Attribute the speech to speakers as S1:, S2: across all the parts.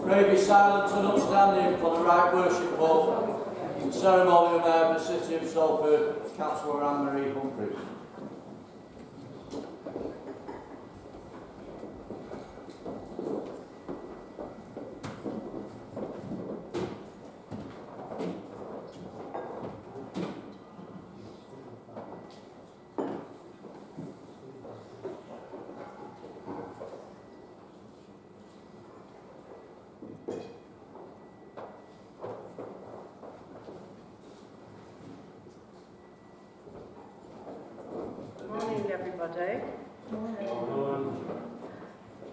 S1: Pray be silent and upstanding for the right worshipful and ceremonial mayor of the City of Salford, Councillor Anne-Marie Humphreys.
S2: Everybody.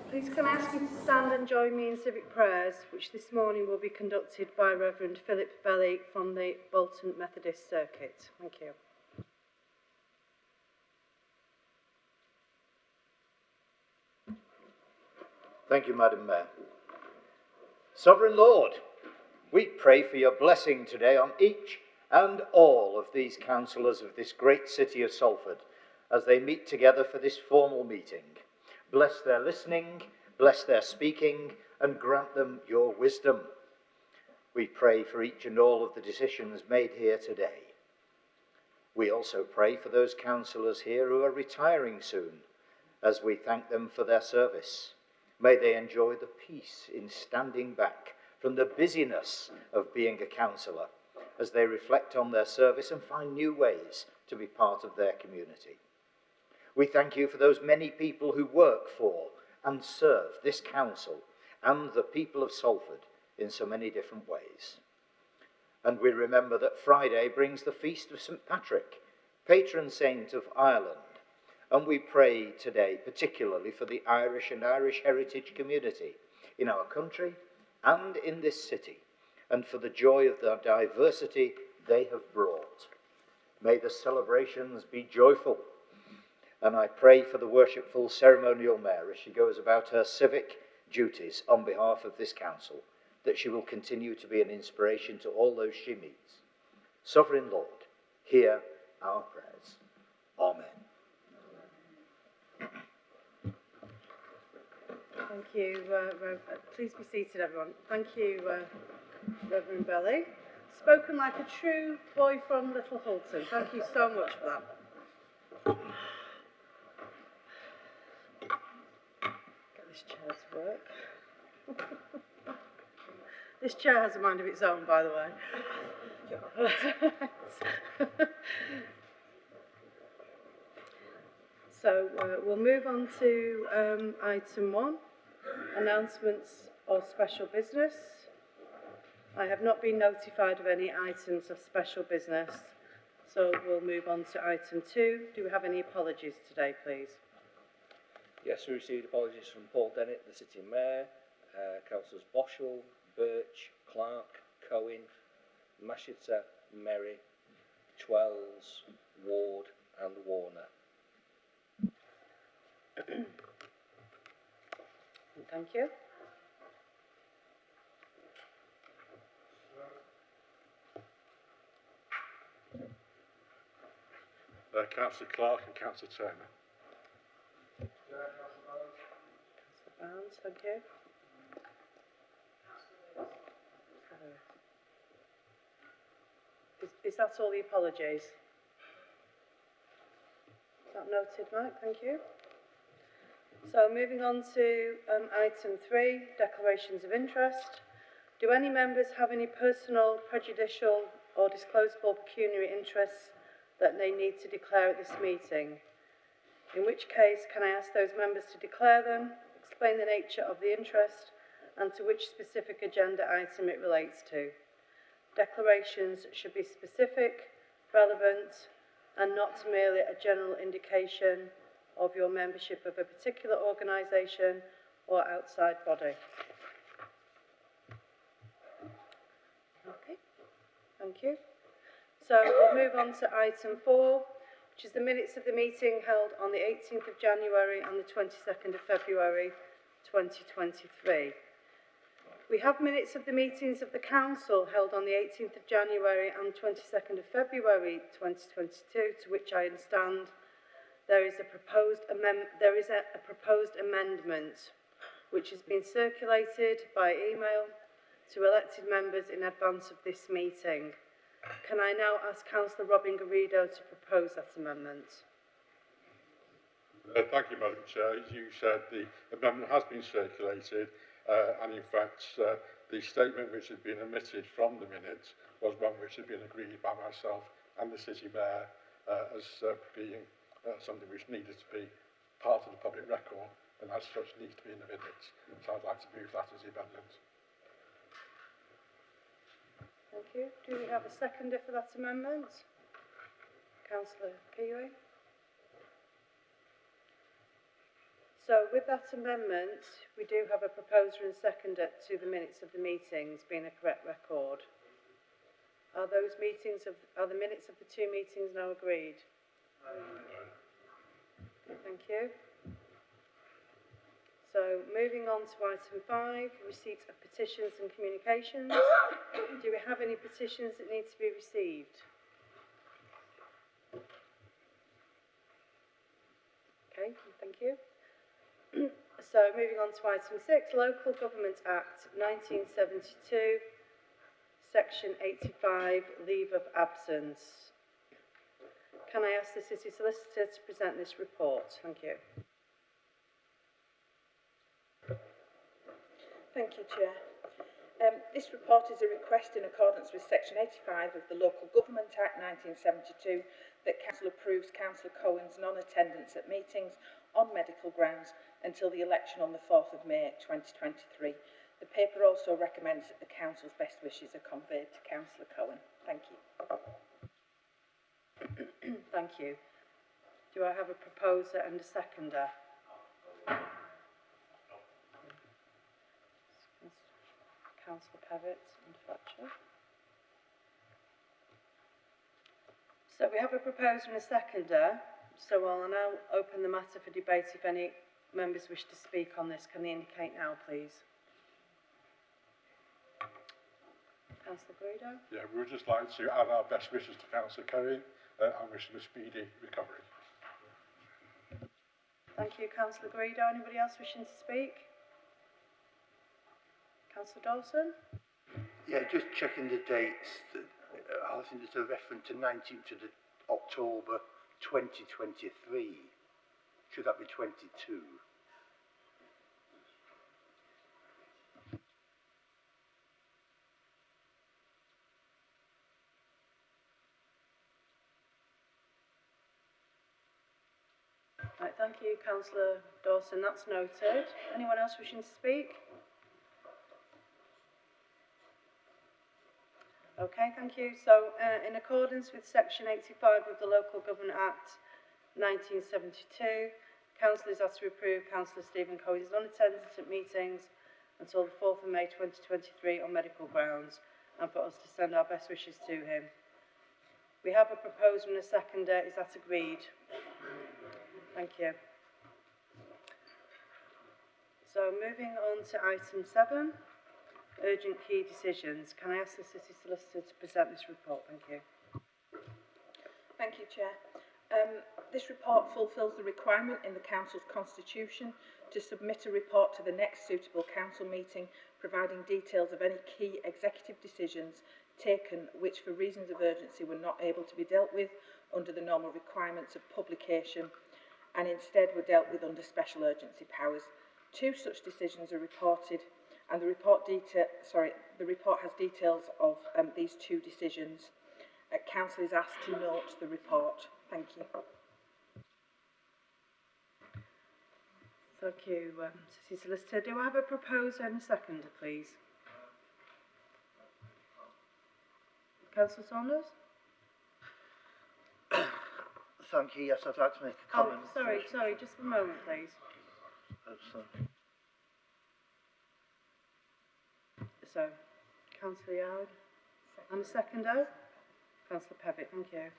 S2: Please can I ask you to stand and join me in civic prayers, which this morning will be conducted by Reverend Philip Belly from the Bolton Methodist Circuit. Thank you.
S3: Thank you, Madam Mayor. Sovereign Lord, we pray for your blessing today on each and all of these councillors of this great city of Salford, as they meet together for this formal meeting. Bless their listening, bless their speaking, and grant them your wisdom. We pray for each and all of the decisions made here today. We also pray for those councillors here who are retiring soon, as we thank them for their service. May they enjoy the peace in standing back from the busyness of being a councillor, as they reflect on their service and find new ways to be part of their community. We thank you for those many people who work for and serve this council and the people of Salford in so many different ways. And we remember that Friday brings the feast of St. Patrick, patron saint of Ireland. And we pray today particularly for the Irish and Irish heritage community in our country and in this city, and for the joy of the diversity they have brought. May the celebrations be joyful. And I pray for the worshipful ceremonial mayor as she goes about her civic duties on behalf of this council, that she will continue to be an inspiration to all those she meets. Sovereign Lord, hear our prayers. Amen.
S2: Thank you, please be seated, everyone. Thank you, Reverend Belly. Spoken like a true boy from Little Hulton. Thank you so much for that. Get this chair to work. This chair has a mind of its own, by the way. So we'll move on to item 1, announcements or special business. I have not been notified of any items of special business, so we'll move on to item 2. Do we have any apologies today, please?
S4: Yes, we received apologies from Paul Dennett, the City Mayor, Councillors Boschel, Birch, Clark, Cohen, Mashita, Merry, Twells, Ward and Warner.
S2: Thank you.
S5: Councillor Clark and Councillor Turner.
S2: Councillor Barnes, thank you. Is that all the apologies? Is that noted, Mike? Thank you. So moving on to item 3, declarations of interest. Do any members have any personal, prejudicial or disclosable pecuniary interests that they need to declare at this meeting? In which case, can I ask those members to declare them, explain the nature of the interest and to which specific agenda item it relates to? Declarations should be specific, relevant and not merely a general indication of your membership of a particular organisation or outside body. Okay, thank you. So we'll move on to item 4, which is the minutes of the meeting held on the 18th of January and the 22nd of February 2023. We have minutes of the meetings of the Council held on the 18th of January and 22nd of February 2022, to which I understand there is a proposed amendment. which has been circulated by email to elected members in advance of this meeting. Can I now ask Councillor Robin Garrido to propose that amendment?
S5: Thank you, Madam Chair. As you said, the amendment has been circulated, and in fact, the statement which had been omitted from the minutes was one which had been agreed by myself and the City Mayor as being something which needed to be part of the public record, and as such needs to be in the minutes. So I'd like to move that as the amendment.
S2: Thank you. Do we have a seconder for that amendment? Councillor Kiwi. So with that amendment, we do have a proposer and seconder to the minutes of the meetings being a correct record. Are the minutes of the two meetings now agreed? Okay, thank you. So moving on to item 5, receipt of petitions and communications. Do we have any petitions that need to be received? Okay, thank you. So moving on to item 6, Local Government Act 1972, Section 85, Leave of Absence. Can I ask the City Solicitor to present this report? Thank you.
S6: Thank you, Chair. This report is a request in accordance with Section 85 of the Local Government Act 1972 that Council approves Councillor Cohen's non-attendance at meetings on medical grounds until the election on the 4th of May 2023. The paper also recommends that the Council's best wishes are conveyed to Councillor Cohen. Thank you.
S2: Thank you. Do I have a proposer and a seconder? Councillor Pavitt and Fletcher. So we have a proposer and a seconder, so I'll now open the matter for debate. If any members wish to speak on this, can they indicate now, please? Councillor Garrido.
S5: Yeah, we would just like to add our best wishes to Councillor Cohen and wish him a speedy recovery.
S2: Thank you, Councillor Garrido. Anybody else wishing to speak? Councillor Dawson?
S7: Yeah, just checking the dates. I think there's a reference to 19th of October 2023. Should that be 22?
S2: Right, thank you, Councillor Dawson. That's noted. Anyone else wishing to speak? Okay, thank you. So, in accordance with Section 85 of the Local Government Act 1972, councillors are to approve Councillor Stephen Cohen's non-attendance at meetings until the 4th of May 2023 on medical grounds, and for us to send our best wishes to him. We have a proposer and a seconder. Is that agreed? Thank you. So, moving on to item 7. Urgent key decisions. Can I ask the City Solicitor to present this report? Thank you.
S6: Thank you, Chair. This report fulfils the requirement in the Council's constitution to submit a report to the next suitable Council meeting, providing details of any key executive decisions taken which for reasons of urgency were not able to be dealt with under the normal requirements of publication and instead were dealt with under special urgency powers. 2 such decisions are reported, and the report has details of these 2 decisions. Council is asked to note the report. Thank you.
S2: Thank you, City Solicitor. Do I have a proposer and a seconder, please? Councillor Saunders?
S7: Thank you. Yes, I'd like to make a comment.
S2: Sorry, just a moment, please. So, Councillor Yard and a seconder? Councillor Pavitt, thank you.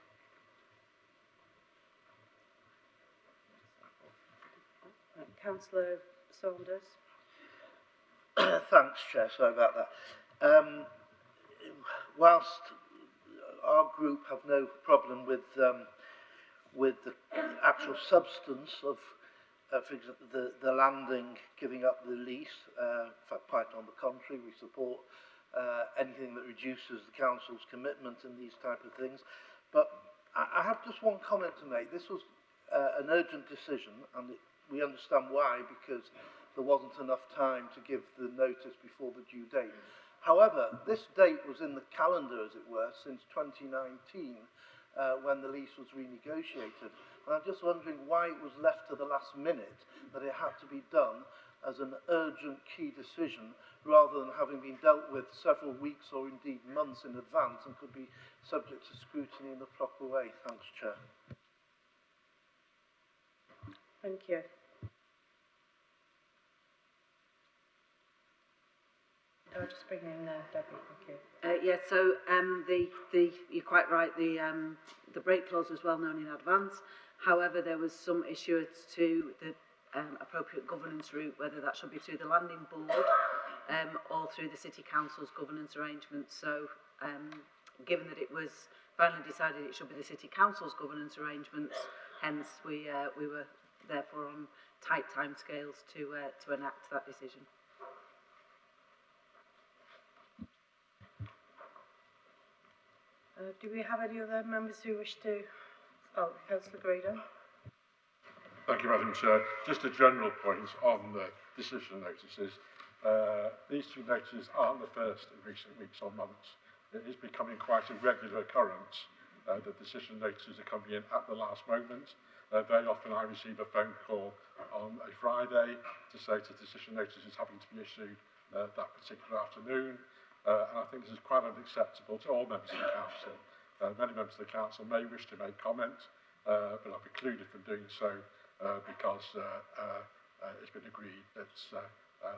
S2: Councillor Saunders.
S7: Thanks, Chair. Sorry about that. Whilst our group have no problem with the actual substance of
S8: for example, the landing, giving up the lease. In fact, quite on the contrary, we support anything that reduces the council's commitment in these type of things. But I have just one comment to make. This was an urgent decision, and we understand why, because there wasn't enough time to give the notice before the due date. However, this date was in the calendar, as it were, since 2019, when the lease was renegotiated. And I'm just wondering why it was left to the last minute, that it had to be done as an urgent key decision, rather than having been dealt with several weeks or indeed months in advance, and could be subject to scrutiny in the proper way. Thanks, Chair.
S2: Thank you. I'll just bring in Debbie, thank you.
S9: Yeah, so you're quite right, the break clause was well known in advance. However, there was some issue as to the appropriate governance route, whether that should be through the landing board or through the City Council's governance arrangements. So given that it was finally decided it should be the City Council's governance arrangements, hence we were therefore on tight timescales to enact that decision.
S2: Do we have any other members who wish to... Oh, Councillor Graydon.
S5: Thank you, Madam Chair. Just a general point on the decision notices. These two notices aren't the first in recent weeks or months. It is becoming quite a regular occurrence that decision notices are coming in at the last moment. Very often I receive a phone call on a Friday to say the decision notice is having to be issued that particular afternoon. And I think this is quite unacceptable to all members of the council. Many members of the council may wish to make comment, but are precluded from doing so because it's been agreed that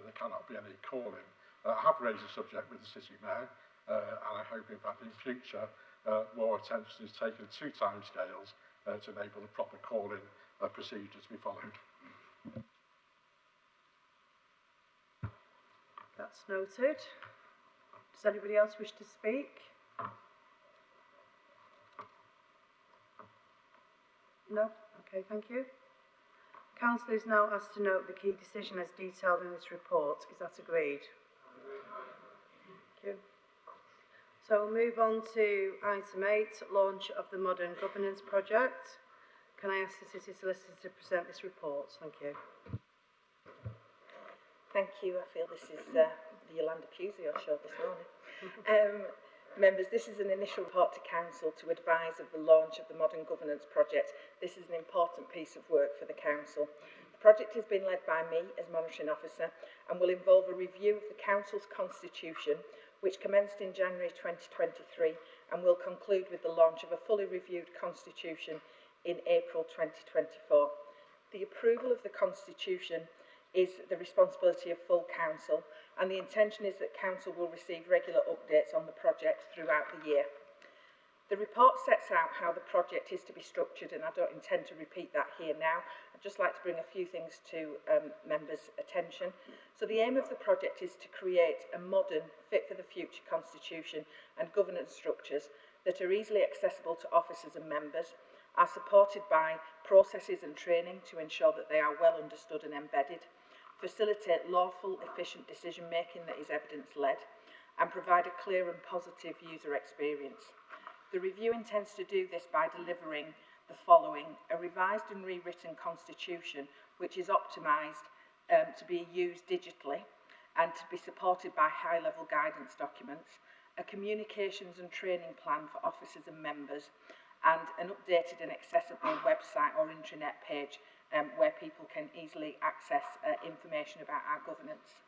S5: there cannot be any calling. I have raised the subject with the City Mayor, and I hope in fact in future more attention is taken to timescales to enable the proper calling procedure to be followed.
S2: That's noted. Does anybody else wish to speak? No? Okay, thank you. Council is now asked to note the key decision as detailed in this report. Is that agreed? Thank you. So we'll move on to item 8, launch of the Modern Governance Project. Can I ask the City Solicitor to present this report? Thank you.
S6: Thank you. I feel this is the Yolanda Pusey show this morning. Members, this is an initial report to Council to advise of the launch of the Modern Governance Project. This is an important piece of work for the Council. The project has been led by me as Monitoring Officer and will involve a review of the Council's constitution, which commenced in January 2023 and will conclude with the launch of a fully reviewed constitution in April 2024. The approval of the constitution is the responsibility of full council, and the intention is that council will receive regular updates on the project throughout the year. The report sets out how the project is to be structured, and I don't intend to repeat that here now. I'd just like to bring a few things to members' attention. So the aim of the project is to create a modern, fit-for-the-future constitution and governance structures that are easily accessible to officers and members, are supported by processes and training to ensure that they are well understood and embedded, facilitate lawful, efficient decision-making that is evidence-led, and provide a clear and positive user experience. The review intends to do this by delivering the following: a revised and rewritten constitution which is optimised to be used digitally and to be supported by high-level guidance documents, a communications and training plan for officers and members, and an updated and accessible website or intranet page where people can easily access information about our governance.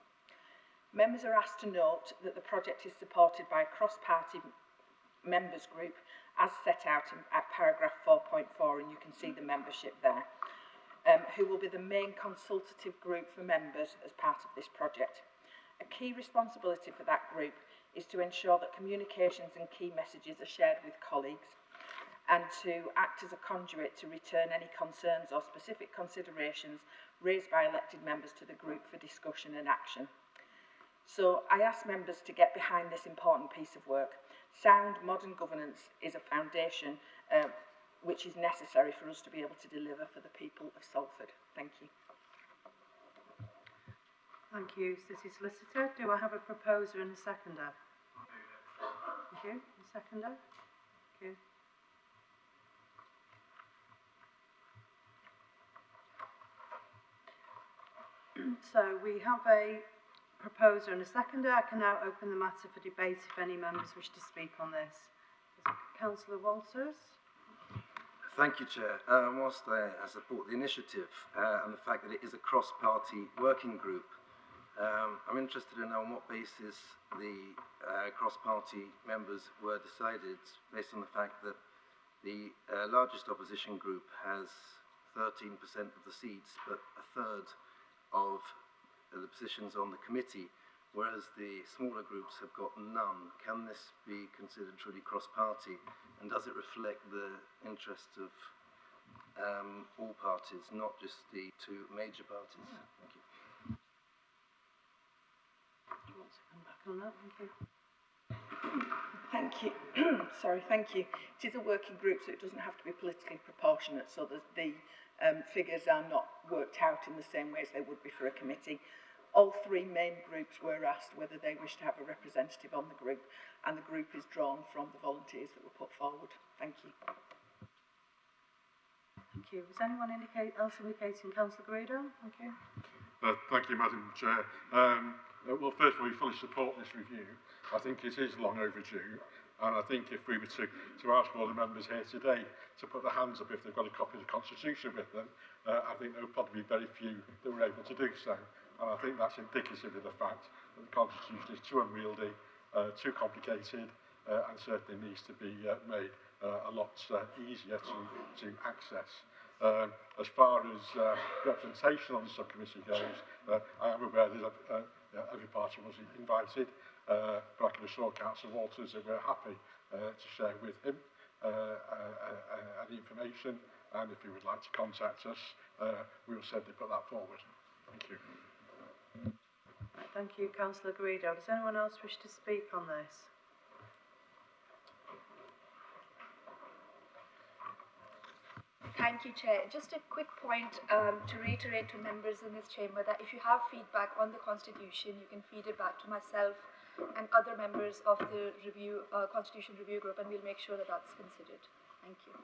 S6: Members are asked to note that the project is supported by a cross-party members group as set out at paragraph 4.4, and you can see the membership there, who will be the main consultative group for members as part of this project. A key responsibility for that group is to ensure that communications and key messages are shared with colleagues, and to act as a conduit to return any concerns or specific considerations raised by elected members to the group for discussion and action. So I ask members to get behind this important piece of work. Sound modern governance is a foundation which is necessary for us to be able to deliver for the people of Salford. Thank you.
S2: Thank you, City Solicitor. Do I have a proposer and a seconder? Thank you. A seconder? Thank you. So we have a proposer and a seconder. I can now open the matter for debate if any members wish to speak on this. Councillor Walters.
S10: Thank you, Chair. Whilst I support the initiative and the fact that it is a cross-party working group, I'm interested in on what basis the cross-party members were decided, based on the fact that the largest opposition group has 13% of the seats, but a third of the positions on the committee, whereas the smaller groups have got none. Can this be considered truly cross-party, and does it reflect the interest of all parties, not just the two major parties? Thank you.
S2: Do you want to come back on that? Thank you.
S6: Thank you. Sorry, thank you. It is a working group, so it doesn't have to be politically proportionate, so the figures are not worked out in the same way as they would be for a committee. All three main groups were asked whether they wish to have a representative on the group, and the group is drawn from the volunteers that were put forward. Thank you.
S2: Thank you. Was anyone else indicating? Councillor Guido? Thank you.
S5: Thank you, Madam Chair. Well, first of all, we fully support this review. I think it is long overdue, and I think if we were to ask all the members here today to put their hands up if they've got a copy of the Constitution with them, I think there would probably be very few that were able to do so. And I think that's indicative of the fact that the Constitution is too unwieldy, too complicated, and certainly needs to be made a lot easier to access. As far as representation on the subcommittee goes, I am aware that every party was invited, but I can assure Councillor Walters that we're happy to share with him any information, and if he would like to contact us, we will certainly put that forward. Thank you.
S2: Right, thank you, Councillor Guido. Does anyone else wish to speak on this?
S11: Thank you, Chair. Just a quick point to reiterate to members in this chamber that if you have feedback on the Constitution, you can feed it back to myself and other members of the Constitution Review Group, and we'll make sure that that's considered. Thank you.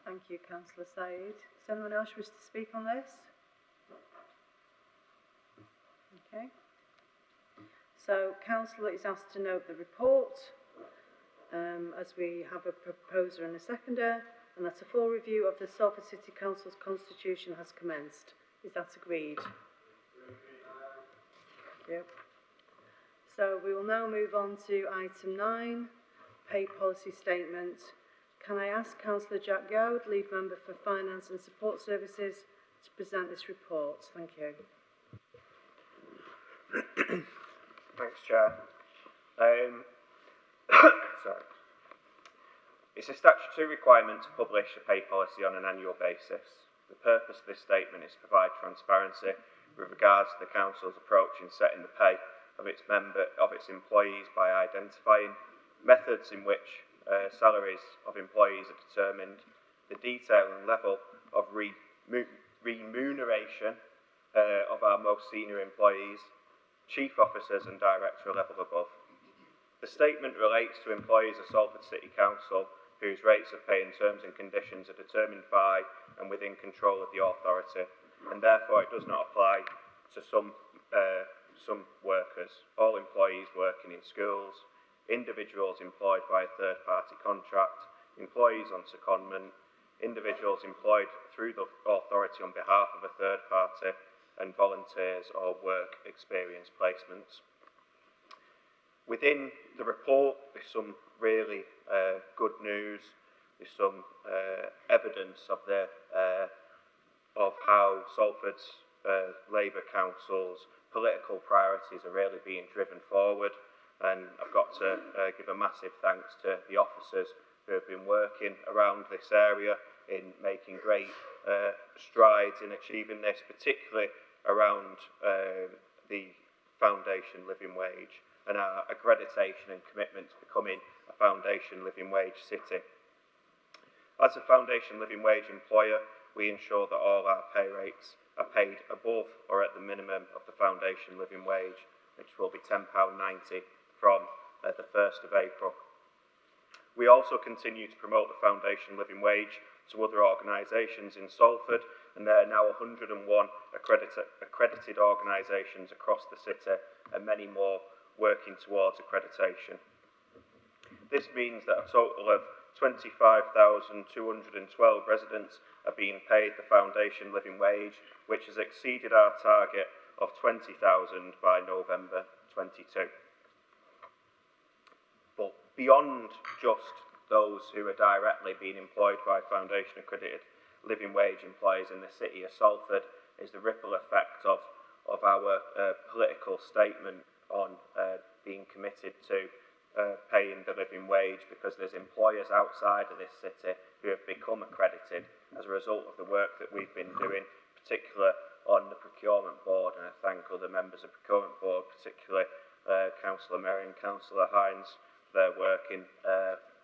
S2: Thank you, Councillor Said. Does anyone else wish to speak on this? Okay. So, Councillor is asked to note the report, as we have a proposer and a seconder, and that a full review of the Salford City Council's constitution has commenced. Is that agreed? Yep. So we will now move on to item 9, pay policy statement. Can I ask Councillor Jack Goud, lead member for Finance and Support Services, to present this report? Thank you.
S12: Thanks, Chair. Sorry. It's a statutory requirement to publish a pay policy on an annual basis. The purpose of this statement is to provide transparency with regards to the Council's approach in setting the pay of its employees by identifying methods in which salaries of employees are determined, the detail and level of remuneration of our most senior employees, chief officers and director level above. The statement relates to employees of Salford City Council whose rates of pay and terms and conditions are determined by and within control of the authority, and therefore it does not apply to some workers. All employees working in schools, individuals employed by a third-party contract, employees on secondment, individuals employed through the authority on behalf of a third party, and volunteers or work experience placements. Within the report, there's some really good news. There's some evidence of how Salford's Labour Council's political priorities are really being driven forward. And I've got to give a massive thanks to the officers who have been working around this area in making great strides in achieving this, particularly around the foundation living wage and our accreditation and commitment to becoming a foundation living wage city. As a foundation living wage employer, we ensure that all our pay rates are paid above or at the minimum of the foundation living wage, which will be £10.90 from the 1st of April. We also continue to promote the foundation living wage to other organisations in Salford, and there are now 101 accredited organisations across the city and many more working towards accreditation. This means that a total of 25,212 residents are being paid the foundation living wage, which has exceeded our target of 20,000 by November 22. But beyond just those who are directly being employed by foundation accredited living wage employers in the city of Salford is the ripple effect of our political statement on being committed to paying the living wage, because there's employers outside of this city who have become accredited as a result of the work that we've been doing, particularly on the procurement board, and I thank other members of the procurement board, particularly Councillor Merry and Councillor Hines, for their work in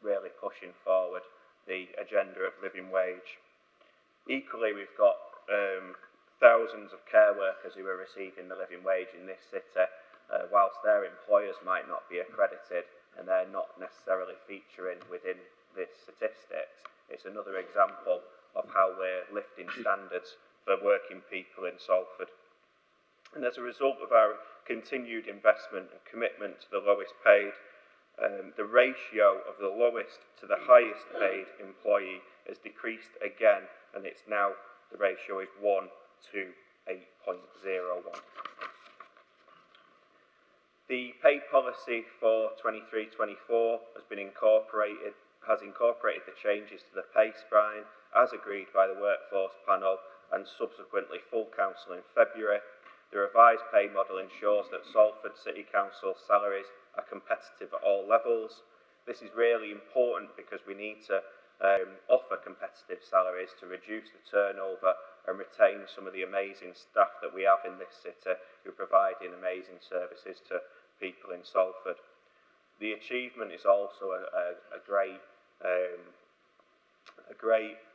S12: really pushing forward the agenda of living wage. Equally, we've got thousands of care workers who are receiving the living wage in this city, whilst their employers might not be accredited and they're not necessarily featuring within this statistics. It's another example of how we're lifting standards for working people in Salford. And as a result of our continued investment and commitment to the lowest paid, the ratio of the lowest to the highest paid employee has decreased again, and it's now, the ratio is 1 to 8.01. The pay policy for 23-24 has incorporated the changes to the pay spine as agreed by the workforce panel and subsequently full council in February. The revised pay model ensures that Salford City Council salaries are competitive at all levels. This is really important because we need to offer competitive salaries to reduce the turnover and retain some of the amazing staff that we have in this city who are providing amazing services to people in Salford. The achievement is also a great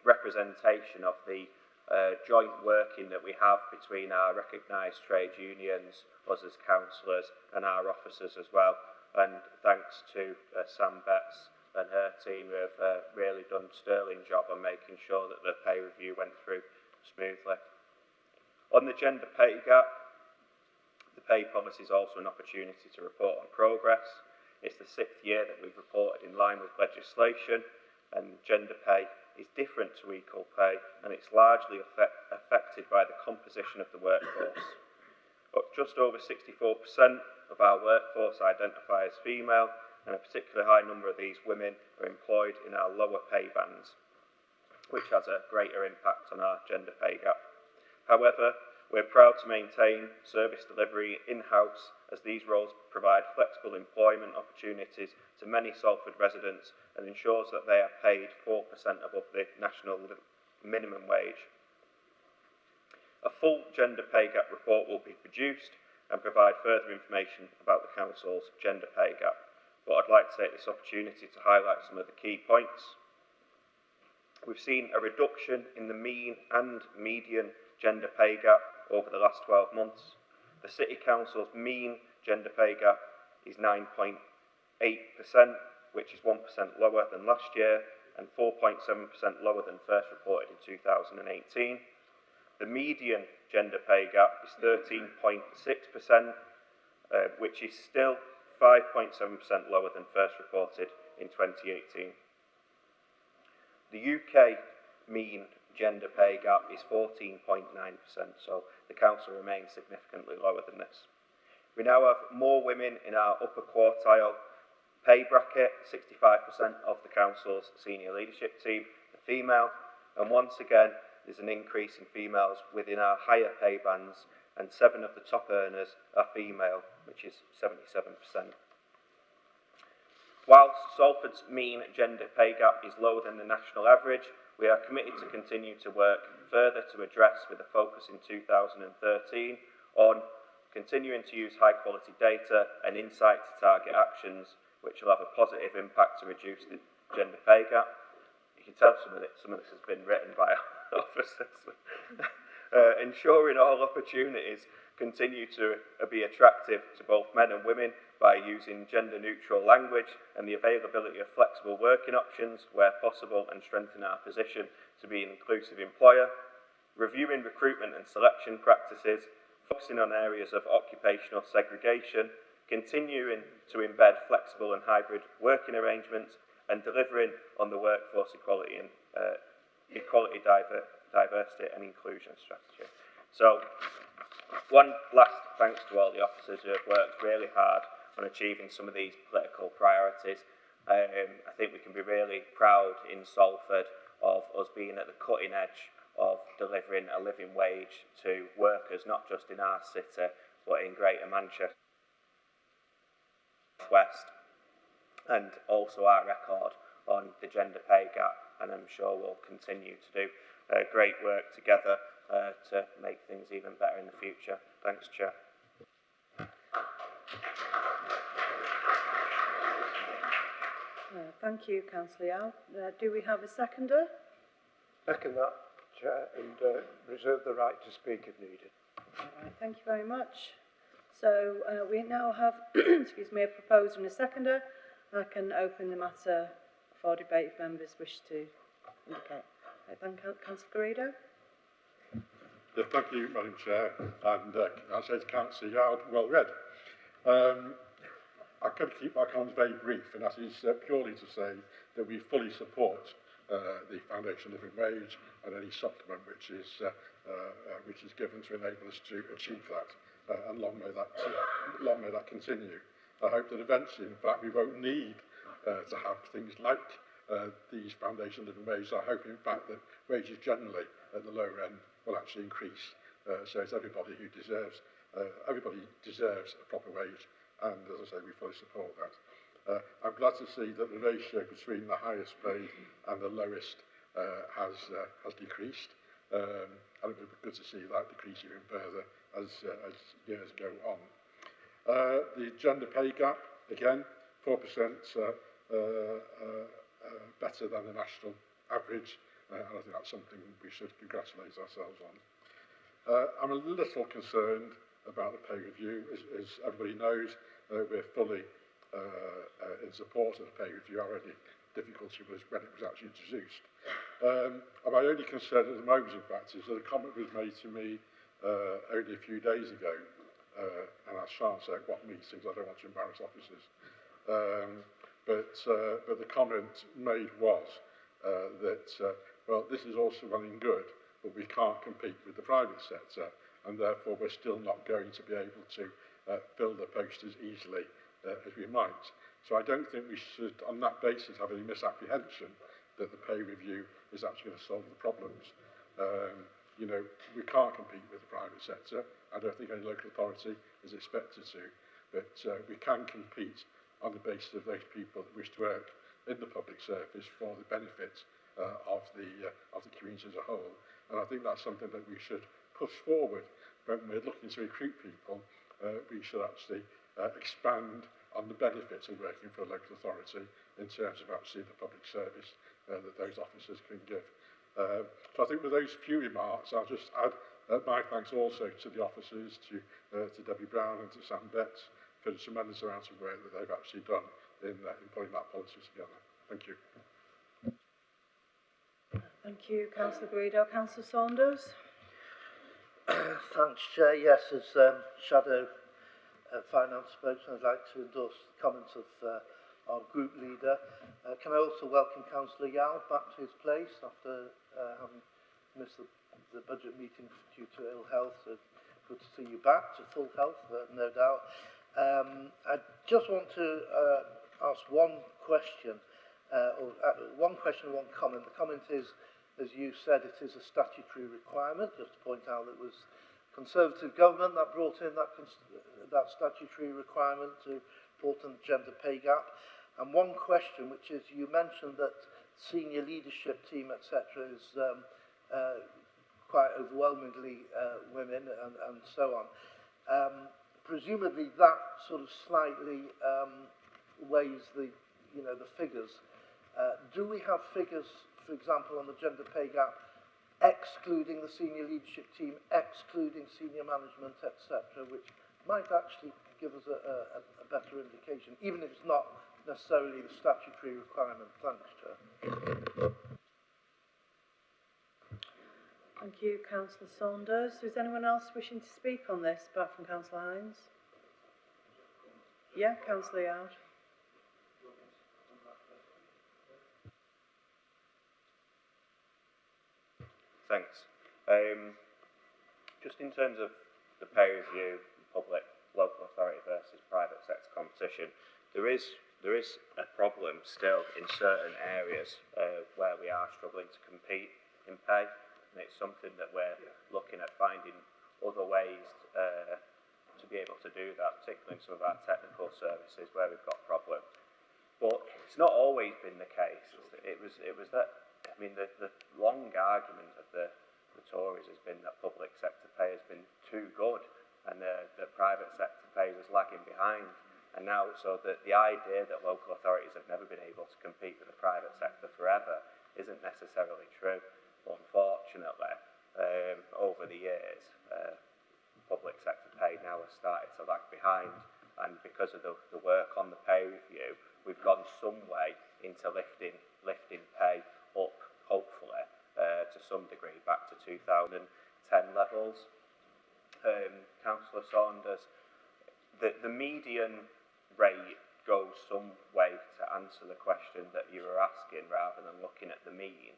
S12: representation of the joint working that we have between our recognised trade unions, us as councillors and our officers as well. And thanks to Sam Betts and her team who have really done a sterling job on making sure that the pay review went through smoothly. On the gender pay gap, the pay policy is also an opportunity to report on progress. It's the 6th year that we've reported in line with legislation, and gender pay is different to equal pay, and it's largely affected by the composition of the workforce. But just over 64% of our workforce identify as female, and a particularly high number of these women are employed in our lower pay bands, which has a greater impact on our gender pay gap. However, we're proud to maintain service delivery in-house, as these roles provide flexible employment opportunities to many Salford residents and ensures that they are paid 4% above the national minimum wage. A full gender pay gap report will be produced and provide further information about the Council's gender pay gap. But I'd like to take this opportunity to highlight some of the key points. We've seen a reduction in the mean and median gender pay gap over the last 12 months. The City Council's mean gender pay gap is 9.8%, which is 1% lower than last year and 4.7% lower than first reported in 2018. The median gender pay gap is 13.6%, which is still 5.7% lower than first reported in 2018. The UK mean gender pay gap is 14.9%, so the council remains significantly lower than this. We now have more women in our upper quartile pay bracket. 65% of the council's senior leadership team are female, and once again there's an increase in females within our higher pay bands, and 7 of the top earners are female, which is 77%. Whilst Salford's mean gender pay gap is lower than the national average, we are committed to continue to work further to address, with a focus in 2013 on continuing to use high quality data and insight to target actions which will have a positive impact to reduce the gender pay gap. You can tell some of this has been written by officers. ensuring all opportunities continue to be attractive to both men and women by using gender-neutral language and the availability of flexible working options where possible, and strengthen our position to be an inclusive employer, reviewing recruitment and selection practices, focusing on areas of occupational segregation, continuing to embed flexible and hybrid working arrangements, and delivering on the workforce equality and diversity and inclusion strategy. So, one last thanks to all the officers who have worked really hard on achieving some of these political priorities. I think we can be really proud in Salford of us being at the cutting edge of delivering a living wage to workers, not just in our city, but in Greater Manchester West, and also our record on the gender pay gap, and I'm sure we'll continue to do great work together to make things even better in the future. Thanks, Chair.
S2: Thank you, Councillor Yao. Do we have a seconder?
S13: Second that, Chair, and reserve the right to speak if needed.
S2: All right, thank you very much. So we now have, excuse me, a proposer and a seconder. I can open the matter for debate if members wish to indicate. I thank Councillor Garrido.
S5: Yeah, thank you, Madam Chair, and as I said, Councillor Yard, well read. I can keep my comments very brief, and that is purely to say that we fully support the Foundation Living Wage and any supplement which is given to enable us to achieve that, and long may that continue. I hope that eventually, in fact, we won't need to have things like these Foundation Living Wages. I hope, in fact, that wages generally at the lower end will actually increase, so it's everybody deserves a proper wage, and as I say, we fully support that. I'm glad to see that the ratio between the highest paid and the lowest has decreased, and it would be good to see that decrease even further as years go on. The gender pay gap, again, 4% better than the national average, and I think that's something we should congratulate ourselves on. I'm a little concerned about the pay review. As everybody knows, we're fully in support of the pay review. Our only difficulty was when it was actually introduced. And my only concern at the moment, in fact, is that a comment was made to me only a few days ago, and I shan't say at what meetings, I don't want to embarrass officers. But the comment made was that, well, this is also running good, but we can't compete with the private sector, and therefore we're still not going to be able to fill the post as easily as we might. So I don't think we should, on that basis, have any misapprehension that the pay review is actually going to solve the problems. You know, we can't compete with the private sector. I don't think any local authority is expected to, but we can compete on the basis of those people that wish to work in the public service for the benefit of the community as a whole. And I think that's something that we should push forward when we're looking to recruit people. We should actually expand on the benefits of working for a local authority in terms of actually the public service that those officers can give. So I think with those few remarks, I'll just add my thanks also to the officers, to Debbie Brown and to Sam Betts for the tremendous amount of work that they've actually done in putting that policy together. Thank you.
S2: Thank you, Councillor Garrido. Councillor Saunders.
S8: Thanks, Chair. Yes, as Shadow Finance spokesman, I'd like to endorse the comments of our group leader. Can I also welcome Councillor Yao back to his place after having missed the budget meeting due to ill health. So good to see you back to full health, no doubt. I just want to ask one question, one comment. The comment is, as you said, it is a statutory requirement. Just to point out that it was Conservative government that brought in that statutory requirement to report on the gender pay gap. And one question, which is, you mentioned that senior leadership team, etc., is quite overwhelmingly women and so on. Presumably that sort of slightly weighs the figures. Do we have figures, for example, on the gender pay gap excluding the senior leadership team, excluding senior management, etc., which might actually give us a better indication, even if it's not necessarily the statutory requirement. Thanks, Chair.
S2: Thank you, Councillor Saunders. Is anyone else wishing to speak on this, apart from Councillor Hines? Yeah, Councillor Yard.
S12: Thanks. Just in terms of the pay review, public, local authority versus private sector competition, there is a problem still in certain areas where we are struggling to compete in pay, and it's something that we're looking at finding other ways to be able to do that, particularly in some of our technical services where we've got problems. But it's not always been the case. It was that, I mean, the long argument of the Tories has been that public sector pay has been too good and the private sector pay was lagging behind. And now, so the idea that local authorities have never been able to compete with the private sector forever isn't necessarily true. Unfortunately, over the years, public sector pay now has started to lag behind, and because of the work on the pay review, we've gone some way into lifting pay up, hopefully, to some degree back to 2010 levels. Councillor Saunders, the median rate goes some way to answer the question that you were asking rather than looking at the mean.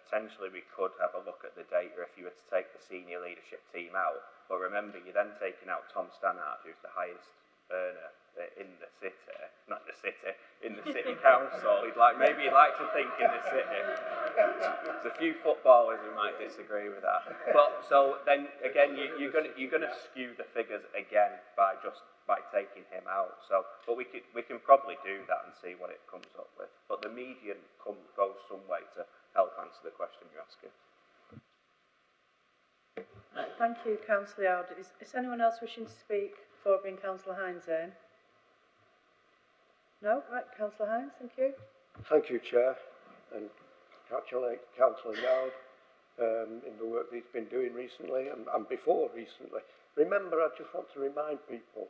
S12: Potentially we could have a look at the data if you were to take the senior leadership team out, but remember you're then taking out Tom Stannard, who's the highest earner in the city, not the city, in the city council. Maybe he'd like to think in the city. There's a few footballers who might disagree with that. But so then again, you're going to skew the figures again by taking him out. So, but we can probably do that and see what it comes up with. But the median goes some way to help answer the question you're asking.
S2: Thank you, Councillor Yard. Is anyone else wishing to speak before I bring Councillor Hines in? No? Right, Councillor Hines, thank you.
S13: Thank you, Chair, and congratulate Councillor Yard in the work that he's been doing recently and before recently. Remember, I just want to remind people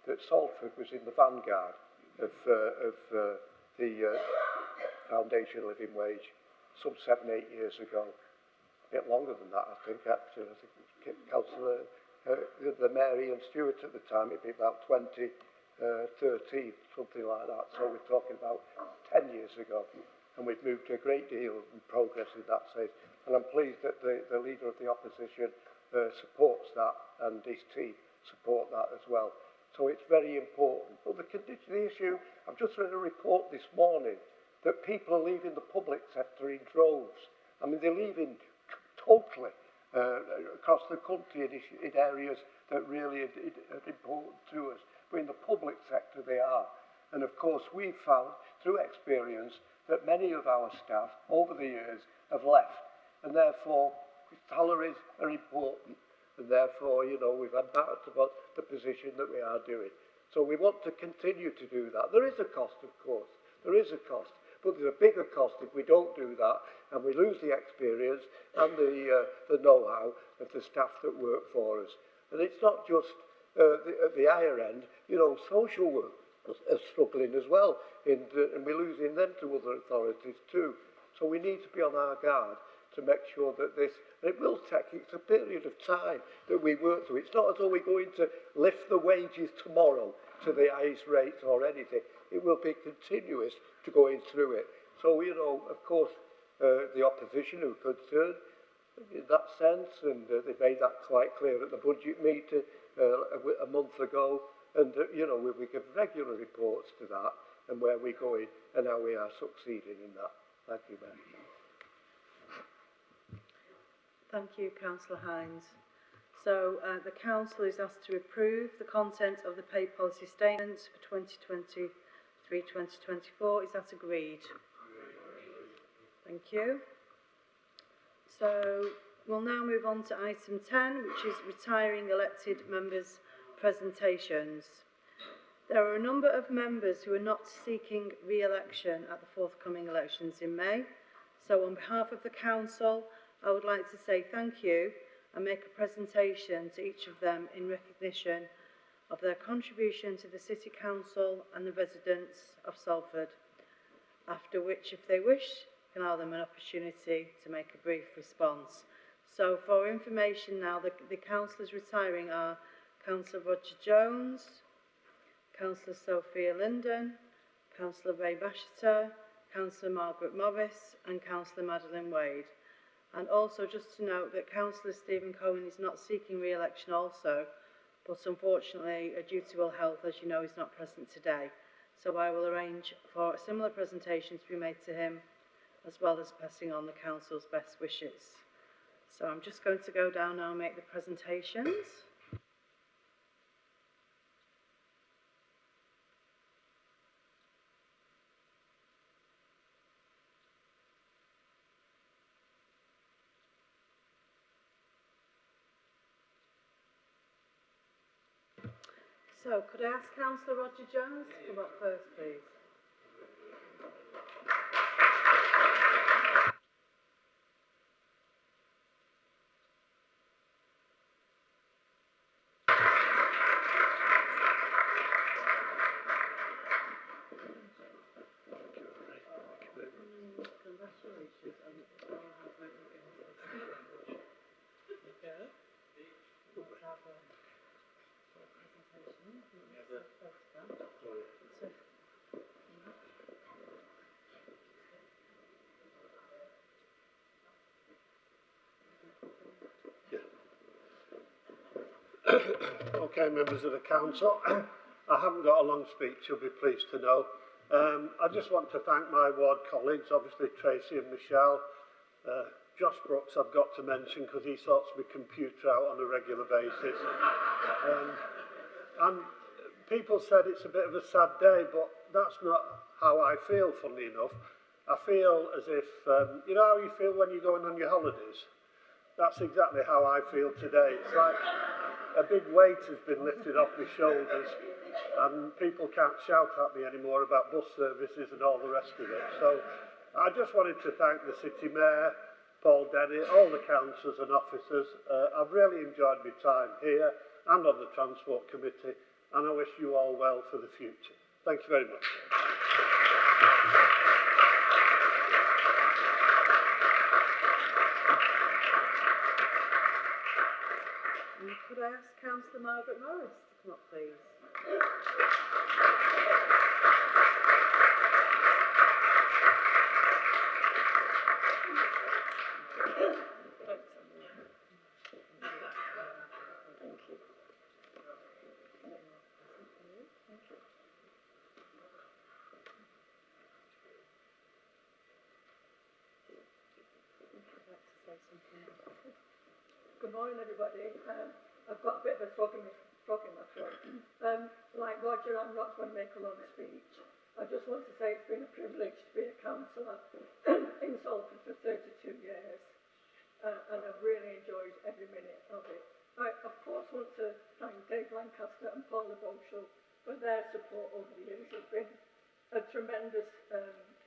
S13: that Salford was in the vanguard of the foundation living wage some 7-8 years ago. A bit longer than that, I think, actually. I think Councillor the Mary and Stewart at the time, it'd be about 2013, something like that. So we're talking about 10 years ago. And we've moved a great deal in progress in that sense. And I'm pleased that the Leader of the Opposition supports that, and his team support that as well. So it's very important. But the issue, I've just read a report this morning that people are leaving the public sector in droves. I mean, they're leaving totally across the country in areas that really are important to us. But in the public sector they are. And of course we've found through experience that many of our staff over the years have left. And therefore salaries are important. And therefore, you know, we've embarked about the position that we are doing. So we want to continue to do that. There is a cost, of course. There is a cost. But there's a bigger cost if we don't do that and we lose the experience and the know-how of the staff that work for us. And it's not just at the higher end, you know, social work are struggling as well, and we're losing them to other authorities too. So we need to be on our guard to make sure that this, and it will take, it's a period of time that we work through. It's not as though we're going to lift the wages tomorrow to the highest rates or anything. It will be continuous to going through it. So, you know, of course, the opposition are concerned in that sense, and they made that quite clear at the budget meeting a month ago. And, you know, we give regular reports to that and where we're going and how we are succeeding in that. Thank you, Mayor.
S2: Thank you, Councillor Hines. So the Council is asked to approve the content of the pay policy statements for 2023-2024. Is that agreed? Thank you. So we'll now move on to item 10, which is retiring elected members' presentations. There are a number of members who are not seeking re-election at the forthcoming elections in May. So on behalf of the Council, I would like to say thank you and make a presentation to each of them in recognition of their contribution to the City Council and the residents of Salford, after which, if they wish, can allow them an opportunity to make a brief response. So for information now, the councillors retiring are Councillor Roger Jones, Councillor Sophia Linden, Councillor Ray Bashiter, Councillor Margaret Morris and Councillor Madeline Wade. And also just to note that Councillor Stephen Cohen is not seeking re-election also, but unfortunately, due to ill health, as you know, he's not present today. So I will arrange for a similar presentation to be made to him, as well as passing on the Council's best wishes. So I'm just going to go down now and make the presentations. So, could I ask Councillor Roger Jones to come up first, please? Congratulations on all the hard work you've given us. Okay. We'll have a presentation.
S13: Okay, members of the council, I haven't got a long speech, you'll be pleased to know. I just want to thank my ward colleagues, obviously Tracy and Michelle. Josh Brooks I've got to mention because he sorts my computer out on a regular basis. And people said it's a bit of a sad day, but that's not how I feel, funnily enough. I feel as if, you know how you feel when you're going on your holidays? That's exactly how I feel today. It's like a big weight has been lifted off my shoulders and people can't shout at me anymore about bus services and all the rest of it. So I just wanted to thank the City Mayor, Paul Dennett, all the councillors and officers. I've really enjoyed my time here and on the Transport Committee, and I wish you all well for the future. Thank you very much.
S2: And could I ask Councillor Margaret Morris to come up, please?
S14: Good morning, everybody. I've got a bit of a frog in my throat. Like Roger, I'm not going to make a long speech. I just want to say it's been a privilege to be a councillor in Salford for 32 years, and I've really enjoyed every minute of it. I, of course, want to thank Dave Lancaster and Paula Boschel for their support over the years. It's been a tremendous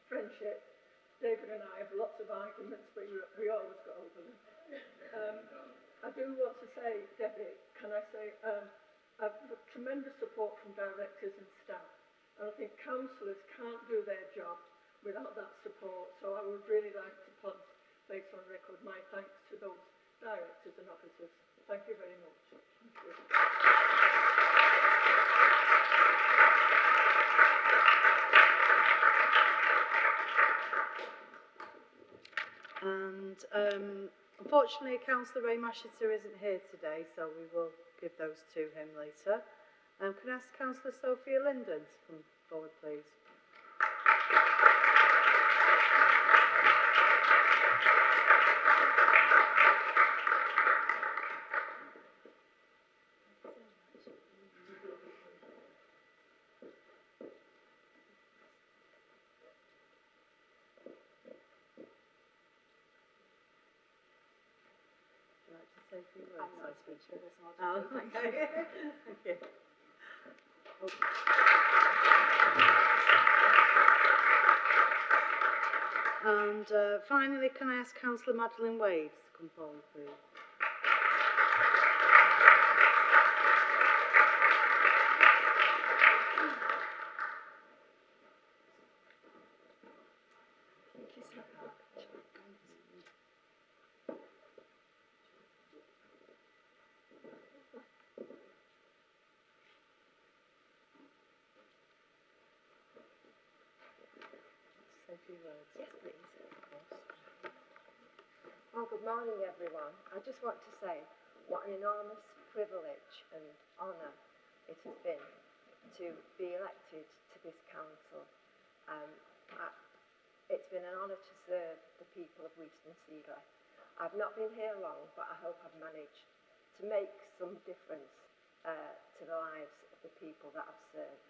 S14: friendship. David and I have lots of arguments, but we always got over them. I do want to say, Debbie, can I say, I've got tremendous support from directors and staff, and I think councillors can't do their job without that support, so I would really like to place on record my thanks to those directors and officers. Thank you very much. Thank you.
S2: And unfortunately, Councillor Ray Mashiter isn't here today, so we will give those to him later. Can I ask Councillor Sophia Linden to come forward, please? Say a few words.
S11: I'm not speechless.
S2: Oh, okay. Thank you. And finally, can I ask Councillor Madeline Wade to come forward, please? Say a few words.
S15: Yes, please. Of course. Well, good morning, everyone. I just want to say what an enormous privilege and honour it has been to be elected to this council. It's been an honour to serve the people of Weaston Seagley. I've not been here long, but I hope I've managed to make some difference to the lives of the people that I've served.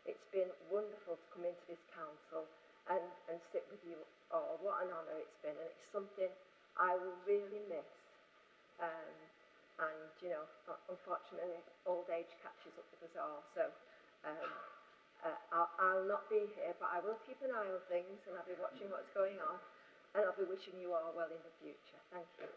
S15: It's been wonderful to come into this council and sit with you all. What an honour it's been, and it's something I will really miss. And, you know, unfortunately, old age catches up with us all. So I'll not be here, but I will keep an eye on things, and I'll be watching what's going on, and I'll be wishing you all well in the future. Thank you.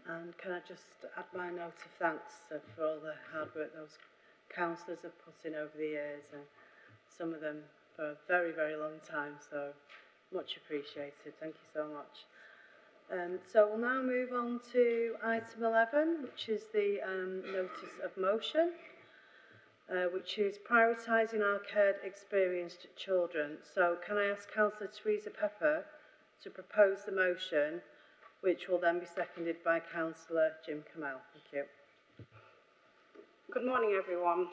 S2: And can I just add my note of thanks for all the hard work those councillors have put in over the years, and some of them for a very, very long time, so much appreciated. Thank you so much. So we'll now move on to item 11, which is the notice of motion, which is prioritising our cared experienced children. So can I ask Councillor Teresa Pepper to propose the motion, which will then be seconded by Councillor Jim Kamel. Thank you.
S16: Good morning, everyone.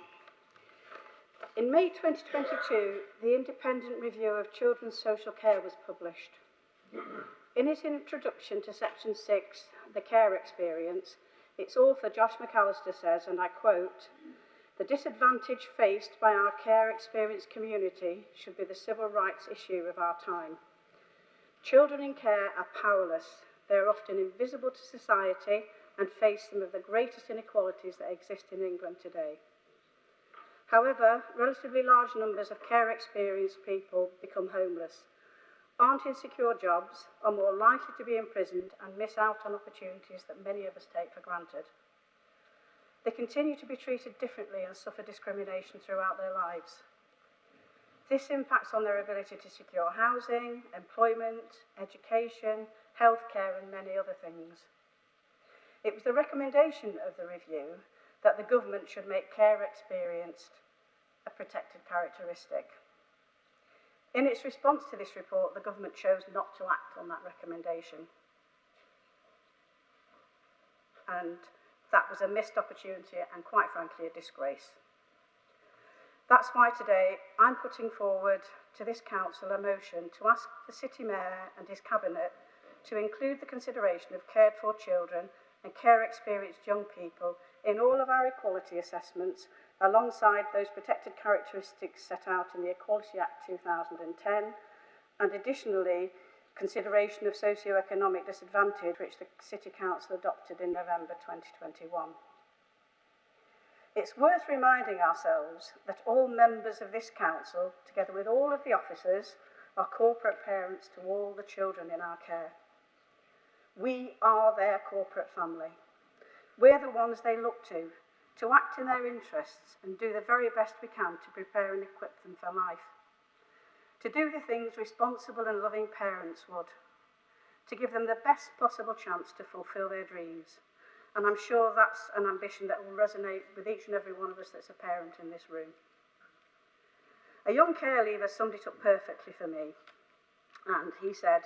S16: In May 2022, the Independent Review of Children's Social Care was published. In its introduction to Section 6, The Care Experience, its author Josh McAllister says, and I quote, "The disadvantage faced by our care experienced community should be the civil rights issue of our time. Children in care are powerless. They are often invisible to society and face some of the greatest inequalities that exist in England today. However, relatively large numbers of care experienced people become homeless, aren't in secure jobs, are more likely to be imprisoned and miss out on opportunities that many of us take for granted. They continue to be treated differently and suffer discrimination throughout their lives. This impacts on their ability to secure housing, employment, education, healthcare and many other things. It was the recommendation of the review that the government should make care experienced a protected characteristic. In its response to this report, the government chose not to act on that recommendation. And that was a missed opportunity and, quite frankly, a disgrace. That's why today I'm putting forward to this council a motion to ask the City Mayor and his Cabinet to include the consideration of cared for children and care experienced young people in all of our equality assessments, alongside those protected characteristics set out in the Equality Act 2010, and additionally consideration of socio-economic disadvantage, which the City Council adopted in November 2021. It's worth reminding ourselves that all members of this council, together with all of the officers, are corporate parents to all the children in our care. We are their corporate family. We're the ones they look to act in their interests and do the very best we can to prepare and equip them for life. To do the things responsible and loving parents would. To give them the best possible chance to fulfil their dreams. And I'm sure that's an ambition that will resonate with each and every one of us that's a parent in this room. A young care leaver summed it up perfectly for me. And he said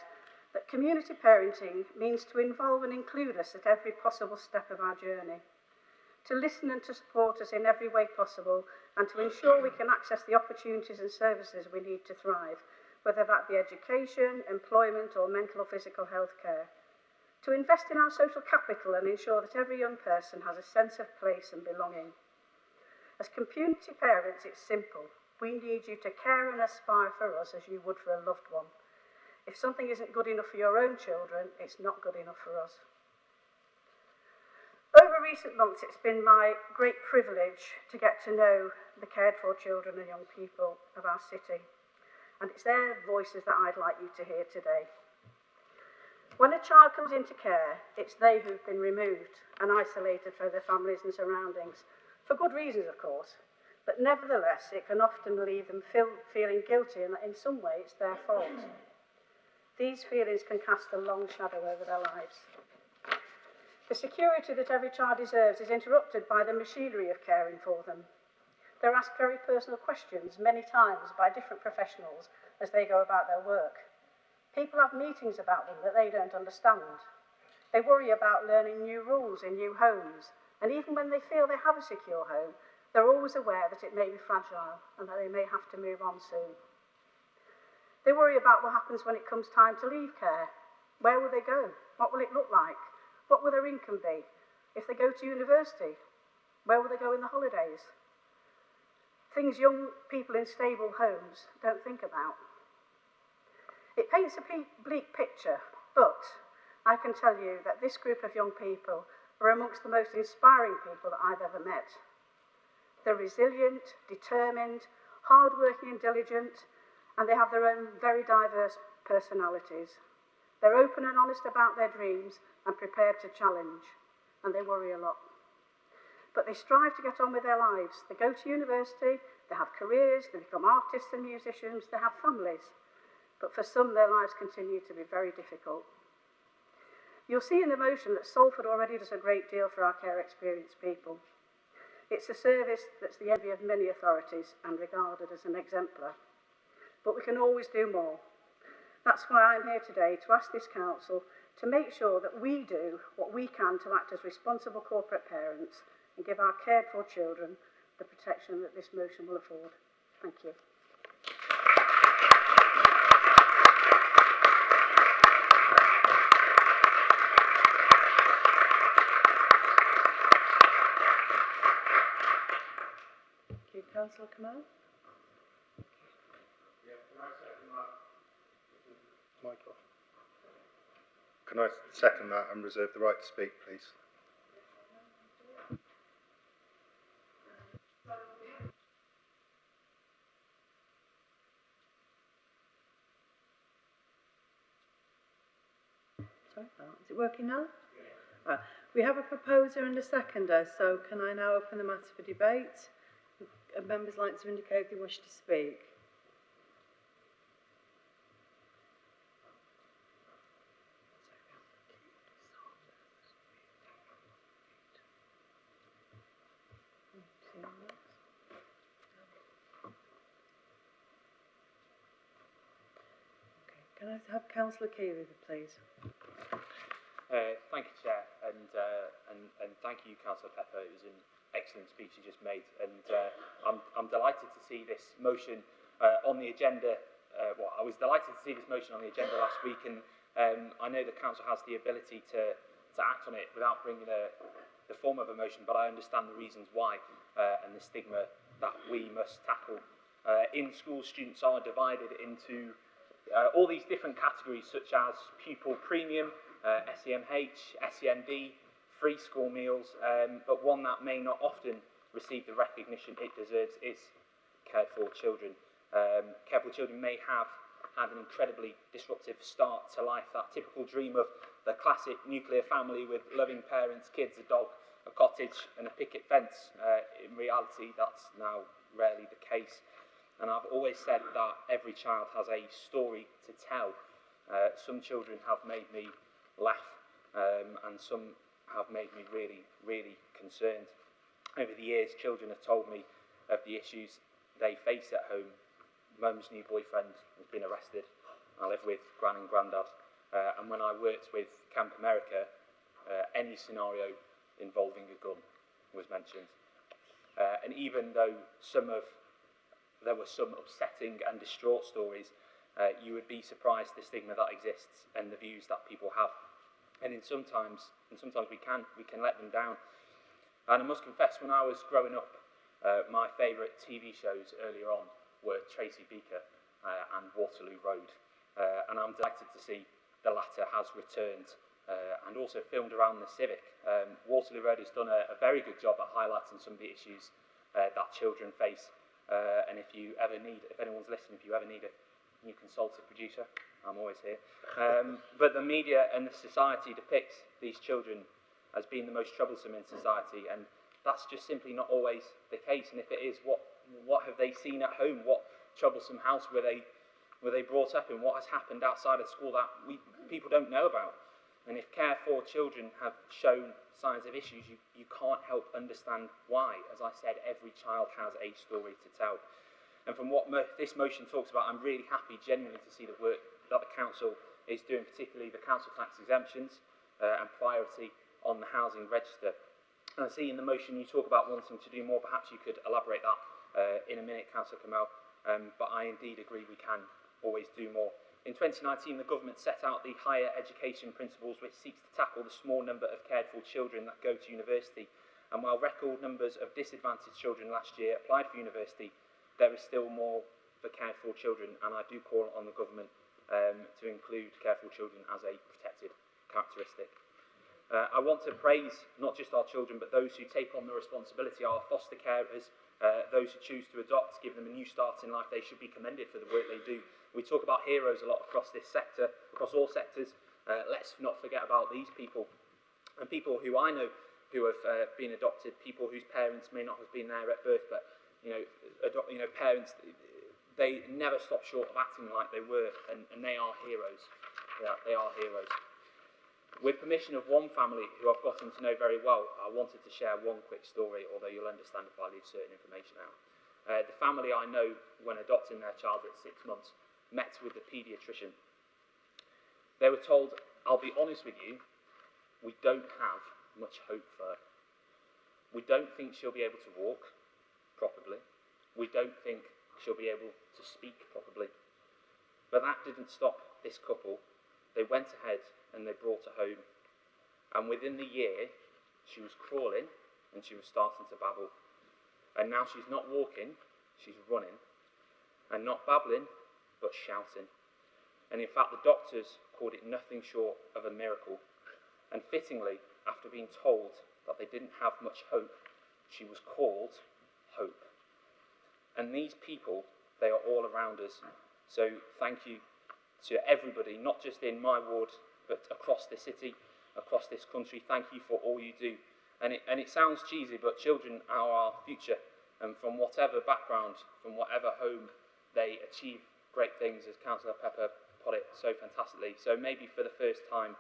S16: that community parenting means to involve and include us at every possible step of our journey, to listen and to support us in every way possible, and to ensure we can access the opportunities and services we need to thrive, whether that be education, employment, or mental or physical health care. to invest in our social capital and ensure that every young person has a sense of place and belonging. As community parents, it's simple. We need you to care and aspire for us as you would for a loved one. If something isn't good enough for your own children, it's not good enough for us. Over recent months, it's been my great privilege to get to know the cared for children and young people of our city. And it's their voices that I'd like you to hear today. When a child comes into care, it's they who've been removed and isolated from their families and surroundings, for good reasons, of course. But nevertheless, it can often leave them feeling guilty and that in some way it's their fault. These feelings can cast a long shadow over their lives. The security that every child deserves is interrupted by the machinery of caring for them. They're asked very personal questions many times by different professionals as they go about their work. People have meetings about them that they don't understand. They worry about learning new rules in new homes, and even when they feel they have a secure home, they're always aware that it may be fragile and that they may have to move on soon. They worry about what happens when it comes time to leave care. Where will they go? What will it look like? What will their income be? If they go to university, where will they go in the holidays? Things young people in stable homes don't think about. It paints a bleak picture, but I can tell you that this group of young people are amongst the most inspiring people that I've ever met. They're resilient, determined, hardworking and diligent, and they have their own very diverse personalities. They're open and honest about their dreams and prepared to challenge, and they worry a lot. But they strive to get on with their lives. They go to university, they have careers, they become artists and musicians, they have families. But for some, their lives continue to be very difficult. You'll see in the motion that Salford already does a great deal for our care experienced people. It's a service that's the envy of many authorities and regarded as an exemplar. But we can always do more. That's why I'm here today to ask this council to make sure that we do what we can to act as responsible corporate parents and give our cared for children the protection that this motion will afford. Thank you. Thank you, Councillor Kamal.
S17: Can I second that and reserve the right to speak, please?
S2: Sorry, is it working now? We have a proposer and a seconder, so can I now open the matter for debate? Would members like to indicate if they wish to speak? Can I have Councillor Keeley, please?
S18: Thank you, Chair, and thank you, Councillor Pepper. It was an excellent speech you just made, and I'm delighted to see this motion on the agenda. I was delighted to see this motion on the agenda last week, and I know the Council has the ability to act on it without bringing the form of a motion, but I understand the reasons why and the stigma that we must tackle. In schools, students are divided into all these different categories, such as pupil premium, SEMH, SEND, free school meals, but one that may not often receive the recognition it deserves is cared for children. Cared for children may have had an incredibly disruptive start to life, that typical dream of the classic nuclear family with loving parents, kids, a dog, a cottage and a picket fence. In reality, that's now rarely the case. And I've always said that every child has a story to tell. Some children have made me laugh, and some have made me really, really concerned. Over the years, children have told me of the issues they face at home. Mum's new boyfriend has been arrested. I live with Gran and Grandad. And when I worked with Camp America, any scenario involving a gun was mentioned. And even though there were some upsetting and distraught stories, you would be surprised the stigma that exists and the views that people have. and sometimes we can let them down. And I must confess, when I was growing up, my favourite TV shows earlier on were Tracy Beaker and Waterloo Road, and I'm delighted to see the latter has returned and also filmed around the Civic. Waterloo Road has done a very good job at highlighting some of the issues that children face, and if anyone's listening, if you ever need a new consultant producer, I'm always here. But the media and the society depicts these children as being the most troublesome in society, and that's just simply not always the case. And if it is, what have they seen at home? What troublesome house were they brought up in? What has happened outside of school that people don't know about? And if Care for Children have shown signs of issues, you can't help understand why. As I said, every child has a story to tell. And from what this motion talks about, I'm really happy genuinely to see the work that the council is doing, particularly the council tax exemptions and priority on the housing register. And I see in the motion you talk about wanting to do more. Perhaps you could elaborate that in a minute, Councillor Kamel. But I indeed agree we can always do more. In 2019, the government set out the Higher Education Principles, which seeks to tackle the small number of cared-for children that go to university. And while record numbers of disadvantaged children last year applied for university, there is still more for cared-for children, and I do call on the government to include cared-for children as a protected characteristic. I want to praise not just our children, but those who take on the responsibility, our foster carers, those who choose to adopt, give them a new start in life. They should be commended for the work they do. We talk about heroes a lot across this sector, across all sectors. Let's not forget about these people, and people who I know who have been adopted, people whose parents may not have been there at birth, but parents, they never stop short of acting like they were, and they are heroes. Yeah, they are heroes. With permission of one family who I've gotten to know very well, I wanted to share one quick story, although you'll understand if I leave certain information out. The family I know, when adopting their child at 6 months, met with the paediatrician. They were told, I'll be honest with you, we don't have much hope for her. We don't think she'll be able to walk properly. We don't think she'll be able to speak properly. But that didn't stop this couple. They went ahead and they brought her home. And within the year, she was crawling and she was starting to babble. And now she's not walking, she's running. And not babbling, but shouting. And in fact, the doctors called it nothing short of a miracle. And fittingly, after being told that they didn't have much hope, she was called Hope. And these people, they are all around us. So thank you to everybody, not just in my ward, but across the city, across this country. Thank you for all you do. And it sounds cheesy, but children are our future. And from whatever background, from whatever home, they achieve great things, as Councillor Pepper put it so fantastically. So maybe for the first time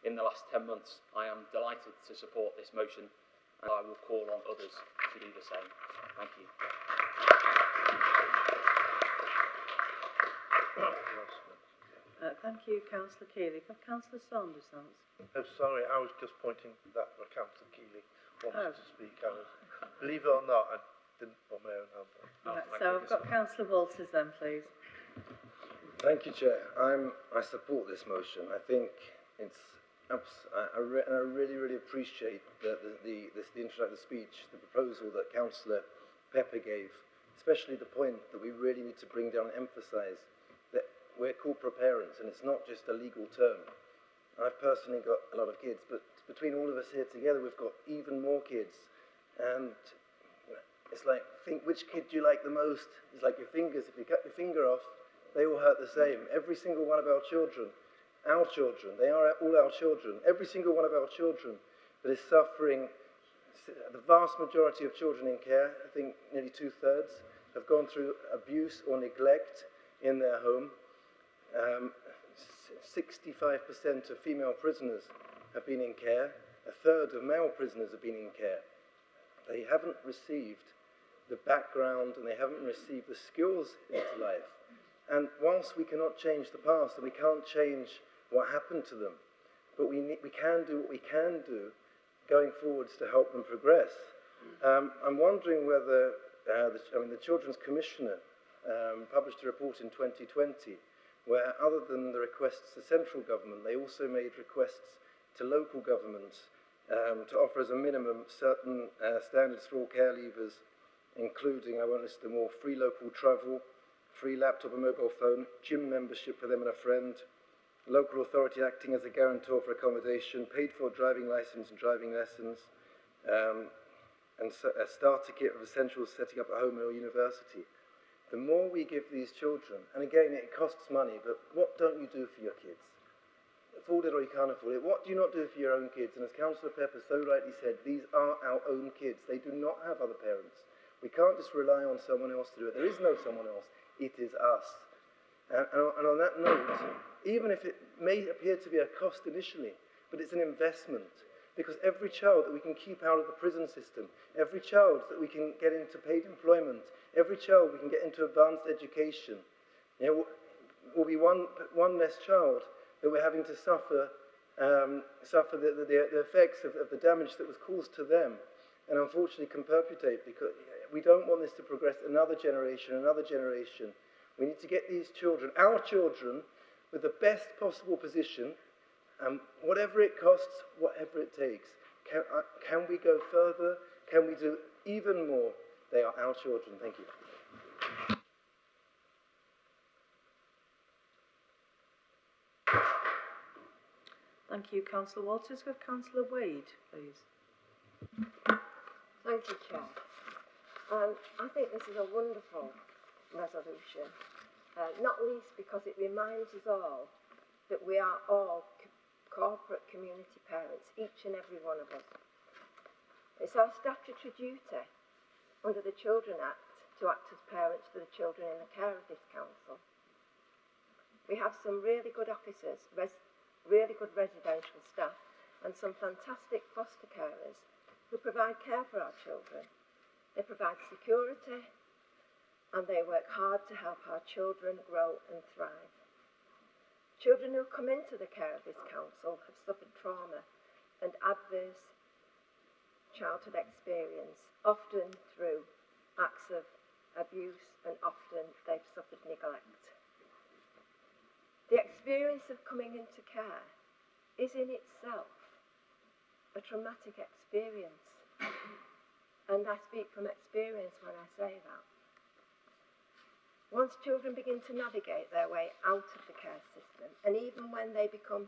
S18: in the last 10 months, I am delighted to support this motion, and I will call on others to do the same. Thank you.
S2: Thank you, Councillor Keeley. Got Councillor Saunders now.
S8: Oh, sorry, I was just pointing that Councillor Keeley wanted to speak. Believe it or not, I didn't put my own hand up.
S2: So I've got Councillor Walters then, please.
S10: Thank you, Chair. I support this motion. I think it's I really appreciate the introductory speech, the proposal that Councillor Pepper gave, especially the point that we really need to bring down and emphasise that we're corporate parents and it's not just a legal term. I've personally got a lot of kids, but between all of us here together, we've got even more kids. And it's like, think which kid do you like the most? It's like your fingers. If you cut your finger off, they all hurt the same. Every single one of our children, they are all our children. Every single one of our children that is suffering, the vast majority of children in care, I think nearly 2/3, have gone through abuse or neglect in their home. 65% of female prisoners have been in care. 1/3 of male prisoners have been in care. They haven't received the background and they haven't received the skills into life. And whilst we cannot change the past and we can't change what happened to them, but we can do what we can do going forwards to help them progress. I'm wondering whether the Children's Commissioner published a report in 2020 where, other than the requests to central government, they also made requests to local governments to offer as a minimum certain standards for all care leavers, including, I won't list them all, free local travel, free laptop and mobile phone, gym membership for them and a friend, local authority acting as a guarantor for accommodation, paid for driving licence and driving lessons, and a starter kit of essentials setting up at home or university. The more we give these children, and again, it costs money, but what don't you do for your kids? Afford it or you can't afford it. What do you not do for your own kids? And as Councillor Pepper so rightly said, these are our own kids. They do not have other parents. We can't just rely on someone else to do it. There is no someone else. It is us. And on that note, even if it may appear to be a cost initially, but it's an investment, because every child that we can keep out of the prison system, every child that we can get into paid employment, every child we can get into advanced education, will be one less child that we're having to suffer the effects of the damage that was caused to them, and unfortunately can perpetuate, because we don't want this to progress another generation. We need to get these children, our children, with the best possible position, and whatever it costs, whatever it takes. Can we go further? Can we do even more? They are our children. Thank you.
S2: Thank you, Councillor Walters. With Councillor Wade, please.
S15: Thank you, Chair. I think this is a wonderful resolution, not least because it reminds us all that we are all corporate community parents, each and every one of us. It's our statutory duty under the Children Act to act as parents for the children in the care of this council. We have some really good officers, really good residential staff, and some fantastic foster carers who provide care for our children. They provide security, and they work hard to help our children grow and thrive. Children who come into the care of this council have suffered trauma and adverse childhood experience, often through acts of abuse, and often they've suffered neglect. The experience of coming into care is in itself a traumatic experience, and I speak from experience when I say that. Once children begin to navigate their way out of the care system, and even when they become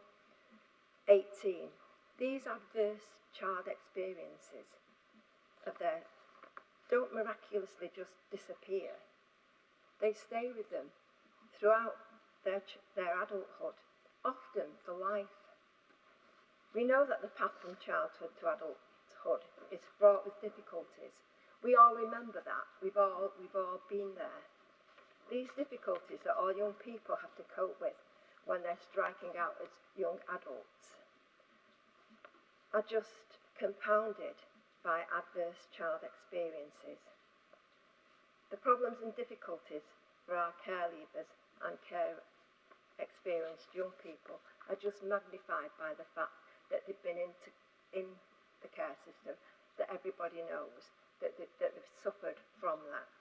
S15: 18, these adverse child experiences of theirs don't miraculously just disappear. They stay with them throughout their adulthood, often for life. We know that the path from childhood to adulthood is fraught with difficulties. We all remember that. We've all been there. These difficulties that all young people have to cope with when they're striking out as young adults are just compounded by adverse child experiences. The problems and difficulties for our care leavers and care experienced young people are just magnified by the fact that they've been in the care system, that everybody knows that they've suffered from that.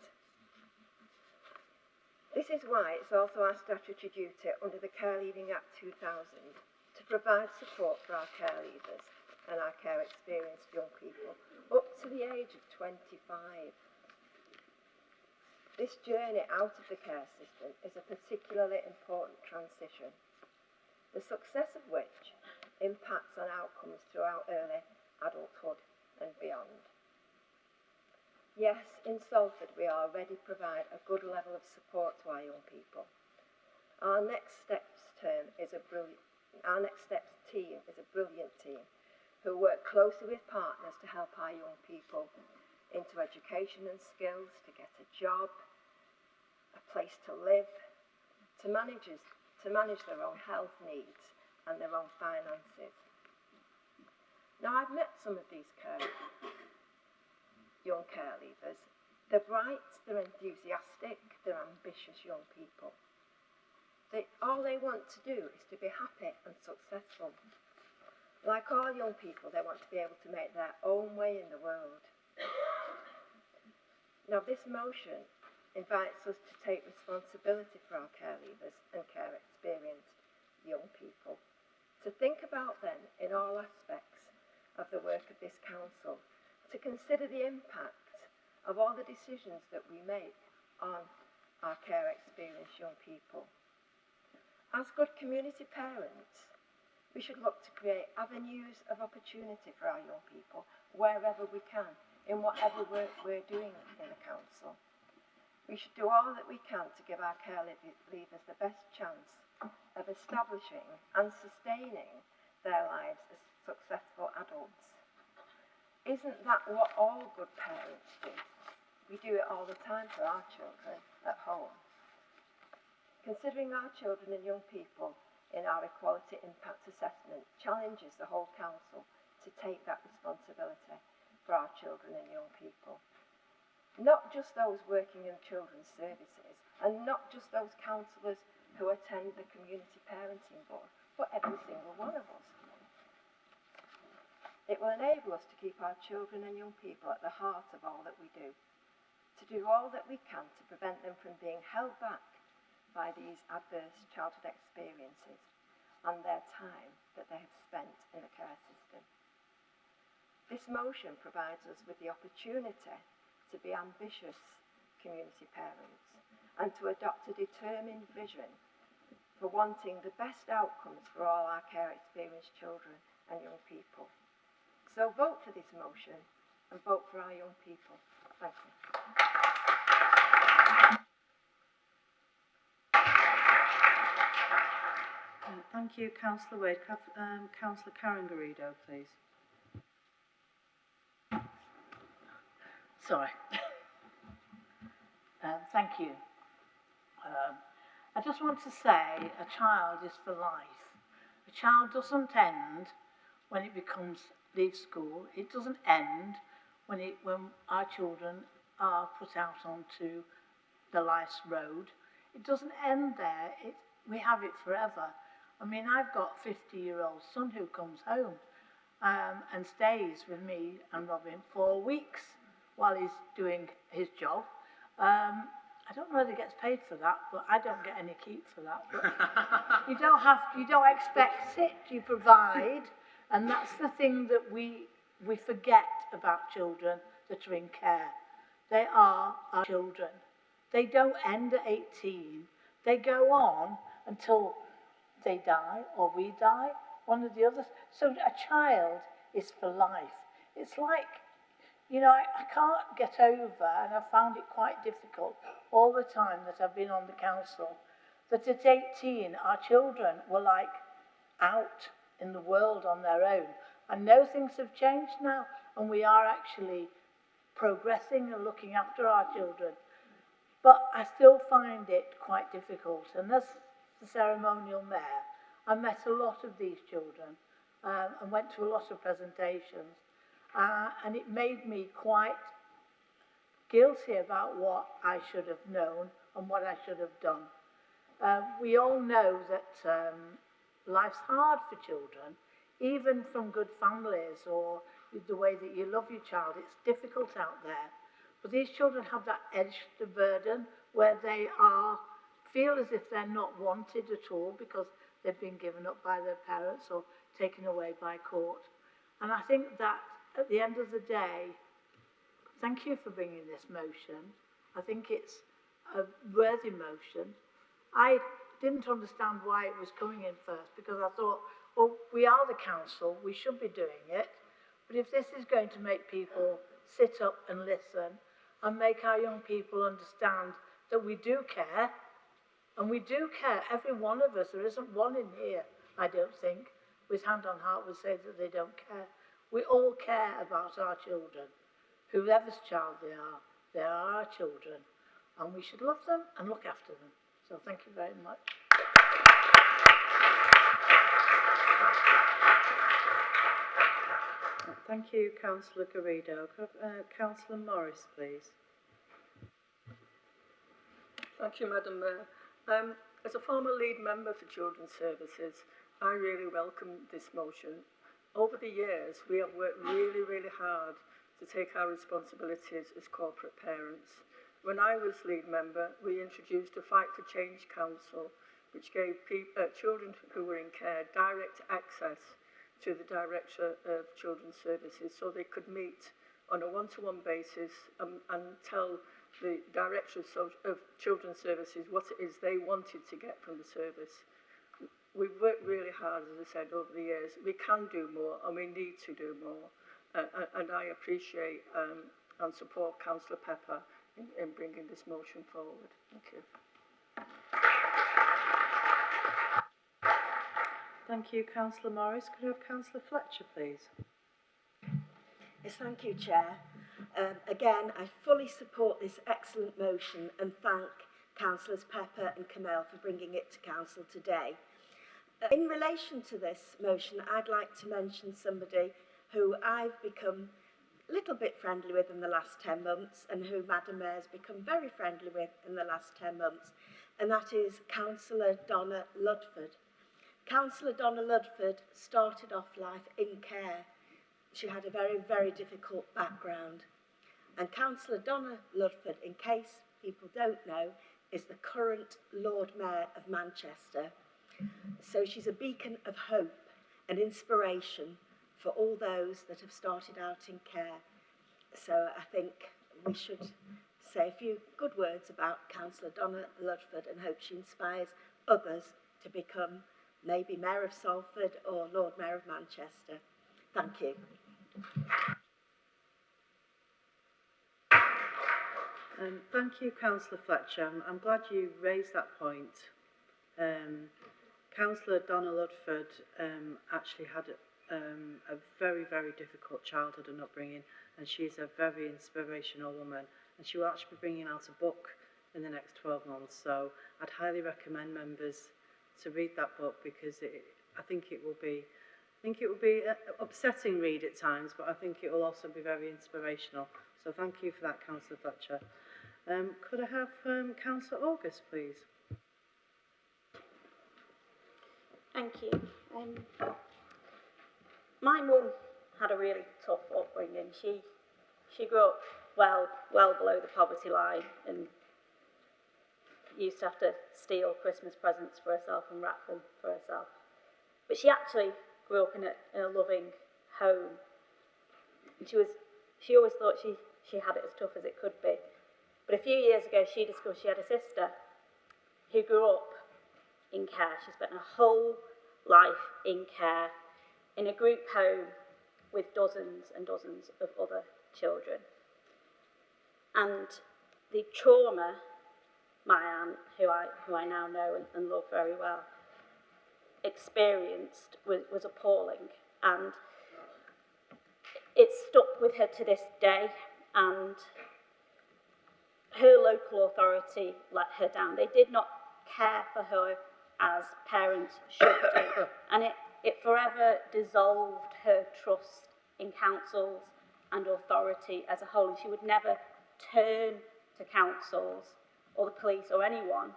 S15: This is why it's also our statutory duty under the Care Leaving Act 2000 to provide support for our care leavers and our care experienced young people up to the age of 25. This journey out of the care system is a particularly important transition, the success of which impacts on outcomes throughout early adulthood and beyond. Yes, in Salford we already provide a good level of support to our young people. Our Next Steps team is a brilliant team who work closely with partners to help our young people into education and skills, to get a job, a place to live, to manage their own health needs and their own finances. Now, I've met some of these young care leavers. They're bright, they're enthusiastic, they're ambitious young people. All they want to do is to be happy and successful. Like all young people, they want to be able to make their own way in the world. Now, this motion invites us to take responsibility for our care leavers and care experienced young people, to to think about then in all aspects of the work of this council, to consider the impact of all the decisions that we make on our care experienced young people. As good community parents, we should look to create avenues of opportunity for our young people wherever we can, in whatever work we're doing in the council. We should do all that we can to give our care leavers the best chance of establishing and sustaining their lives as successful adults. Isn't that what all good parents do? We do it all the time for our children at home. Considering our children and young people in our equality impact assessment challenges the whole council to take that responsibility for our children and young people. Not just those working in children's services, and not just those councillors who attend the community parenting board, but every single one of us. It will enable us to keep our children and young people at the heart of all that we do, to do all that we can to prevent them from being held back by these adverse childhood experiences and their time that they have spent in the care system. This motion provides us with the opportunity to be ambitious community parents and to adopt a determined vision for wanting the best outcomes for all our care experienced children and young people. So vote for this motion and vote for our young people. Thank you.
S2: Thank you, Councillor Wade. Councillor Karen Garrido, please.
S19: Sorry. Thank you. I just want to say a child is for life. A child doesn't end when it leaves school. It doesn't end when our children are put out onto the life's road. It doesn't end there. We have it forever. I mean, I've got a 50-year-old son who comes home and stays with me and Robin for weeks while he's doing his job. I don't know whether he gets paid for that, but I don't get any keep for that. But you don't expect it, you provide, and that's the thing that we forget about children that are in care. They are our children. They don't end at 18. They go on until they die or we die, one or the other. So a child is for life. It's like, you know, I can't get over, and I found it quite difficult all the time that I've been on the council, that at 18 our children were like out in the world on their own. I know things have changed now, and we are actually progressing and looking after our children. But I still find it quite difficult. And as the ceremonial mayor, I met a lot of these children and went to a lot of presentations. And it made me quite guilty about what I should have known and what I should have done. We all know that life's hard for children, even from good families or the way that you love your child. It's difficult out there. But these children have that extra burden where they feel as if they're not wanted at all because they've been given up by their parents or taken away by court. And I think that at the end of the day, thank you for bringing this motion. I think it's a worthy motion. I didn't understand why it was coming in first because I thought, well, we are the council, we should be doing it. But if this is going to make people sit up and listen and make our young people understand that we do care, and we do care, every one of us, there isn't one in here, I don't think, with hand on heart would say that they don't care. We all care about our children. Whoever's child they are our children. And we should love them and look after them. So thank you very much.
S2: Thank you, Councillor Garrido. Councillor Morris, please.
S14: Thank you, Madam Mayor. As a former lead member for Children's Services, I really welcome this motion. Over the years, we have worked really, really hard to take our responsibilities as corporate parents. When I was lead member, we introduced a Fight for Change Council, which gave children who were in care direct access to the Director of Children's Services, so they could meet on a one-to-one basis and tell the Director of Children's Services what it is they wanted to get from the service. We've worked really hard, as I said, over the years. We can do more and we need to do more. And I appreciate and support Councillor Pepper in bringing this motion forward. Thank you.
S2: Thank you, Councillor Morris. Could I have Councillor Fletcher, please?
S15: Yes, thank you, Chair. Again, I fully support this excellent motion and thank Councillors Pepper and Kamel for bringing it to Council today. In relation to this motion, I'd like to mention somebody who I've become a little bit friendly with in the last 10 months and who Madam Mayor's become very friendly with in the last 10 months, and that is Councillor Donna Ludford. Councillor Donna Ludford started off life in care. She had a very, very difficult background. And Councillor Donna Ludford, in case people don't know, is the current Lord Mayor of Manchester. So she's a beacon of hope and inspiration for all those that have started out in care. So I think we should say a few good words about Councillor Donna Ludford and hope she inspires others to become maybe Mayor of Salford or Lord Mayor of Manchester. Thank you.
S2: Thank you, Councillor Fletcher. I'm glad you raised that point. Councillor Donna Ludford actually had a very, very difficult childhood and upbringing, and she is a very inspirational woman, and she will actually be bringing out a book in the next 12 months. So I'd highly recommend members to read that book, because I think it will be an upsetting read at times, but I think it will also be very inspirational. So thank you for that, Councillor Fletcher. Could I have Councillor August, please?
S20: Thank you. My mum had a really tough upbringing. She grew up well below the poverty line and used to have to steal Christmas presents for herself and wrap them for herself. But she actually grew up in a loving home. And she always thought she had it as tough as it could be. But a few years ago, she discovered she had a sister who grew up in care. She spent her whole life in care in a group home with dozens and dozens of other children. And the trauma my aunt, who I now know and love very well, experienced was appalling, and it stuck with her to this day, and her local authority let her down. They did not care for her as parents should do, and it forever dissolved her trust in councils and authority as a whole, and she would never turn to councils or the police or anyone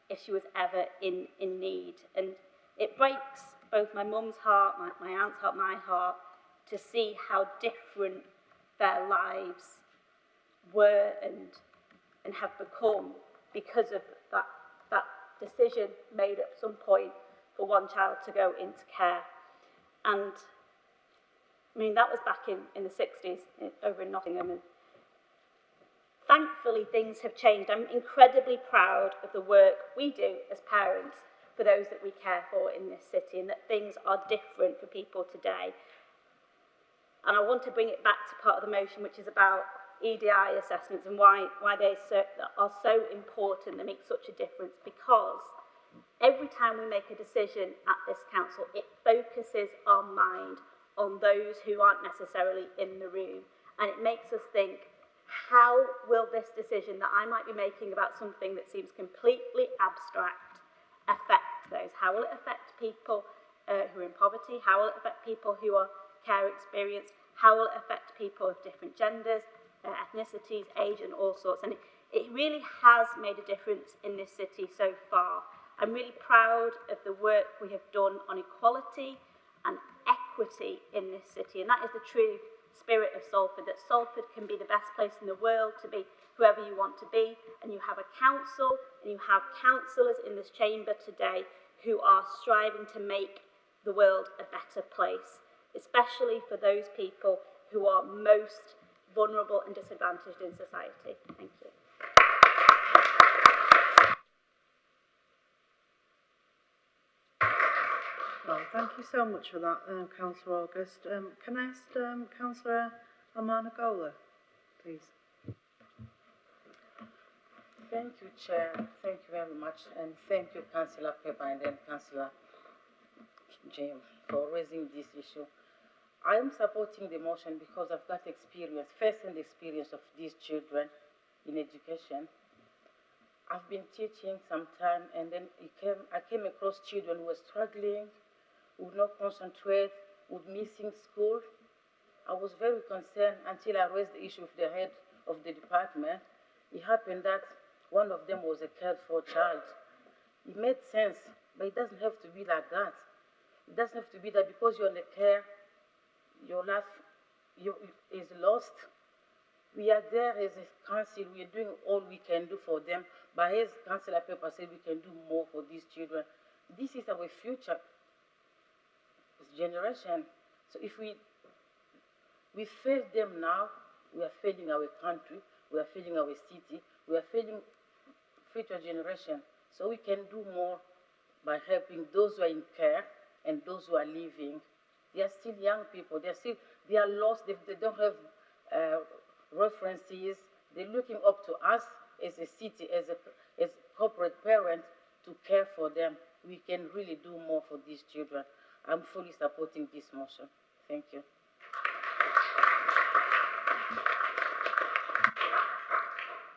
S20: if she was ever in need. And it breaks both my mum's heart, my aunt's heart, my heart, to see how different their lives were and have become because of that decision made at some point for one child to go into care. And I mean, that was back in the 60s over in Nottingham. And thankfully, things have changed. I'm incredibly proud of the work we do as parents for those that we care for in this city, and that things are different for people today. And I want to bring it back to part of the motion, which is about EDI assessments and why they are so important, they make such a difference, because every time we make a decision at this council, it focuses our mind on those who aren't necessarily in the room, and it makes us think, how will this decision that I might be making about something that seems completely abstract affect those? How will it affect people who are in poverty? How will it affect people who are care experienced? How will it affect people of different genders, ethnicities, age, and all sorts? And it really has made a difference in this city so far. I'm really proud of the work we have done on equality and equity in this city, and that is the true spirit of Salford, that Salford can be the best place in the world to be whoever you want to be, and you have a council and you have councillors in this chamber today who are striving to make the world a better place, especially for those people who are most vulnerable and disadvantaged in society. Thank you.
S2: Well, thank you so much for that, Councillor August. Can I ask Councillor Amanagola, please?
S21: Thank you, Chair. Thank you very much. And thank you, Councillor Pepper and then Councillor James, for raising this issue. I am supporting the motion because I've got experience, first-hand experience of these children in education. I've been teaching some time, and then I came across children who were struggling, who would not concentrate, would missing school. I was very concerned until I raised the issue with the head of the department. It happened that one of them was a cared for child. It made sense, but it doesn't have to be like that. It doesn't have to be that because you're in the care, your life is lost. We are there as a council, we are doing all we can do for them, but as Councillor Pepper said, we can do more for these children. This is our future generation. So if we fail them now, we are failing our country, we are failing our city, we are failing future generation. So we can do more by helping those who are in care and those who are living. They are still young people, they are lost, they don't have references. They're looking up to us as a city, as corporate parents, to care for them. We can really do more for these children. I'm fully supporting this motion. Thank you.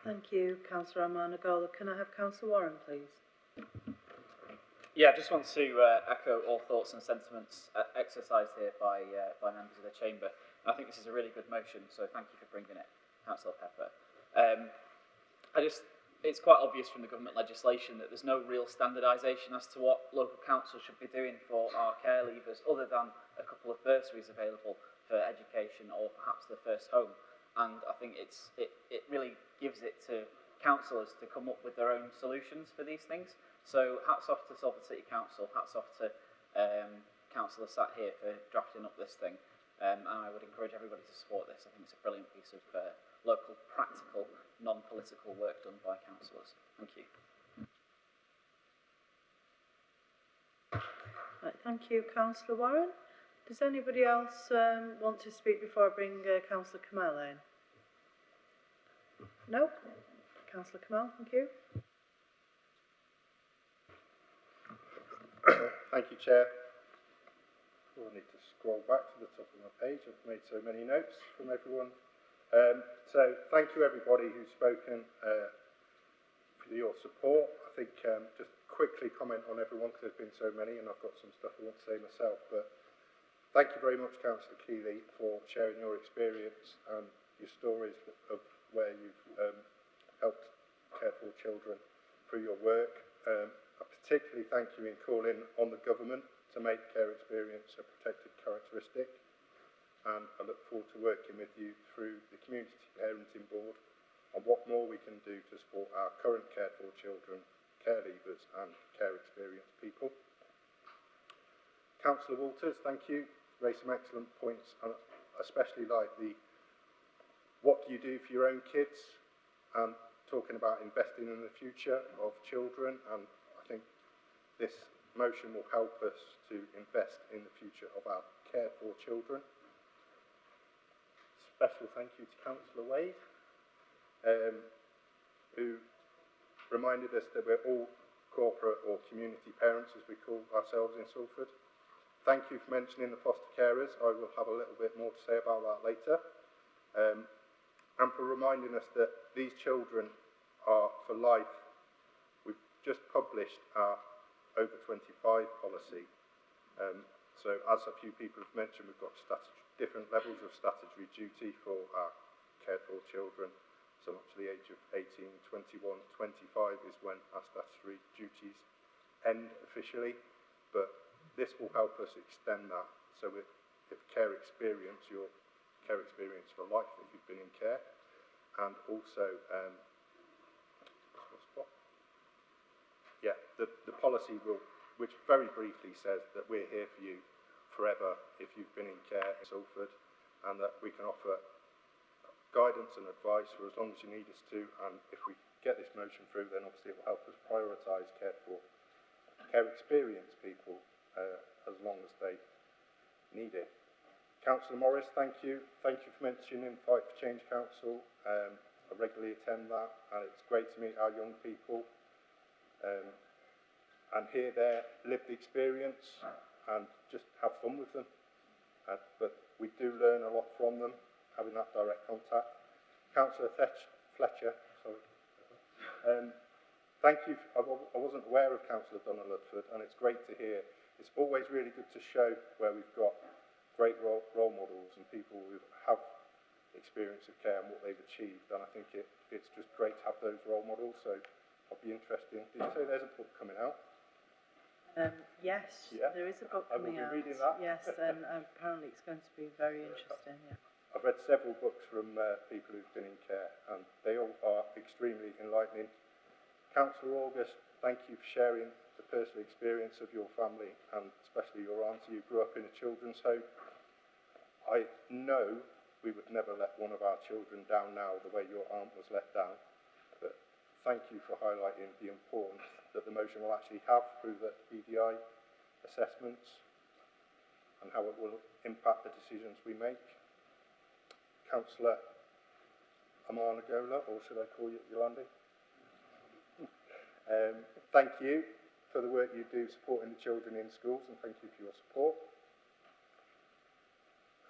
S2: Thank you, Councillor Amanagola. Can I have Councillor Warren, please?
S18: Yeah, I just want to echo all thoughts and sentiments exercised here by members of the Chamber. I think this is a really good motion, so thank you for bringing it, Councillor Pepper. It's quite obvious from the government legislation that there's no real standardisation as to what local councils should be doing for our care leavers, other than a couple of bursaries available for education or perhaps the first home. And I think it really gives it to councillors to come up with their own solutions for these things. So hats off to Salford City Council, hats off to councillors sat here for drafting up this thing. And I would encourage everybody to support this. I think it's a brilliant piece of local, practical, non-political work done by councillors. Thank you.
S2: Right, thank you, Councillor Warren. Does anybody else want to speak before I bring Councillor Kamel in? No? Councillor Kamel, thank you.
S17: Thank you, Chair. I need to scroll back to the top of my page. I've made so many notes from everyone. So thank you everybody who's spoken for your support. I think just quickly comment on everyone because there's been so many and I've got some stuff I want to say myself. But thank you very much, Councillor Keeley, for sharing your experience and your stories of where you've helped care for children through your work. I particularly thank you in calling on the government to make care experience a protected characteristic, and I look forward to working with you through the Community Parenting Board on what more we can do to support our current care for children, care leavers and care experienced people. Councillor Walters, thank you. Raised some excellent points, and especially like the what do you do for your own kids, and talking about investing in the future of children, and I think this motion will help us to invest in the future of our care for children. Special thank you to Councillor Wade, who reminded us that we're all corporate or community parents, as we call ourselves in Salford. Thank you for mentioning the foster carers. I will have a little bit more to say about that later. And for reminding us that these children are for life. We've just published our over 25 policy. So as a few people have mentioned, we've got different levels of statutory duty for our cared for children. So up to the age of 18, 21, 25 is when our statutory duties end officially. But this will help us extend that. So if care experience, you're care experience for life if you've been in care, and also the policy will, which very briefly says that we're here for you forever if you've been in care in Salford, and that we can offer guidance and advice for as long as you need us to, and if we get this motion through, then obviously it will help us prioritise care for care experienced people as long as they need it. Councillor Morris, thank you. Thank you for mentioning Fight for Change Council. I regularly attend that, and it's great to meet our young people and hear their lived experience and just have fun with them. But we do learn a lot from them, having that direct contact. Councillor Fletcher, sorry. Thank you. I wasn't aware of Councillor Donna Ludford, and it's great to hear. It's always really good to show where we've got great role models and people who have experience of care and what they've achieved, and I think it's just great to have those role models, so I'll be interested. Did you say there's a book coming out?
S2: Yes,
S17: Yeah.
S2: there is a book
S17: I will
S2: coming
S17: be
S2: out.
S17: reading that.
S2: Yes, and apparently it's going to be very interesting. Yeah.
S17: I've read several books from people who've been in care, and they all are extremely enlightening. Councillor August, thank you for sharing the personal experience of your family, and especially your auntie who grew up in a children's home. I know we would never let one of our children down now the way your aunt was let down, but thank you for highlighting the importance that the motion will actually have through the EDI assessments and how it will impact the decisions we make. Councillor Amanagola, or should I call you Yolandi? Thank you for the work you do supporting the children in schools, and thank you for your support.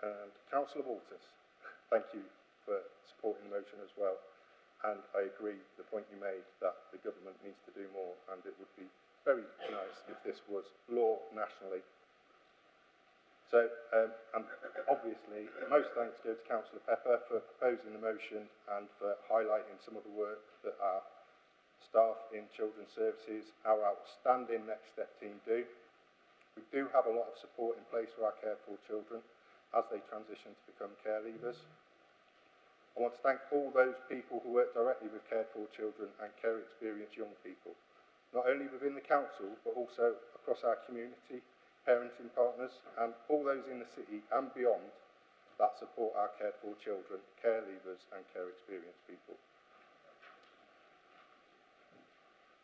S17: And Councillor Walters, thank you for supporting the motion as well. And I agree with the point you made that the government needs to do more, and it would be very nice if this was law nationally. So, and obviously, most thanks go to Councillor Pepper for proposing the motion and for highlighting some of the work that our staff in Children's Services, our outstanding Next Step team do. We do have a lot of support in place for our cared for children as they transition to become care leavers. I want to thank all those people who work directly with cared for children and care experienced young people, not only within the council, but also across our community, parenting partners, and all those in the city and beyond that support our cared for children, care leavers and care experienced people.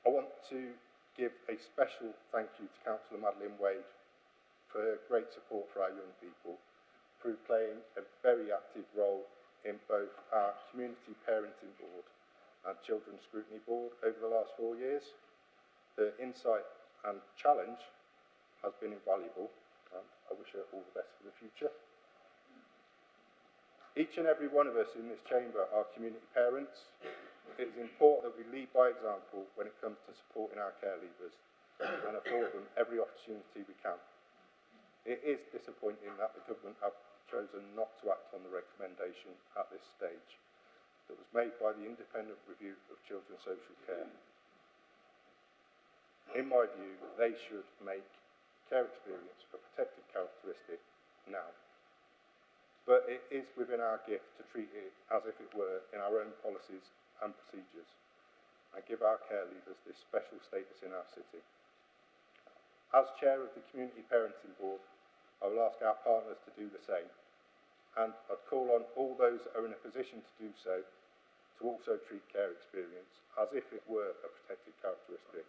S17: I want to give a special thank you to Councillor Madeline Wade for her great support for our young people through playing a very active role in both our Community Parenting Board and Children's Scrutiny Board over the last 4 years. Her insight and challenge has been invaluable, and I wish her all the best for the future. Each and every one of us in this chamber are community parents. It is important that we lead by example when it comes to supporting our care leavers and afford them every opportunity we can. It is disappointing that the government have chosen not to act on the recommendation at this stage that was made by the Independent Review of Children's Social Care. In my view, they should make care experience a protected characteristic now. But it is within our gift to treat it as if it were in our own policies and procedures and give our care leavers this special status in our city. As chair of the Community Parenting Board, I will ask our partners to do the same, and I'd call on all those that are in a position to do so to also treat care experience as if it were a protected characteristic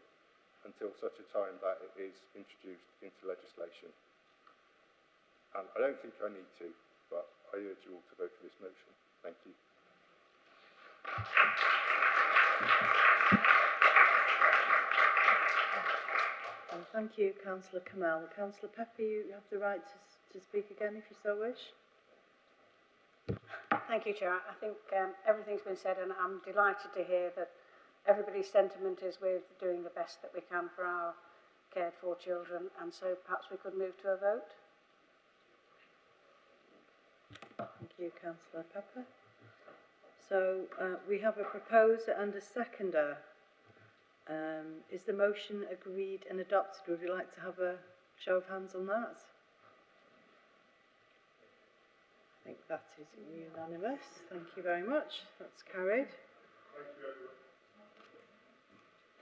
S17: until such a time that it is introduced into legislation. And I don't think I need to, but I urge you all to vote for this motion. Thank you.
S2: And thank you, Councillor Kamel. Councillor Pepper, you have the right to speak again if you so wish.
S16: Thank you, Chair. I think everything's been said, and I'm delighted to hear that everybody's sentiment is with doing the best that we can for our cared for children, and so perhaps we could move to a vote.
S2: Thank you, Councillor Pepper. So we have a proposer and a seconder. Is the motion agreed and adopted? Would you like to have a show of hands on that? I think that is unanimous. Thank you very much. That's carried.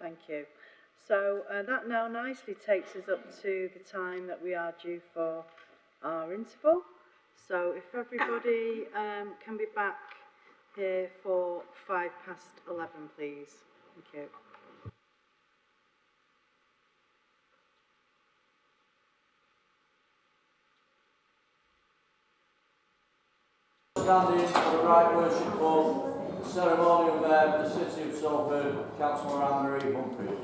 S2: Thank you. So that now nicely takes us up to the time that we are due for our interval. So if everybody can be back here for 11:05, please. Thank you.
S1: Standing for the Right Worship Hall, ceremonial mayor of the City of Salford, Councillor Anne-Marie Humphreys.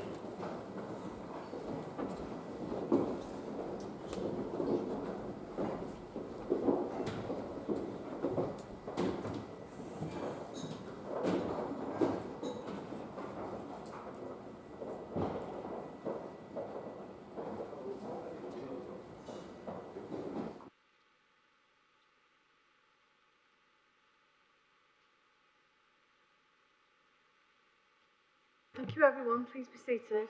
S2: Thank you, everyone. Please be seated.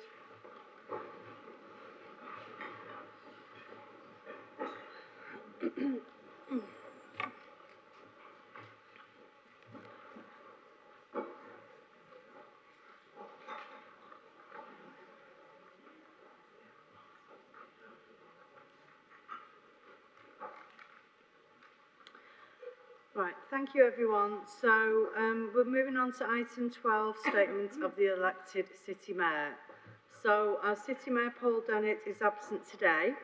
S2: Right, thank you everyone. So we're moving on to item 12, statement of the elected City Mayor. So our City Mayor Paul Dennett is absent today.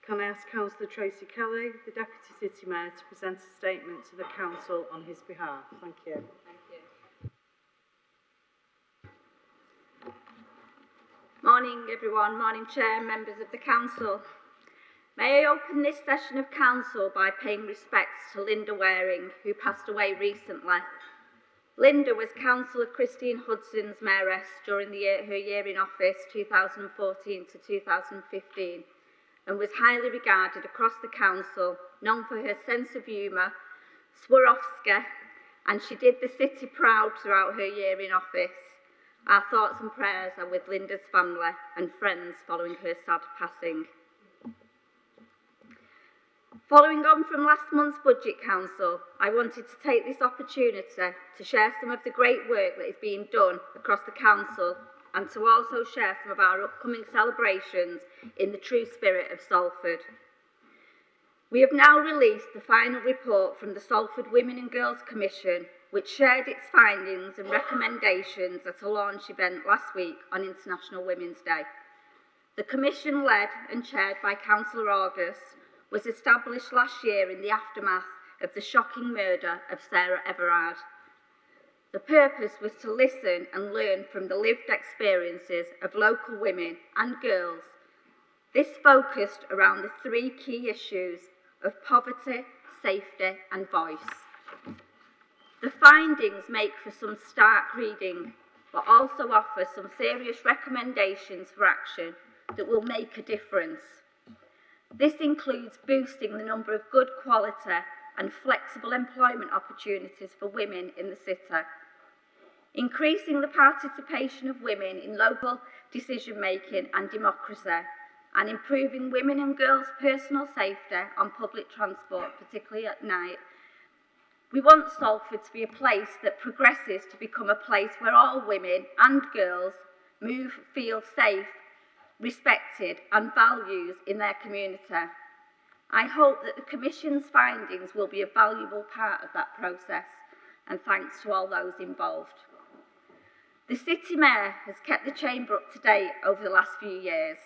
S2: Can I ask Councillor Tracy Kelly, the Deputy City Mayor, to present a statement to the Council on his behalf? Thank you.
S20: Morning everyone, morning Chair, members of the Council. May I open this session of Council by paying respects to Linda Waring, who passed away recently. Linda was Councillor Christine Hudson's Mayoress during her year in office 2014 to 2015 and was highly regarded across the Council, known for her sense of humour, Swarovski, and she did the city proud throughout her year in office. Our thoughts and prayers are with Linda's family and friends following her sad passing. Following on from last month's Budget Council, I wanted to take this opportunity to share some of the great work that is being done across the Council and to also share some of our upcoming celebrations in the true spirit of Salford. We have now released the final report from the Salford Women and Girls Commission, which shared its findings and recommendations at a launch event last week on International Women's Day. The Commission, led and chaired by Councillor August, was established last year in the aftermath of the shocking murder of Sarah Everard. The purpose was to listen and learn from the lived experiences of local women and girls. This focused around the three key issues of poverty, safety and voice. The findings make for some stark reading, but also offer some serious recommendations for action that will make a difference. This includes boosting the number of good quality and flexible employment opportunities for women in the city, increasing the participation of women in local decision-making and democracy, and improving women and girls' personal safety on public transport, particularly at night. We want Salford to be a place that progresses to become a place where all women and girls feel safe, respected and valued in their community. I hope that the Commission's findings will be a valuable part of that process, and thanks to all those involved. The City Mayor has kept the Chamber up to date over the last few years,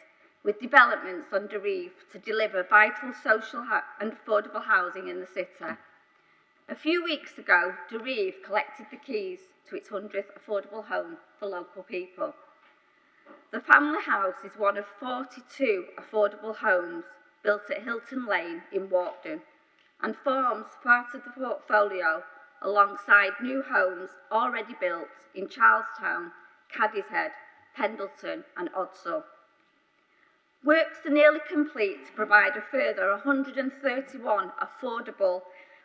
S20: with developments under Reeve to deliver vital social and affordable housing in the city. A few weeks ago, Reeve collected the keys to its 100th affordable home for local people. The family house is one of 42 affordable homes built at Hilton Lane in Walkden and forms part of the portfolio alongside new homes already built in Charlestown, Cadishead, Pendleton and Odsall. Works are nearly complete to provide a further 131 affordable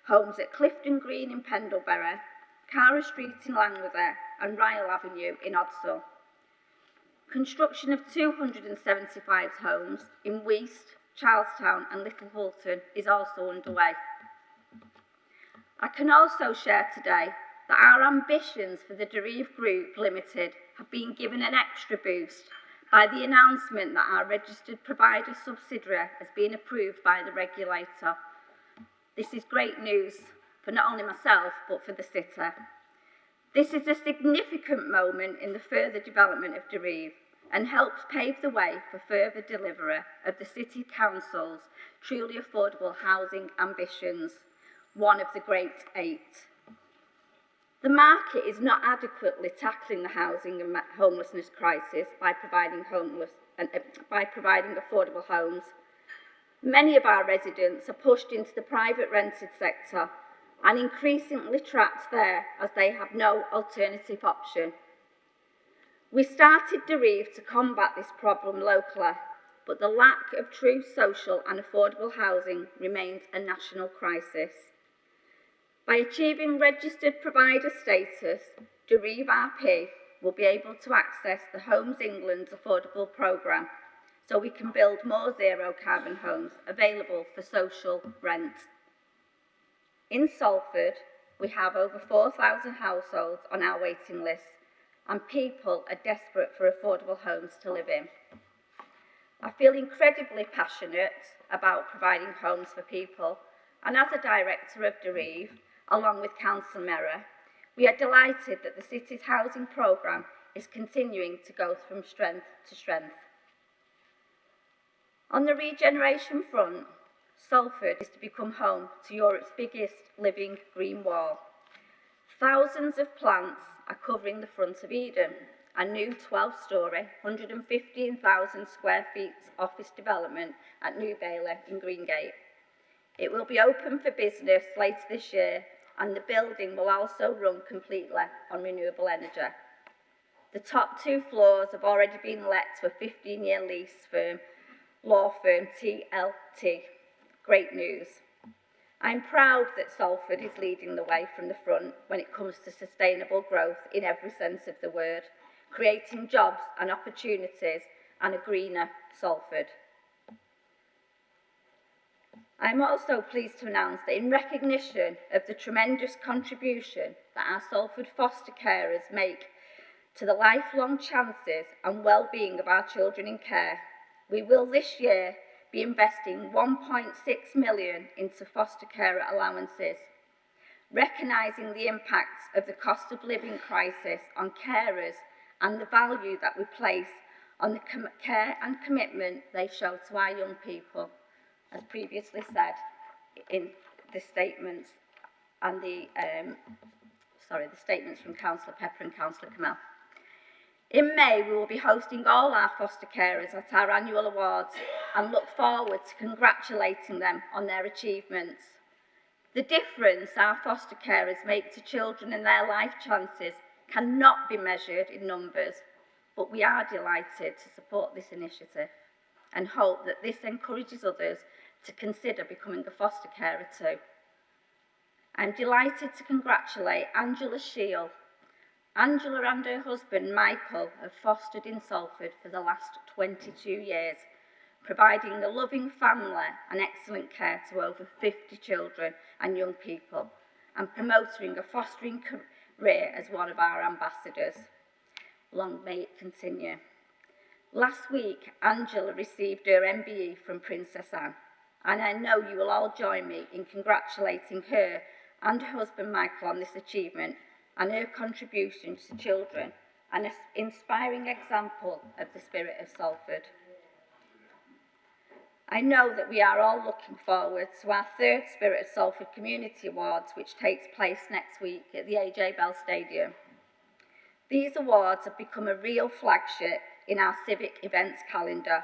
S20: homes at Clifton Green in Pendlebury, Cara Street in Langworthy and Ryle Avenue in Odsall. Construction of 275 homes in Weast, Charlestown and Little Hulton is also underway. I can also share today that our ambitions for the Derive Group Limited have been given an extra boost by the announcement that our registered provider subsidiary has been approved by the regulator. This is great news for not only myself but for the city. This is a significant moment in the further development of Derive and helps pave the way for further delivery of the City Council's truly affordable housing ambitions, one of the Great 8. The market is not adequately tackling the housing and homelessness crisis by providing affordable homes. Many of our residents are pushed into the private rented sector and increasingly trapped there as they have no alternative option. We started Derive to combat this problem locally, but the lack of true social and affordable housing remains a national crisis. By achieving registered provider status, Derive RP will be able to access the Homes England's affordable programme, so we can build more zero carbon homes available for social rent. In Salford, we have over 4,000 households on our waiting list, and people are desperate for affordable homes to live in. I feel incredibly passionate about providing homes for people, and as a director of Derive, along with Councillor Merra, we are delighted that the city's housing programme is continuing to go from strength to strength. On the regeneration front, Salford is to become home to Europe's biggest living green wall. Thousands of plants are covering the front of Eden, a new 12-storey, 115,000 square feet office development at New Bailey in Greengate. It will be open for business later this year, and the building will also run completely on renewable energy. The top 2 floors have already been let to a 15-year lease law firm TLT. Great news. I'm proud that Salford is leading the way from the front when it comes to sustainable growth in every sense of the word, creating jobs and opportunities and a greener Salford. I'm also pleased to announce that in recognition of the tremendous contribution that our Salford foster carers make to the lifelong chances and well-being of our children in care, we will this year be investing 1.6 million into foster carer allowances, recognising the impacts of the cost of living crisis on carers and the value that we place on the care and commitment they show to our young people, as previously said in the statements and the statements from Councillor Pepper and Councillor Kamel. In May, we will be hosting all our foster carers at our annual awards and look forward to congratulating them on their achievements. The difference our foster carers make to children and their life chances cannot be measured in numbers, but we are delighted to support this initiative and hope that this encourages others to consider becoming a foster carer too. I'm delighted to congratulate Angela Shield. Angela and her husband Michael have fostered in Salford for the last 22 years, providing a loving family and excellent care to over 50 children and young people, and promoting a fostering career as one of our ambassadors. Long may it continue. Last week, Angela received her MBE from Princess Anne, and I know you will all join me in congratulating her and her husband Michael on this achievement and her contribution to children, and an inspiring example of the spirit of Salford. I know that we are all looking forward to our 3rd Spirit of Salford Community Awards, which takes place next week at the AJ Bell Stadium. These awards have become a real flagship in our civic events calendar,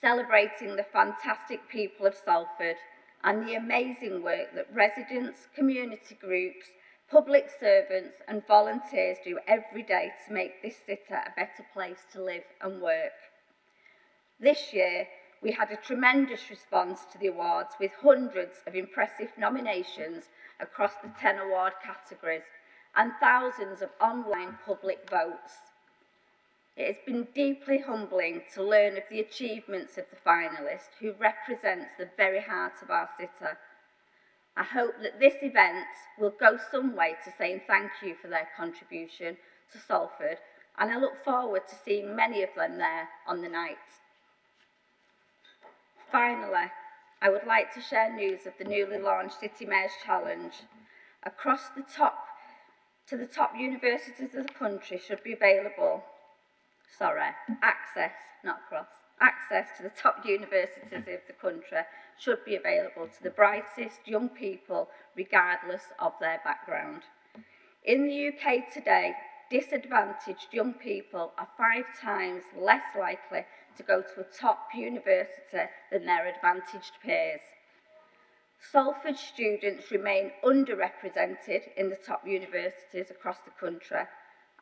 S20: celebrating the fantastic people of Salford and the amazing work that residents, community groups, public servants and volunteers do every day to make this city a better place to live and work. This year, we had a tremendous response to the awards with hundreds of impressive nominations across the 10 award categories and thousands of online public votes. It has been deeply humbling to learn of the achievements of the finalists who represents the very heart of our city. I hope that this event will go some way to saying thank you for their contribution to Salford, and I look forward to seeing many of them there on the night. Finally, I would like to share news of the newly launched City Mayor's Challenge. Across the top to the top universities of the country should be available. Access to the top universities of the country should be available to the brightest young people, regardless of their background. In the UK today, disadvantaged young people are 5 times less likely to go to a top university than their advantaged peers. Salford students remain underrepresented in the top universities across the country,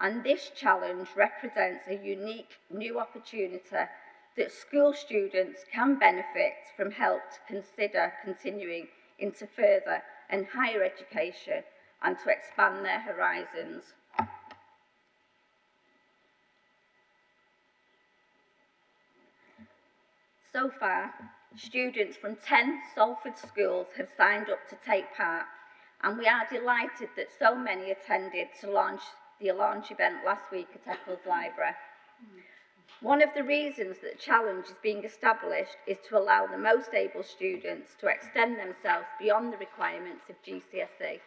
S20: and this challenge represents a unique new opportunity that school students can benefit from help to consider continuing into further and higher education and to expand their horizons. So far, students from 10 Salford schools have signed up to take part, and we are delighted that so many attended to launch the launch event last week at Eccles Library. One of the reasons that the challenge is being established is to allow the most able students to extend themselves beyond the requirements of GCSE,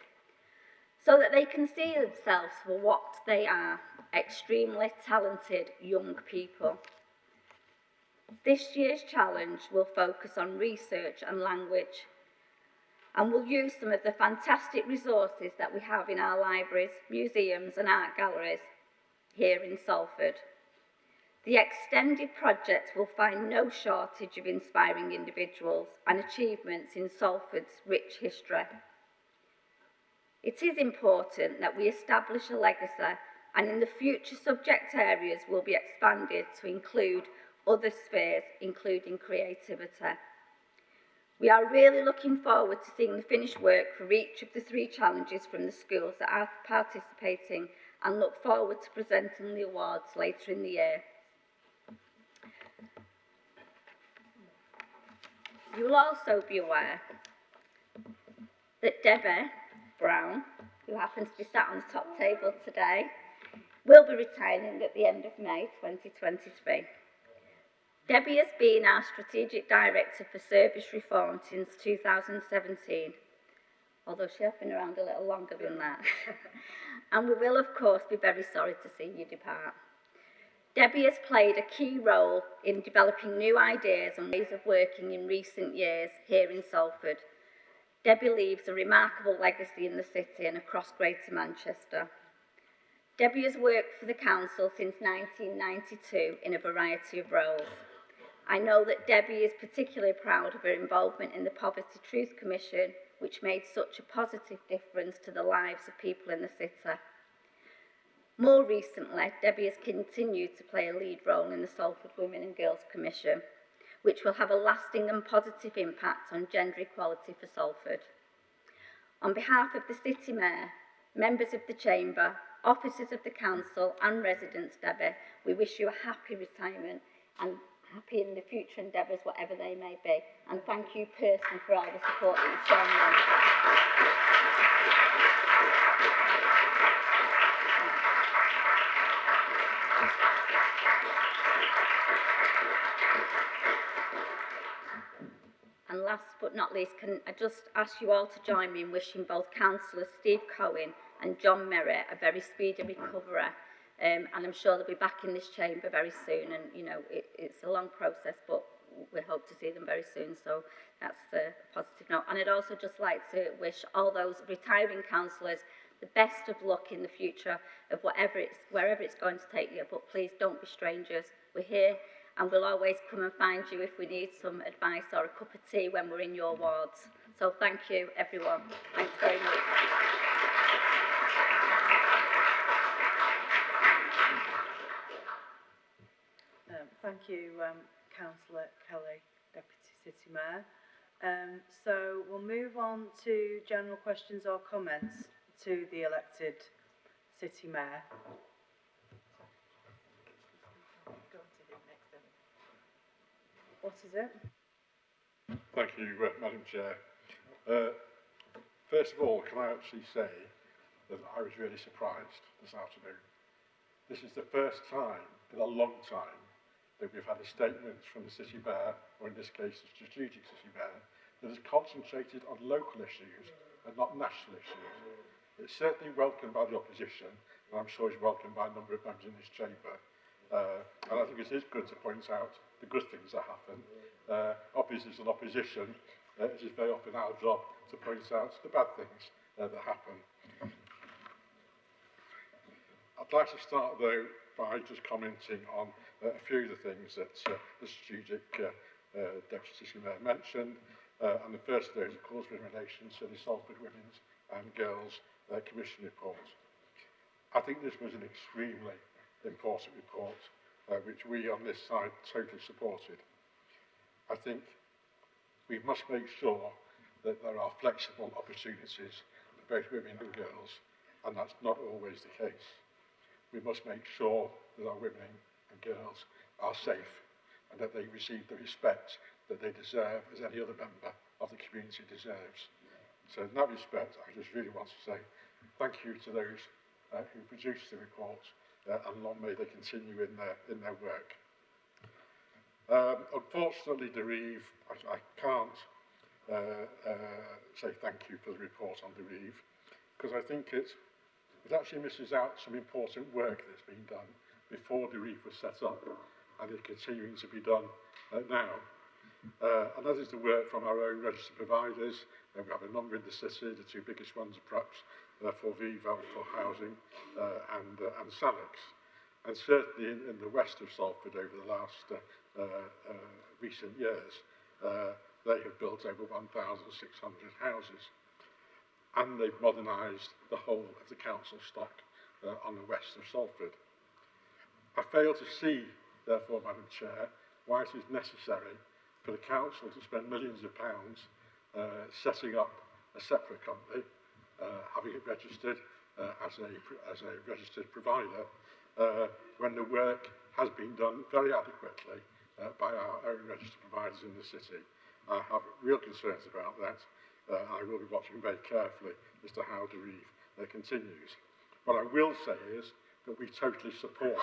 S20: so that they can see themselves for what they are, extremely talented young people. This year's challenge will focus on research and language, and will use some of the fantastic resources that we have in our libraries, museums and art galleries here in Salford. The extended project will find no shortage of inspiring individuals and achievements in Salford's rich history. It is important that we establish a legacy, and in the future subject areas will be expanded to include other spheres, including creativity. We are really looking forward to seeing the finished work for each of the 3 challenges from the schools that are participating, and look forward to presenting the awards later in the year. You will also be aware that Debbie Brown, who happens to be sat on the top table today, will be retiring at the end of May 2023. Debbie has been our Strategic Director for Service Reform since 2017, although she has been around a little longer than that. And we will, of course, be very sorry to see you depart. Debbie has played a key role in developing new ideas and ways of working in recent years here in Salford. Debbie leaves a remarkable legacy in the city and across Greater Manchester. Debbie has worked for the council since 1992 in a variety of roles. I know that Debbie is particularly proud of her involvement in the Poverty Truth Commission, which made such a positive difference to the lives of people in the city. More recently, Debbie has continued to play a lead role in the Salford Women and Girls Commission, which will have a lasting and positive impact on gender equality for Salford. On behalf of the City Mayor, members of the Chamber, officers of the Council and residents, Debbie, we wish you a happy retirement and happy in the future endeavours, whatever they may be. And thank you personally for all the support that you've shown them. And last but not least, can I just ask you all to join me in wishing both Councillors Steve Cohen and John Merritt a very speedy recovery. And I'm sure they'll be back in this chamber very soon. And, you know, it's a long process, but we hope to see them very soon. So that's a positive note. And I'd also just like to wish all those retiring councillors the best of luck in the future of wherever it's going to take you. But please don't be strangers. We're here, and we'll always come and find you if we need some advice or a cup of tea when we're in your wards. So thank you, everyone. Thanks very much.
S2: Thank you, Councillor Kelly, Deputy City Mayor. So we'll move on to general questions or comments to the elected City Mayor. What is it?
S5: Thank you, Madam Chair. First of all, can I actually say that I was really surprised this afternoon. This is the first time in a long time that we've had a statement from the City Mayor, or in this case the strategic City Mayor, that is concentrated on local issues and not national issues. It's certainly welcomed by the opposition, and I'm sure it's welcomed by a number of members in this chamber. And I think it is good to point out the good things that happen. Obviously, as an opposition, it is very often our job to point out the bad things that happen. I'd like to start, though, by just commenting on a few of the things that the strategic Deputy City Mayor mentioned. And the first of those, of course, in relation to the Salford Women's and Girls Commission report. I think this was an extremely important report, which we on this side totally supported. I think we must make sure that there are flexible opportunities for both women and girls, and that's not always the case. We must make sure that our women and girls are safe and that they receive the respect that they deserve as any other member of the community deserves. So in that respect, I just really want to say thank you to those who produced the report, and long may they continue in their work. Unfortunately, Derive, I can't say thank you for the report on Derive, because I think it actually misses out some important work that's been done before Derive was set up, and is continuing to be done now. And that is the work from our own registered providers. We have a number in the city. The two biggest ones are perhaps for Viva, for housing, and Salix. And certainly in the west of Salford over the last recent years, they have built over 1,600 houses. And they've modernised the whole of the council stock on the west of Salford. I fail to see, therefore, Madam Chair, why it is necessary for the council to spend millions of pounds setting up a separate company, having it registered as a registered provider, when the work has been done very adequately by our own registered providers in the city. I have real concerns about that. I will be watching very carefully as to how Derive continues. What I will say is that we totally support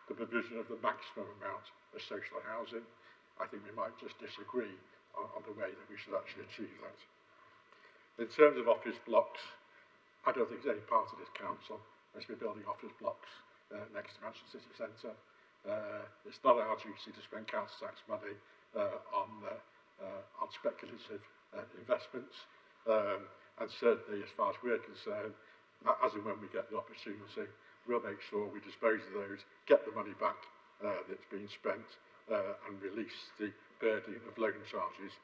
S5: the provision of the maximum amount of social housing. I think we might just disagree on the way that we should actually achieve that. In terms of office blocks, I don't think there's any part of this council that's been building office blocks next to Manchester City Centre. It's not our duty to spend council tax money on speculative investments, and certainly as far as we're concerned, as and when we get the opportunity, we'll make sure we dispose of those, get the money back that's been spent, and release the burden of loan charges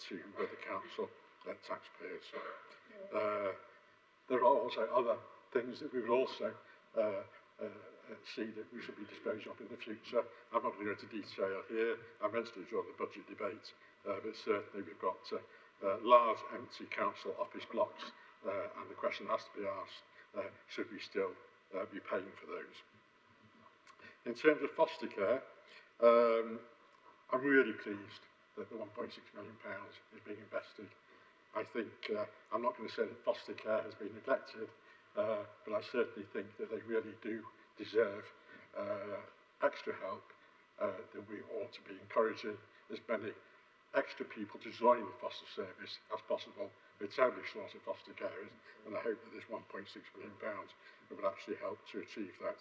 S5: to the council taxpayers. There are also other things that we would also see that we should be disposed of in the future. I'm not going to go into detail here. I mentioned it during the budget debate, but certainly we've got large empty council office blocks, and the question has to be asked, should we still be paying for those? In terms of foster care, I'm really pleased that the £1.6 million is being invested. I think, I'm not going to say that foster care has been neglected, but I certainly think that they really do deserve extra help, that we ought to be encouraging as many extra people to join the foster service as possible. We're terribly short of foster carers, and I hope that this £1.6 million will actually help to achieve that.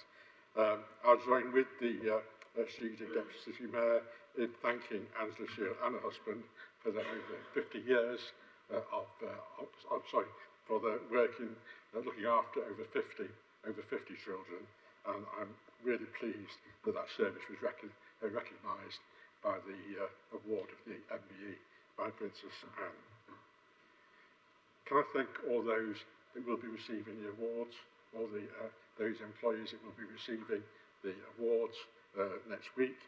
S5: I'll join with the strategic Deputy City Mayor in thanking Angela Shield and her husband for their over 50 years for their work in looking after over 50 children, and I'm really pleased that that service was recognised by the award of the MBE by Princess Anne. Can I thank all those that will be receiving the awards, all those employees that will be receiving the awards next week.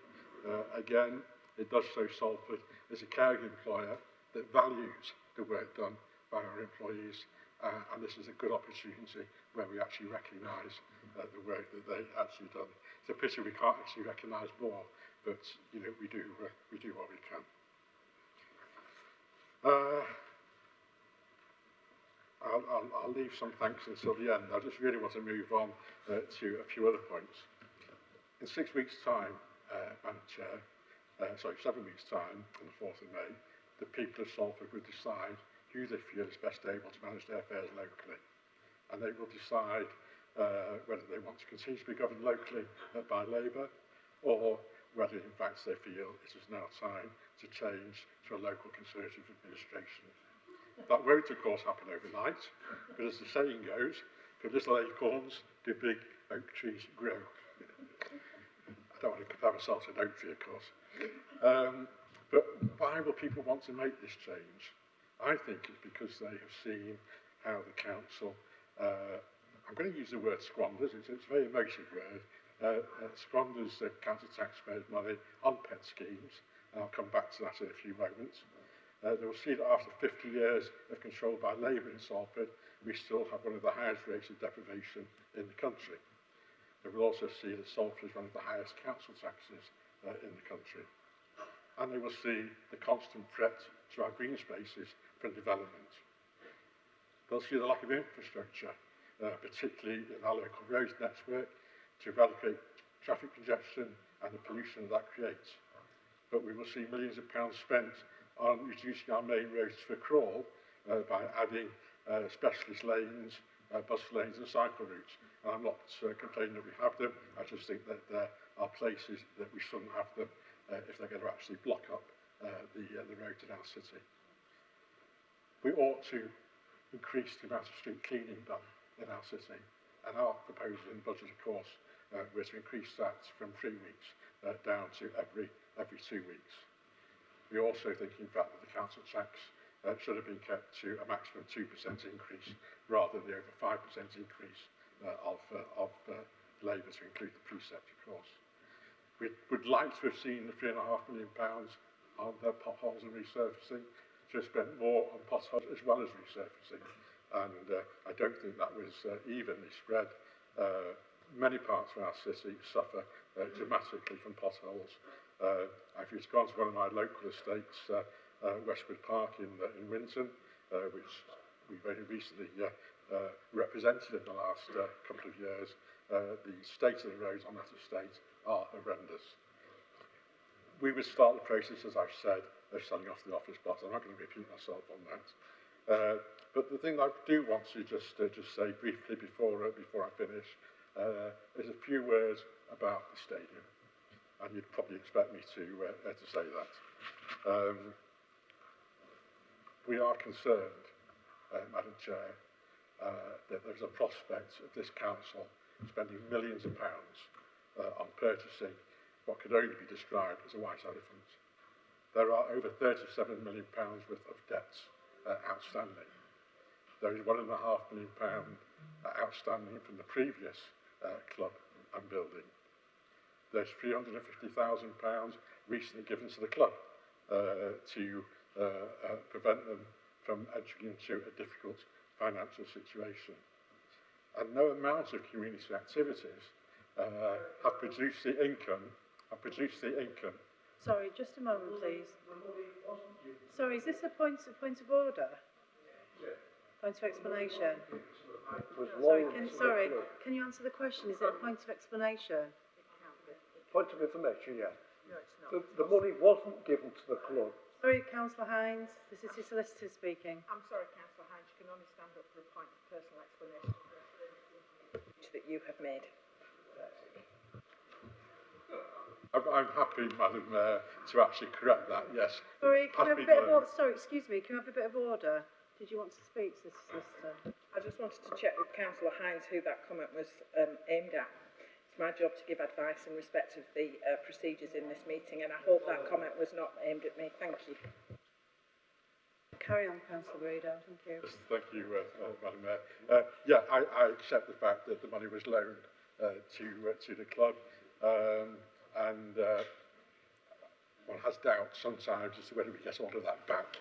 S5: Again, it does show Salford as a caring employer that values the work done by our employees, and this is a good opportunity where we actually recognise the work that they actually done. It's a pity we can't actually recognise more, but you know, we do what we can. I'll leave some thanks until the end. I just really want to move on to a few other points. In 6 weeks' time, Madam Chair, 7 weeks' time, on the 4th of May, the people of Salford will decide who they feel is best able to manage their affairs locally. And they will decide whether they want to continue to be governed locally by Labour, or whether in fact they feel it is now time to change to a local Conservative administration. That won't of course happen overnight, but as the saying goes, for little acorns do big oak trees grow. I don't want to compare myself to an oak tree, of course. But why will people want to make this change? I think it's because they have seen how the council, I'm going to use the word squanders, it's a very emotive word, squanders council taxpayers' money on pet schemes, and I'll come back to that in a few moments. They will see that after 50 years of control by Labour in Salford, we still have one of the highest rates of deprivation in the country. They will also see that Salford is one of the highest council taxes in the country. And they will see the constant threat to our green spaces from development. They'll see the lack of infrastructure, particularly in our local roads network, to eradicate traffic congestion and the pollution that creates. But we will see millions of pounds spent on reducing our main roads for crawl by adding specialist lanes, bus lanes and cycle routes. And I'm not complaining that we have them, I just think that there are places that we shouldn't have them if they're going to actually block up the roads in our city. We ought to increase the amount of street cleaning done in our city, and our proposal in the budget, of course, were to increase that from 3 weeks down to every 2 weeks. We also think, in fact, that the council tax should have been kept to a maximum 2% increase rather than the over 5% increase of Labour to include the precept, of course. We would like to have seen the £3.5 million on potholes and resurfacing, to have spent more on potholes as well as resurfacing. And I don't think that was evenly spread. Many parts of our city suffer dramatically from potholes. If you've gone to one of my local estates, Westwood Park in Winton, which we very recently represented in the last couple of years, the state of the roads on that estate are horrendous. We would start the process, as I've said, of selling off the office blocks. I'm not going to repeat myself on that. But the thing I do want to just say briefly before I finish is a few words about the stadium. And you'd probably expect me to say that. We are concerned, Madam Chair, that there's a prospect of this council spending millions of pounds on purchasing what could only be described as a white elephant. There are over £37 million worth of debts outstanding. There is £1.5 million outstanding from the previous club and building. There's £350,000 recently given to the club to prevent them from entering into a difficult financial situation. And no amount of community activities have produced the income.
S2: Sorry, just a moment, please. Sorry, is this a point of order? Point of explanation? Sorry, can you answer the question? Is it a point of explanation?
S13: Point of information, yeah. No, it's not. The money wasn't given to the club.
S2: Sorry, Councillor Hines, this is your solicitor speaking.
S6: I'm sorry, Councillor Hines, you can only stand up for a point of personal explanation that you have made.
S5: I'm happy, Madam Mayor, to actually correct that, yes.
S2: Sorry, can I have a bit of order? Sorry, excuse me, can I have a bit of order? Did you want to speak, Solicitor?
S6: I just wanted to check with Councillor Hines who that comment was aimed at. It's my job to give advice in respect of the procedures in this meeting, and I hope that comment was not aimed at me. Thank you.
S2: Carry on, Councillor Breeder. Thank you.
S5: Yes, thank you, Madam Mayor. Yeah, I accept the fact that the money was loaned to the club, and one has doubts sometimes as to whether we get all of that back.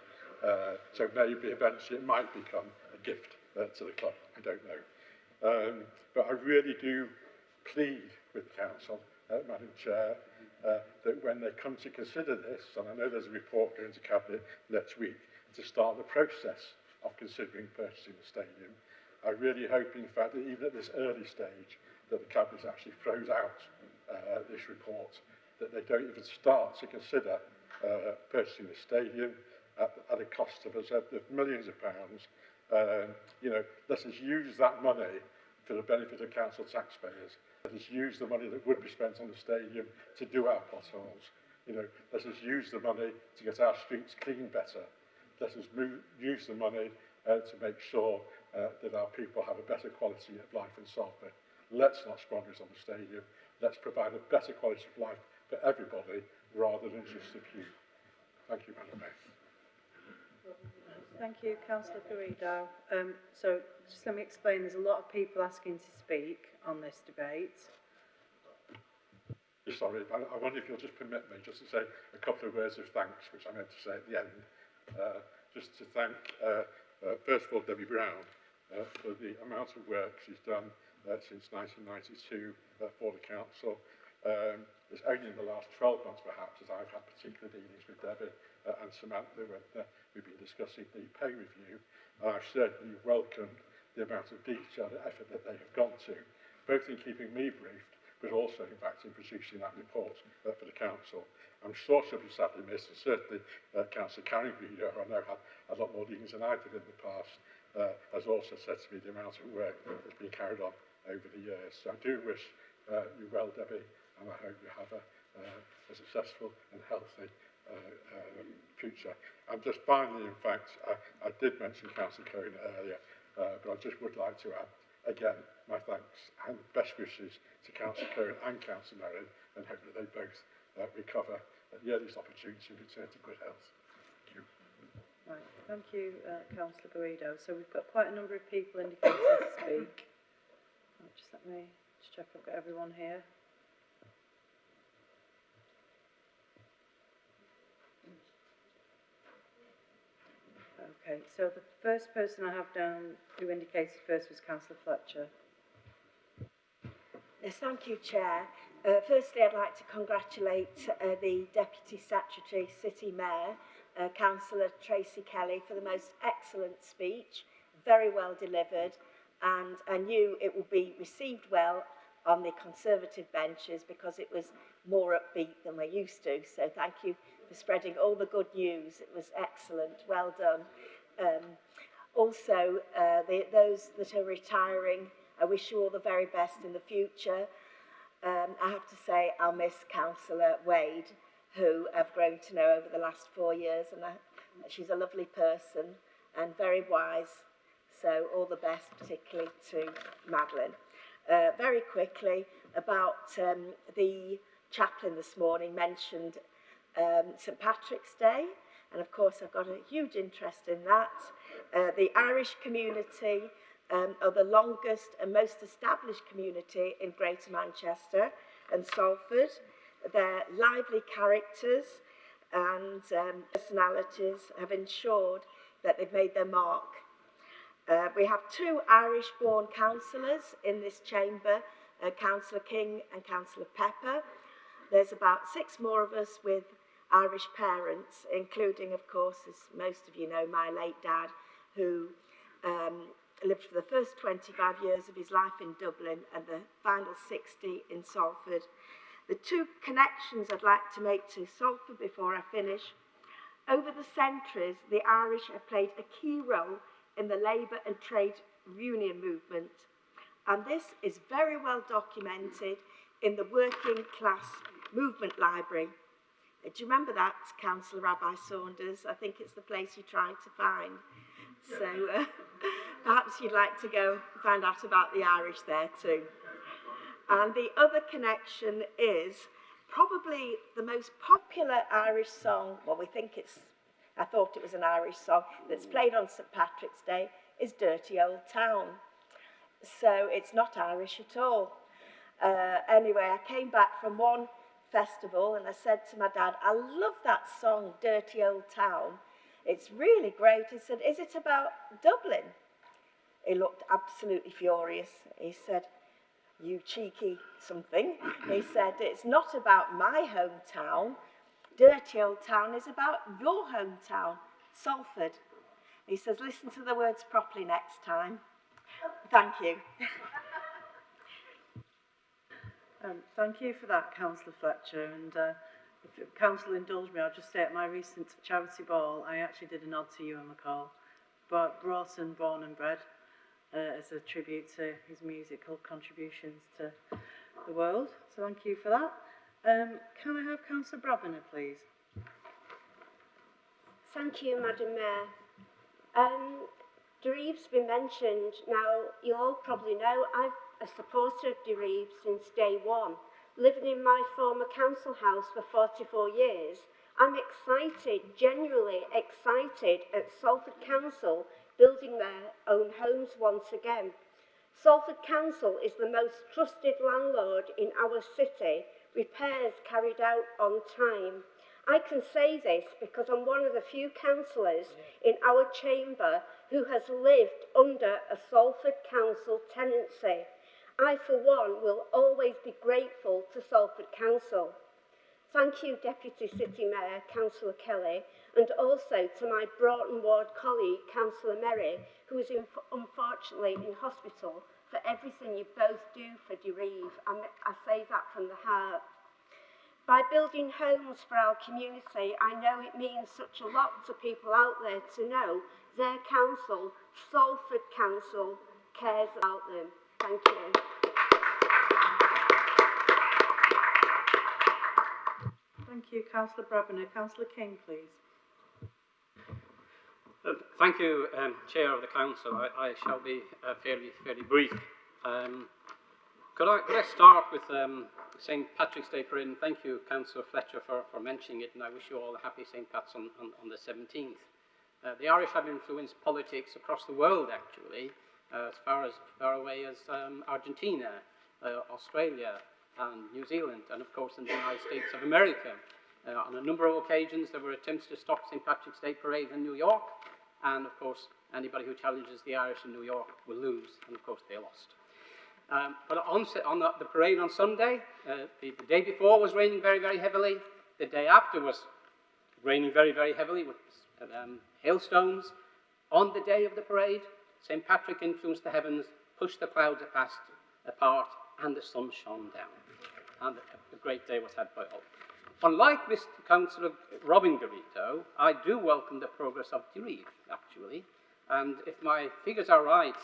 S5: So maybe eventually it might become a gift to the club. I don't know. But I really do plead with the Council, Madam Chair, that when they come to consider this, and I know there's a report going to Cabinet next week, to start the process of considering purchasing the stadium. I really hope, in fact, that even at this early stage, that the Cabinet actually throws out this report, that they don't even start to consider purchasing the stadium at a cost of us of millions of pounds. You know, let us use that money for the benefit of council taxpayers. Let us use the money that would be spent on the stadium to do our potholes. You know, let us use the money to get our streets clean better. Let us use the money to make sure that our people have a better quality of life in Salford. Let's not squander it on the stadium. Let's provide a better quality of life for everybody rather than just a few. Thank you, Madam Mayor.
S2: Thank you, Councillor Garrido. So just let me explain, there's a lot of people asking to speak on this debate.
S5: Sorry, I wonder if you'll just permit me just to say a couple of words of thanks, which I meant to say at the end. Just to thank, first of all, Debbie Brown for the amount of work she's done since 1992 for the council. It's only in the last 12 months, perhaps, that I've had particular dealings with Debbie and Samantha when we've been discussing the pay review. And I've certainly welcomed the amount of detail and effort that they have gone to, both in keeping me briefed, but also, in fact, in producing that report for the council. I'm sure she'll be sadly missed, and certainly Councillor Karen Greeder, who I know had a lot more dealings than I did in the past, has also said to me the amount of work that's been carried on over the years. So I do wish you well, Debbie, and I hope you have a successful and healthy future. And just finally, in fact, I did mention Councillor Cohen earlier, but I just would like to add, again, my thanks and best wishes to Councillor Cohen and Councillor Merrin, and hope that they both recover at the earliest opportunity and return to good health. Thank you.
S2: Right, thank you, Councillor Garrido. So we've got quite a number of people indicating to speak. Just let me just check I've got everyone here. Okay, so the first person I have down who indicated first was Councillor Fletcher.
S15: Yes, thank you, Chair. Firstly, I'd like to congratulate the Deputy Statutory City Mayor, Councillor Tracy Kelly, for the most excellent speech, very well delivered, and I knew it would be received well on the Conservative benches because it was more upbeat than we're used to. So thank you for spreading all the good news. It was excellent. Well done. Also, those that are retiring, I wish you all the very best in the future. I have to say I'll miss Councillor Wade, who I've grown to know over the last 4 years, and she's a lovely person and very wise. So all the best, particularly to Madeline. Very quickly, about the chaplain this morning mentioned St Patrick's Day, and of course I've got a huge interest in that. The Irish community are the longest and most established community in Greater Manchester and Salford. Their lively characters and personalities have ensured that they've made their mark. We have 2 Irish-born councillors in this chamber, Councillor King and Councillor Pepper. There's about 6 more of us with Irish parents, including, of course, as most of you know, my late dad, who lived for the first 25 years of his life in Dublin and the final 60 in Salford. The 2 connections I'd like to make to Salford before I finish. Over the centuries, the Irish have played a key role in the labour and trade union movement, and this is very well documented in the Working Class Movement Library. Do you remember that, Councillor Rabbi Saunders? I think it's the place you're trying to find. So perhaps you'd like to go find out about the Irish there too. And the other connection is probably the most popular Irish song, well, I thought it was an Irish song, that's played on St Patrick's Day, is Dirty Old Town. So it's not Irish at all. Anyway, I came back from one festival and I said to my dad, I love that song, Dirty Old Town. It's really great. He said, is it about Dublin? He looked absolutely furious. He said, you cheeky something. He said, it's not about my hometown. Dirty Old Town is about your hometown, Salford. He says, listen to the words properly next time. Thank you.
S2: Thank you for that, Councillor Fletcher. And if Council indulge me, I'll just say at my recent charity ball, I actually did a nod to Ewan McCall, but Broughton, born and bred, as a tribute to his musical contributions to the world. So thank you for that. Can I have Councillor Brabiner, please?
S20: Thank you, Madam Mayor. Dereeve's been mentioned. Now, you all probably know I've a supporter of Dereeve since day one. Living in my former council house for 44 years, I'm excited, genuinely excited at Salford Council building their own homes once again. Salford Council is the most trusted landlord in our city, repairs carried out on time. I can say this because I'm one of the few councillors in our chamber who has lived under a Salford Council tenancy. I, for one, will always be grateful to Salford Council. Thank you, Deputy City Mayor, Councillor Kelly, and also to my Broughton Ward colleague, Councillor Merry, who is unfortunately in hospital, for everything you both do for Dereeve. I say that from the heart. By building homes for our community, I know it means such a lot to people out there to know their council, Salford Council, cares about them. Thank you.
S2: Thank you, Councillor Brabiner. Councillor King, please.
S3: Thank you, Chair of the Council. I shall be fairly brief. Could I start with St Patrick's Day Parade, and thank you, Councillor Fletcher, for mentioning it, and I wish you all a happy St Pat's on the 17th. The Irish have influenced politics across the world, actually, as far away as Argentina, Australia, and New Zealand, and of course in the United States of America. On a number of occasions, there were attempts to stop St Patrick's Day Parade in New York, and of course, anybody who challenges the Irish in New York will lose, and of course they lost. But on the parade on Sunday, the day before was raining very, very heavily. The day after was raining very, very heavily with hailstones. On the day of the parade, St. Patrick influenced the heavens, pushed the clouds apart, and the sun shone down. And a great day was had by all. Unlike Mr. Councillor Robin Garrido, I do welcome the progress of Dereeve, actually. And if my figures are right,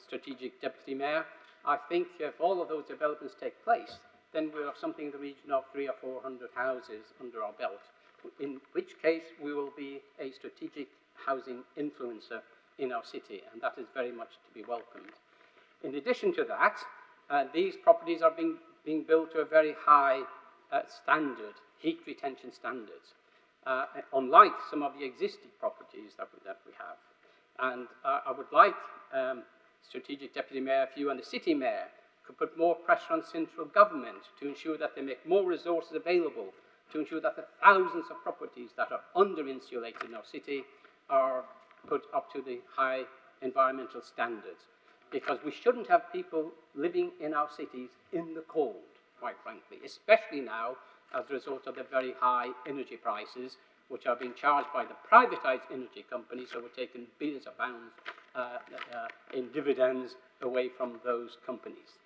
S3: Strategic Deputy Mayor, I think if all of those developments take place, then we'll have something in the region of 300 or 400 houses under our belt, in which case we will be a strategic housing influencer in our city, and that is very much to be welcomed. In addition to that, these properties are being built to a very high standard, heat retention standards, unlike some of the existing properties that we have. And I would like Strategic Deputy Mayor, if you and the City Mayor could put more pressure on central government to ensure that they make more resources available, to ensure that the thousands of properties that are under-insulated in our city are put up to the high environmental standards. Because we shouldn't have people living in our cities in the cold, quite frankly, especially now as a result of the very high energy prices which are being charged by the privatised energy companies, so we're taking billions of pounds in dividends away from those companies.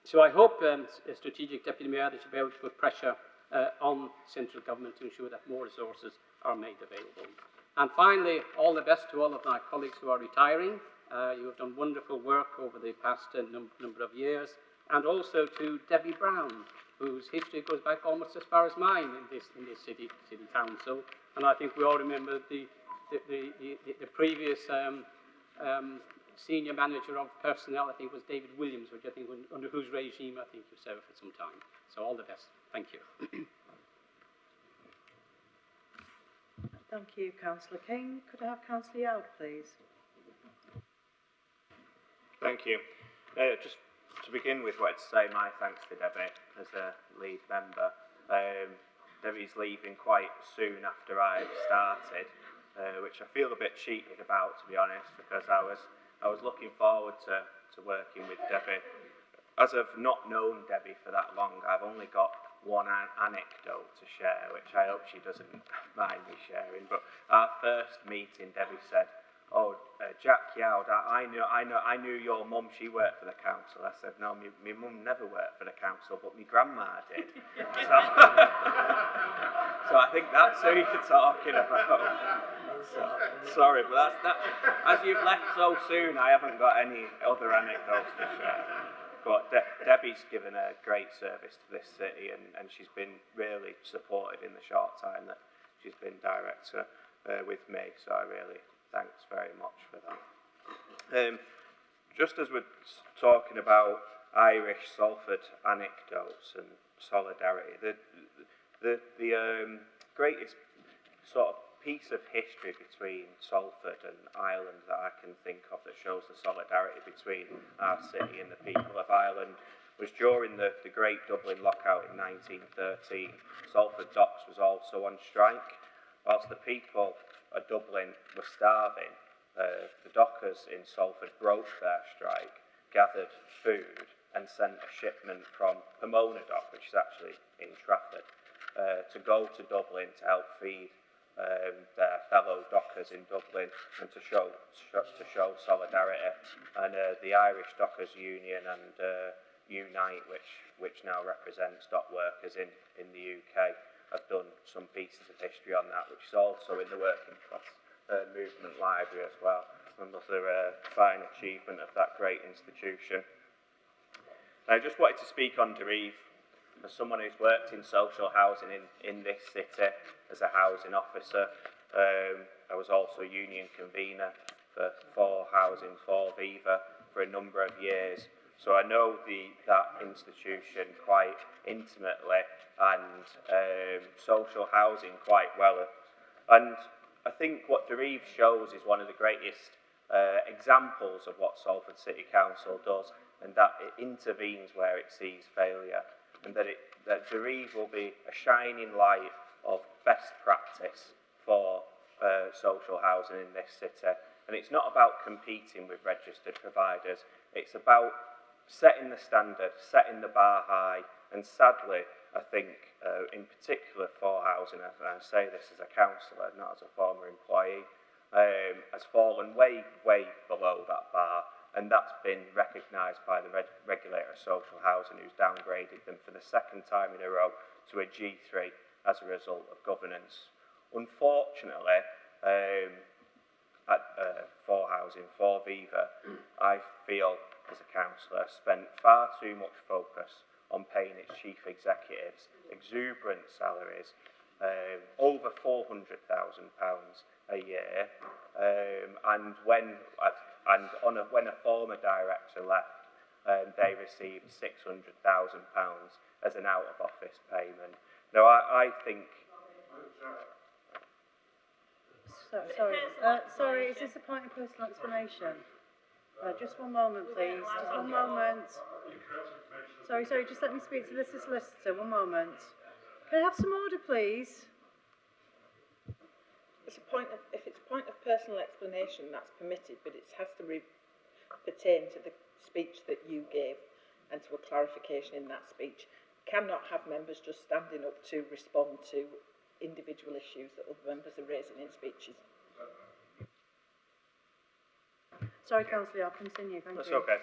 S3: So I hope, Strategic Deputy Mayor, that you'll be able to put pressure on central government to ensure that more resources are made available. And finally, all the best to all of my colleagues who are retiring. You have done wonderful work over the past number of years, and also to Debbie Brown, whose history goes back almost as far as mine in this city council. And I think we all remember the previous senior manager of personnel, I think was David Williams, which I think under whose regime I think you served for some time. So all the best. Thank you.
S2: Thank you, Councillor King. Could I have Councillor Yard, please?
S12: Thank you. Just to begin with, what I'd say, my thanks to Debbie as a lead member. Debbie's leaving quite soon after I've started, which I feel a bit cheated about, to be honest, because I was looking forward to working with Debbie. As I've not known Debbie for that long, I've only got one anecdote to share, which I hope she doesn't mind me sharing. But our first meeting, Debbie said, "Oh, Jack Yowd, I knew your mum. She worked for the council." I said, "No, my mum never worked for the council, but my grandma did." So I think that's who you're talking about. So, sorry, but that's as you've left so soon, I haven't got any other anecdotes to share. But Debbie's given a great service to this city, and she's been really supportive in the short time that she's been director with me. So I really thanks very much for that. Just as we're talking about Irish Salford anecdotes and solidarity, the greatest sort of piece of history between Salford and Ireland that I can think of that shows the solidarity between our city and the people of Ireland was during the Great Dublin Lockout in 1913. Salford Docks was also on strike. Whilst the people of Dublin were starving, the dockers in Salford broke their strike, gathered food and sent a shipment from Pomona Dock, which is actually in Trafford, to go to Dublin to help feed their fellow dockers in Dublin and to show solidarity. And the Irish Dockers Union and Unite, which now represents dock workers in the UK, have done some pieces of history on that, which is also in the Working Class Movement Library as well. Another fine achievement of that great institution. I just wanted to speak on Derive. As someone who's worked in social housing in this city as a housing officer, I was also union convener for housing for Viva for a number of years. So I know that institution quite intimately and social housing quite well. And I think what Derive shows is one of the greatest examples of what Salford City Council does, and that it intervenes where it sees failure. And that Derive will be a shining light of best practice for social housing in this city. And it's not about competing with registered providers. It's about setting the standard, setting the bar high. And sadly, I think, in particular for housing, and I say this as a councillor, not as a former employee, has fallen way, way below that bar. And that's been recognised by the regulator of social housing, who's downgraded them for the second time in a row to a G3 as a result of governance. Unfortunately, for housing, for Viva, I feel as a councillor spent far too much focus on paying its chief executives exuberant salaries, over £400,000 a year, and when a former director left, they received £600,000 as an out-of-office payment. Now, I think...
S2: Sorry, is this a point of personal explanation? Just one moment, please. Just one moment. Sorry, just let me speak to the solicitor. One moment. Can I have some order, please?
S6: If it's a point of personal explanation, that's permitted, but it has to pertain to the speech that you gave and to a clarification in that speech. Cannot have members just standing up to respond to individual issues that other members are raising in speeches.
S2: Sorry, Councillor, I'll continue. Thank you.
S12: That's okay.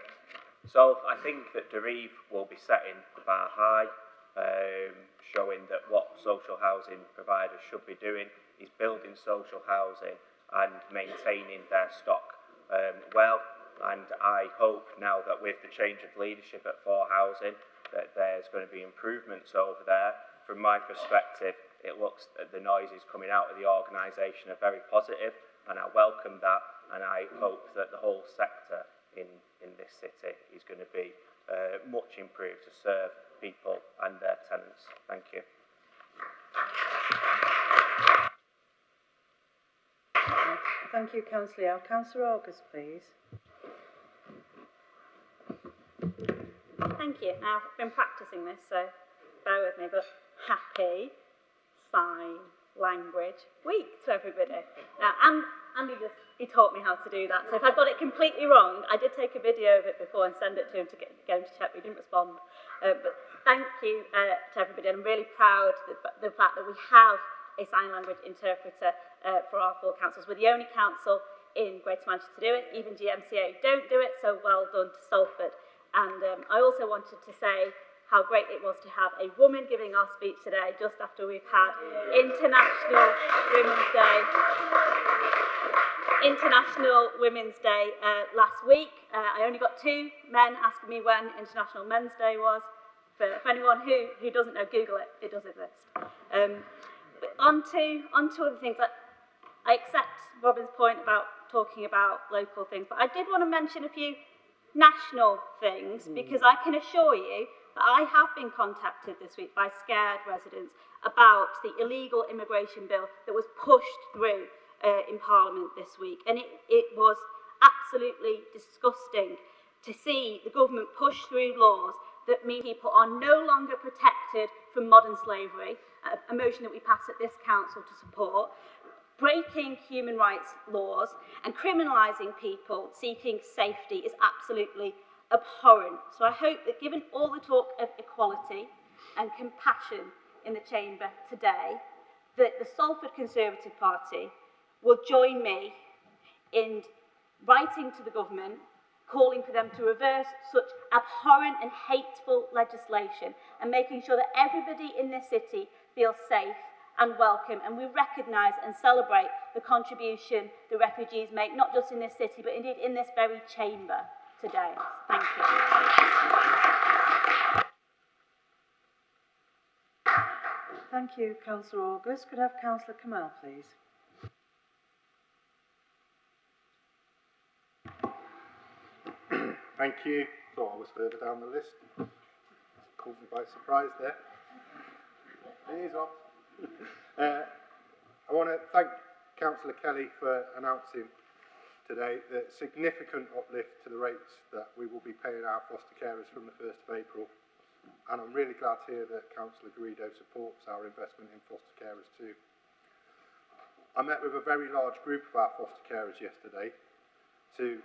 S12: So I think that Derive will be setting the bar high, showing that what social housing providers should be doing is building social housing and maintaining their stock well. And I hope now that with the change of leadership at For Housing that there's going to be improvements over there. From my perspective, it looks that the noises coming out of the organisation are very positive, and I welcome that, and I hope that the whole sector in this city is going to be much improved to serve people and their tenants. Thank you.
S2: Thank you, Councillor. Councillor August, please.
S20: Thank you. Now, I've been practising this, so bear with me, but happy sign language week to everybody. Now, Andy just he taught me how to do that. So if I got it completely wrong, I did take a video of it before and send it to him to get him to check, but he didn't respond. But thank you to everybody. I'm really proud of the fact that we have a sign language interpreter for our 4 councils. We're the only council in Greater Manchester to do it. Even GMCA don't do it, so well done to Salford. And I also wanted to say how great it was to have a woman giving our speech today, just after we've had International Women's Day last week. I only got 2 men asking me when International Men's Day was. For anyone who doesn't know, Google it. It does exist. But on to other things. I accept Robin's point about talking about local things, but I did want to mention a few national things, because I can assure you that I have been contacted this week by scared residents about the illegal immigration bill that was pushed through in Parliament this week. And it was absolutely disgusting to see the government push through laws that mean people are no longer protected from modern slavery, a motion that we passed at this council to support, breaking human rights laws and criminalising people seeking safety is absolutely abhorrent. So I hope that, given all the talk of equality and compassion in the chamber today, that the Salford Conservative Party will join me in writing to the government, calling for them to reverse such abhorrent and hateful legislation and making sure that everybody in this city feels safe and welcome, and we recognise and celebrate the contribution the refugees make, not just in this city, but indeed in this very chamber today. Thank you.
S2: Thank you, Councillor August. Could I have Councillor Kamal, please?
S17: Thank you. Thought I was further down the list. Caught me by surprise there. It is on. I want to thank Councillor Kelly for announcing today the significant uplift to the rates that we will be paying our foster carers from the 1st of April. And I'm really glad to hear that Councillor Garrido supports our investment in foster carers too. I met with a very large group of our foster carers yesterday to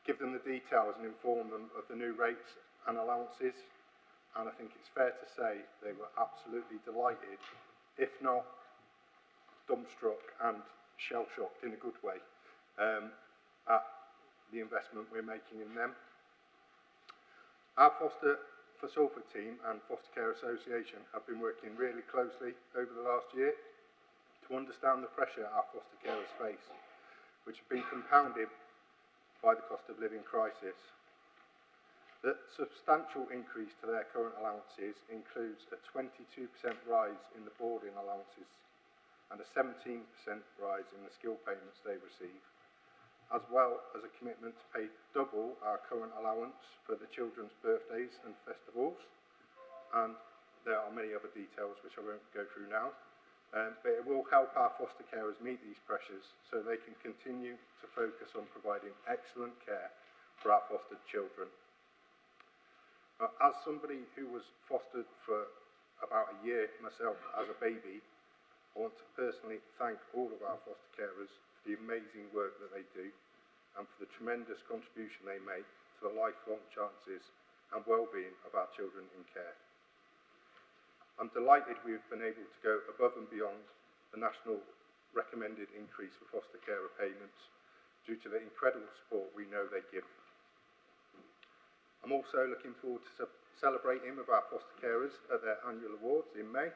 S17: give them the details and inform them of the new rates and allowances. And I think it's fair to say they were absolutely delighted, if not dumbstruck and shell-shocked in a good way, at the investment we're making in them. Our Foster for Salford team and Foster Care Association have been working really closely over the last year to understand the pressure our foster carers face, which have been compounded by the cost of living crisis. The substantial increase to their current allowances includes a 22% rise in the boarding allowances and a 17% rise in the skill payments they receive, as well as a commitment to pay double our current allowance for the children's birthdays and festivals. And there are many other details which I won't go through now, but it will help our foster carers meet these pressures so they can continue to focus on providing excellent care for our fostered children. As somebody who was fostered for about a year myself as a baby, I want to personally thank all of our foster carers for the amazing work that they do and for the tremendous contribution they make to the lifelong chances and well-being of our children in care. I'm delighted we've been able to go above and beyond the national recommended increase for foster carer payments due to the incredible support we know they give. I'm also looking forward to celebrating with our foster carers at their annual awards in May,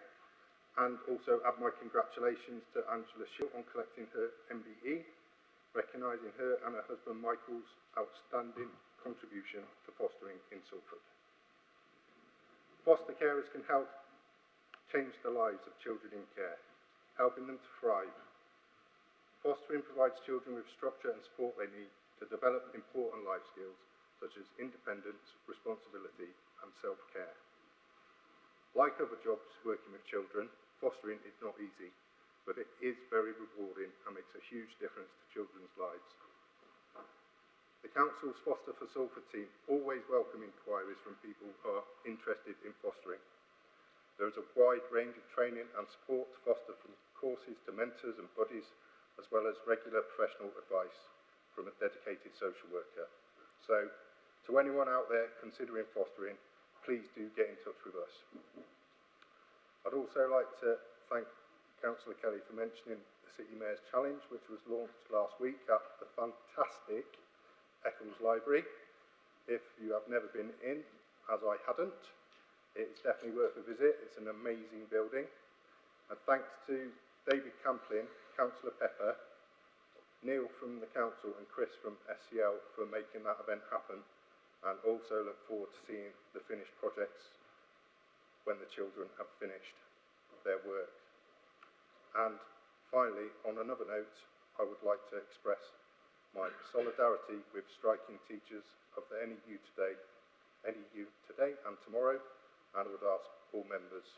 S17: and also add my congratulations to Angela Shield on collecting her MBE, recognising her and her husband Michael's outstanding contribution to fostering in Salford. Foster carers can help change the lives of children in care, helping them to thrive. Fostering provides children with structure and support they need to develop important life skills such as independence, responsibility and self-care. Like other jobs working with children, fostering is not easy, but it is very rewarding and makes a huge difference to children's lives. The Council's Foster for Salford team always welcome inquiries from people who are interested in fostering. There is a wide range of training and support to foster, from courses to mentors and buddies, as well as regular professional advice. from a dedicated social worker. So, to anyone out there considering fostering, please do get in touch with us. I'd also like to thank Councillor Kelly for mentioning the City Mayor's Challenge, which was launched last week at the fantastic Eccles Library. If you have never been in, as I hadn't, it's definitely worth a visit. It's an amazing building. And thanks to David Camplin, Councillor Pepper, Neil from the council and Chris from SCL for making that event happen, and also look forward to seeing the finished projects when the children have finished their work. And finally, on another note, I would like to express my solidarity with striking teachers of the NEU today and tomorrow, and I would ask all members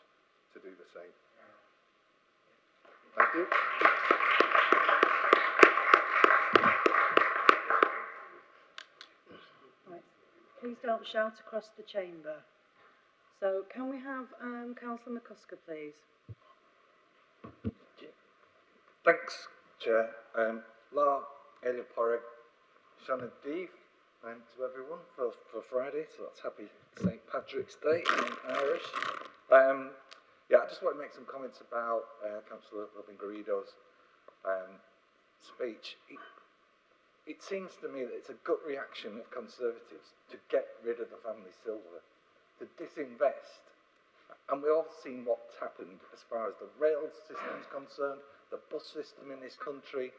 S17: to do the same. Thank you.
S2: Right. Please don't shout across the chamber. So can we have Councillor McCusker, please?
S8: Thanks, Chair. La Elia Porrig, Shannon Deeve, and to everyone for Friday, so that's happy St. Patrick's Day in Irish. Yeah, I just want to make some comments about Councillor Robin Garrido's speech. It seems to me that it's a gut reaction of Conservatives to get rid of the family silver, to disinvest. And we've all seen what's happened as far as the rail system is concerned, the bus system in this country,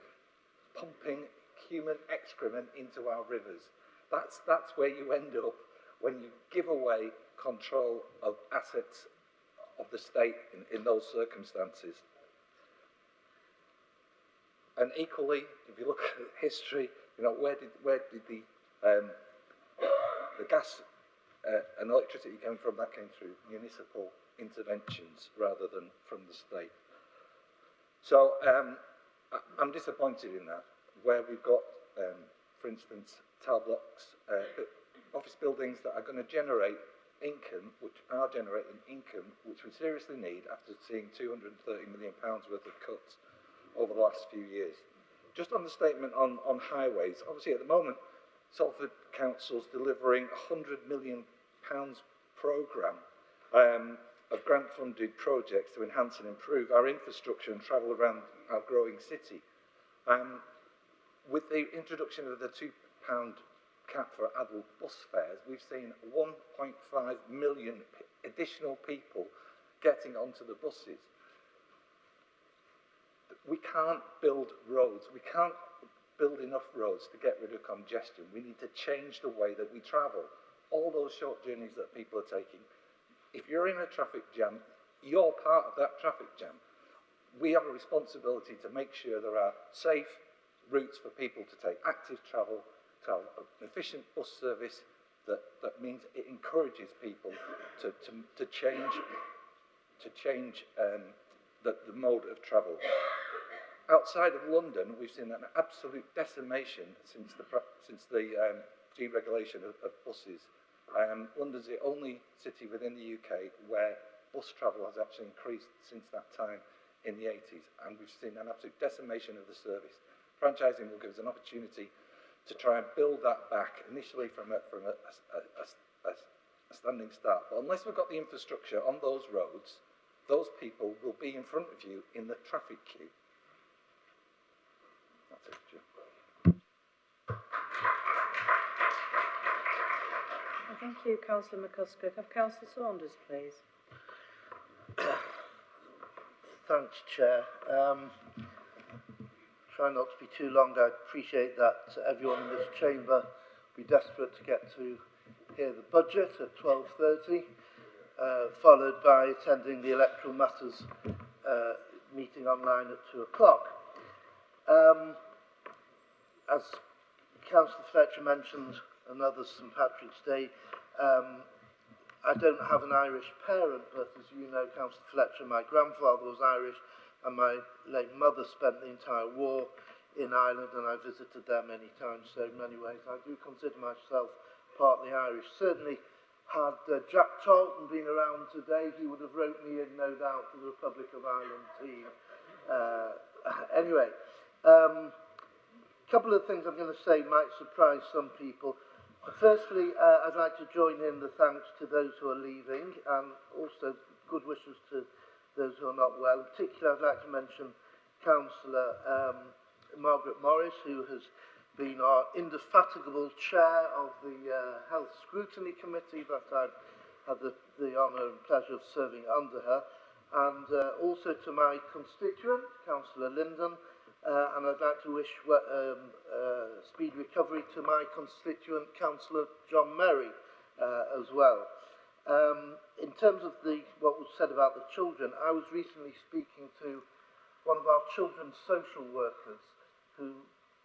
S8: pumping human excrement into our rivers. That's where you end up when you give away control of assets of the state in those circumstances. And equally, if you look at history, you know, where did the gas and electricity came from? That came through municipal interventions rather than from the state. So I'm disappointed in that, where we've got, for instance, tower blocks, office buildings that are going to generate income, which are generating income, which we seriously need after seeing £230 million worth of cuts over the last few years. Just on the statement on highways, obviously at the moment, Salford Council's delivering a £100 million programme of grant-funded projects to enhance and improve our infrastructure and travel around our growing city. With the introduction of the £2 cap for adult bus fares, we've seen 1.5 million additional people getting onto the buses. We can't build roads. We can't build enough roads to get rid of congestion. We need to change the way that we travel. All those short journeys that people are taking. If you're in a traffic jam, you're part of that traffic jam. We have a responsibility to make sure there are safe routes for people to take active travel, to have an efficient bus service that means it encourages people to change the mode of travel. Outside of London, we've seen an absolute decimation since the deregulation of buses. London's the only city within the UK where bus travel has actually increased since that time in the 80s, and we've seen an absolute decimation of the service. Franchising will give us an opportunity to try and build that back, initially from a standing start. But unless we've got the infrastructure on those roads, those people will be in front of you in the traffic queue. That's it, Jim.
S2: Thank you, Councillor McCusker. Have Councillor Saunders, please.
S8: Thanks, Chair. Try not to be too long. I appreciate that everyone in this chamber will be desperate to get to hear the budget at 12:30, followed by attending the Electoral Matters meeting online at 2 o'clock. As Councillor Fletcher mentioned, another St Patrick's Day. I don't have an Irish parent, but as you know, Councillor Fletcher, my grandfather was Irish, and my late mother spent the entire war in Ireland, and I visited there many times, so in many ways I do consider myself partly Irish. Certainly, had Jack Charlton been around today, he would have wrote me in, no doubt, for the Republic of Ireland team. Anyway, couple of things I'm going to say might surprise some people. Firstly, I'd like to join in the thanks to those who are leaving and also good wishes to those who are not well. In particular, I'd like to mention Councillor Margaret Morris, who has been our indefatigable chair of the Health Scrutiny Committee that I've had the honour and pleasure of serving under her, and also to my constituent, Councillor Linden, and I'd like to wish speed recovery to my constituent, Councillor John Merry, as well. In terms of what was said about the children, I was recently speaking to one of our children's social workers who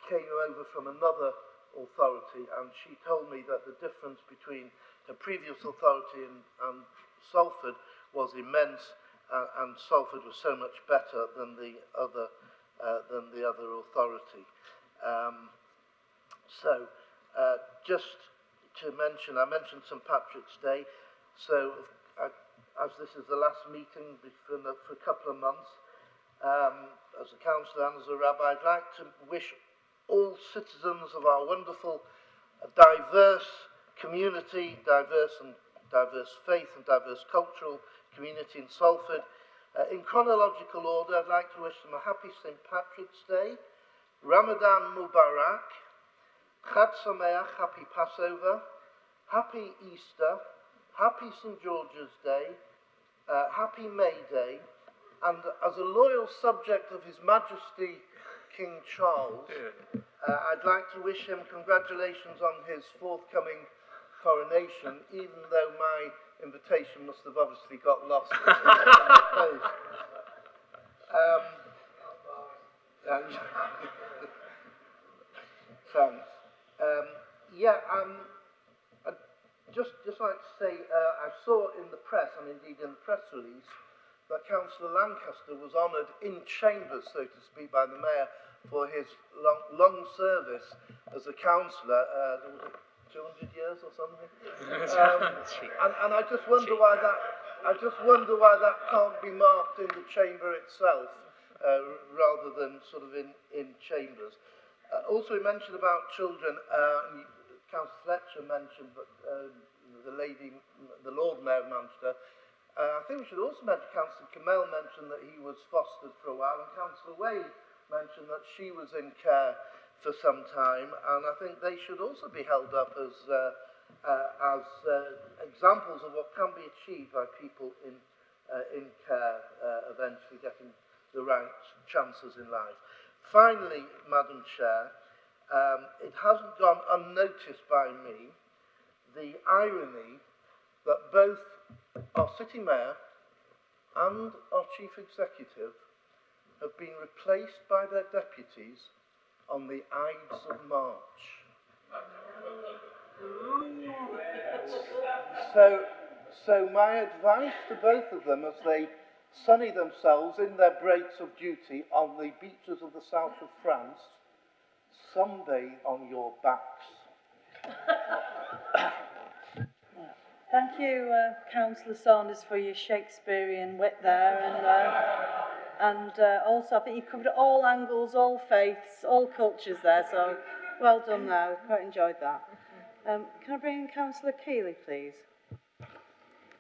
S8: came over from another authority, and she told me that the difference between her previous authority and Salford was immense, and Salford was so much better than the other authority. Just to mention, I mentioned St Patrick's Day, so as this is the last meeting for a couple of months, as a councillor and as a rabbi, I'd like to wish all citizens of our wonderful, diverse community, diverse faith and diverse cultural community in Salford, in chronological order, I'd like to wish them a happy St Patrick's Day, Ramadan Mubarak, Chag Sameach, happy Passover, happy Easter, happy St George's Day, happy May Day, and as a loyal subject of His Majesty King Charles, I'd like to wish him congratulations on his forthcoming coronation, even though my invitation must have obviously got lost in the post. Thanks. I'd just like to say, I saw in the press, and indeed in the press release, that Councillor Lancaster was honoured in chambers, so to speak, by the Mayor for his long service as a councillor, 200 years or something. And I just wonder why that can't be marked in the chamber itself, rather than sort of in chambers. Also, we mentioned about children. Councillor Fletcher mentioned that the Lord Mayor of Manchester. I think we should also mention Councillor Kamel mentioned that he was fostered for a while, and Councillor Wade mentioned that she was in care for some time, and I think they should also be held up as examples of what can be achieved by people in care, eventually getting the right chances in life. Finally, Madam Chair, it hasn't gone unnoticed by me the irony that both our City Mayor and our Chief Executive have been replaced by their deputies on the Ides of March. So my advice to both of them as they sunny themselves in their breaks of duty on the beaches of the south of France, sunbathe on your backs.
S2: Thank you, Councillor Saunders, for your Shakespearean wit there, and also I think you covered all angles, all faiths, all cultures there, so well done there, quite enjoyed that. Can I bring in Councillor Keeley, please?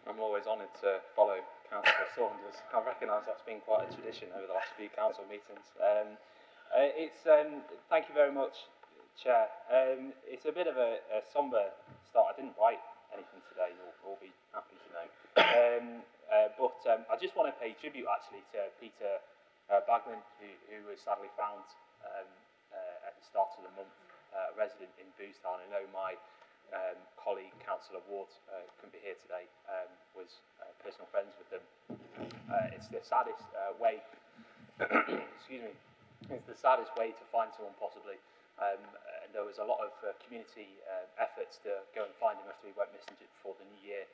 S18: I'm always honoured to follow Councillor Saunders. I recognise that's been quite a tradition over the last few council meetings. Thank you very much, Chair. It's a bit of a sombre start. I didn't write anything today, you'll be happy to know. But I just want to pay tribute actually to Peter Bagman, who was sadly found at the start of the month, a resident in Boostown. I know my colleague, Councillor Ward, couldn't be here today, was personal friends with them. It's the saddest way, excuse me, it's the saddest way to find someone possibly. There was a lot of community efforts to go and find him after he went missing before the new year.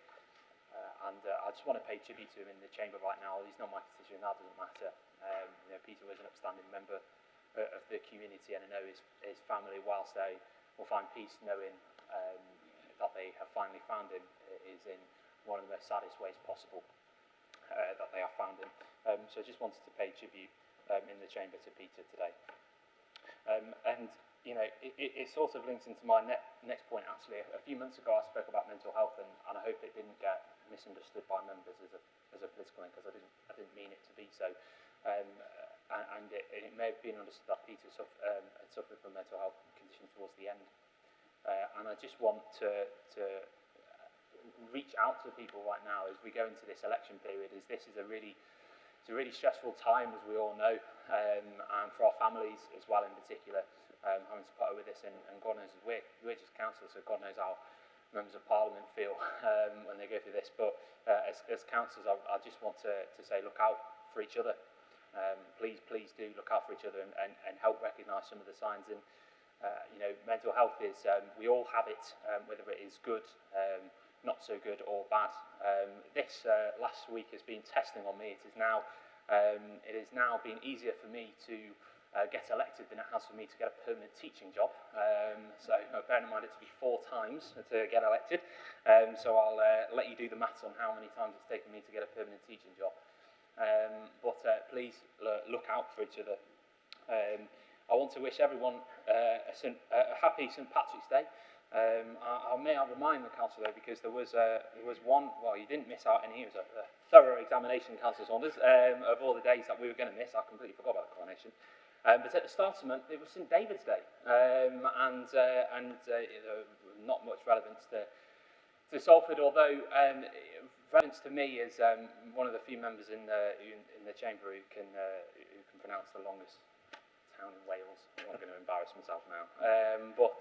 S18: I just want to pay tribute to him in the chamber right now. He's not my constituent, that doesn't matter. Peter was an upstanding member of the community, and I know his family, whilst they will find peace knowing that they have finally found him, is in one of the most saddest ways possible that they have found him. So I just wanted to pay tribute in the chamber to Peter today. And you know, it sort of links into my next point, actually. A few months ago, I spoke about mental health, and I hope it didn't get misunderstood by members as a political thing, because I didn't mean it to be so. And it may have been understood that Peter had suffered from mental health conditions towards the end. And I just want to reach out to people right now as we go into this election period, as this is a really stressful time, as we all know, and for our families as well in particular, having to put up with this, and God knows, we're just councillors, so God knows how members of Parliament feel when they go through this. But as councillors, I just want to say, look out for each other. Please do look out for each other and help recognise some of the signs. And you know, mental health is, we all have it, whether it is good, not so good, or bad. This last week has been testing on me. It is now been easier for me to get elected than it has for me to get a permanent teaching job. So bear in mind it's to be 4 times to get elected. So I'll let you do the maths on how many times it's taken me to get a permanent teaching job. But please look out for each other. I want to wish everyone a happy St Patrick's Day. I may remind the council though, because there was one, well, you didn't miss out any. It was a thorough examination, Councillor Saunders, of all the days that we were going to miss. I completely forgot about the coronation. But at the start of the month, it was St David's Day, and you know, not much relevance to Salford, although relevance to me is one of the few members in the chamber who can pronounce the longest town in Wales. I'm not going to embarrass myself now, but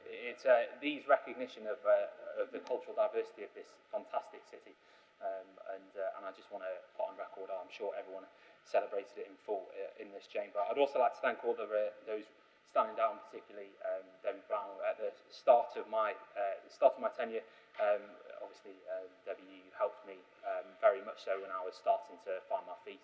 S18: it's these recognition of the cultural diversity of this fantastic city, and I just want to put on record, I'm sure everyone celebrated it in full in this chamber. I'd also like to thank all those standing down, particularly Debbie Brown, at the start of my tenure. Obviously, Debbie, you helped me very much so when I was starting to find my feet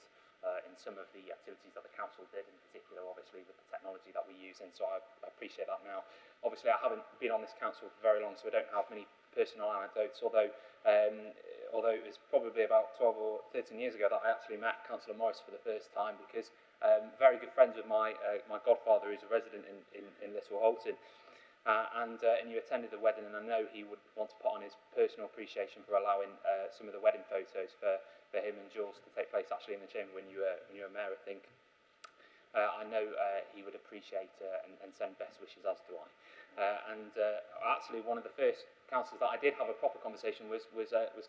S18: in some of the activities that the council did, in particular, obviously, with the technology that we use, and so I appreciate that now. Obviously, I haven't been on this council for very long, so I don't have many personal anecdotes, although it was probably about 12 or 13 years ago that I actually met Councillor Morris for the first time, because very good friends with my godfather, who's a resident in Little Holton, and you attended the wedding, and I know he would want to put on his personal appreciation for allowing some of the wedding photos for him and Jules to take place actually in the chamber when you were mayor, I think. I know he would appreciate and send best wishes, as do I. Actually, one of the first councillors that I did have a proper conversation was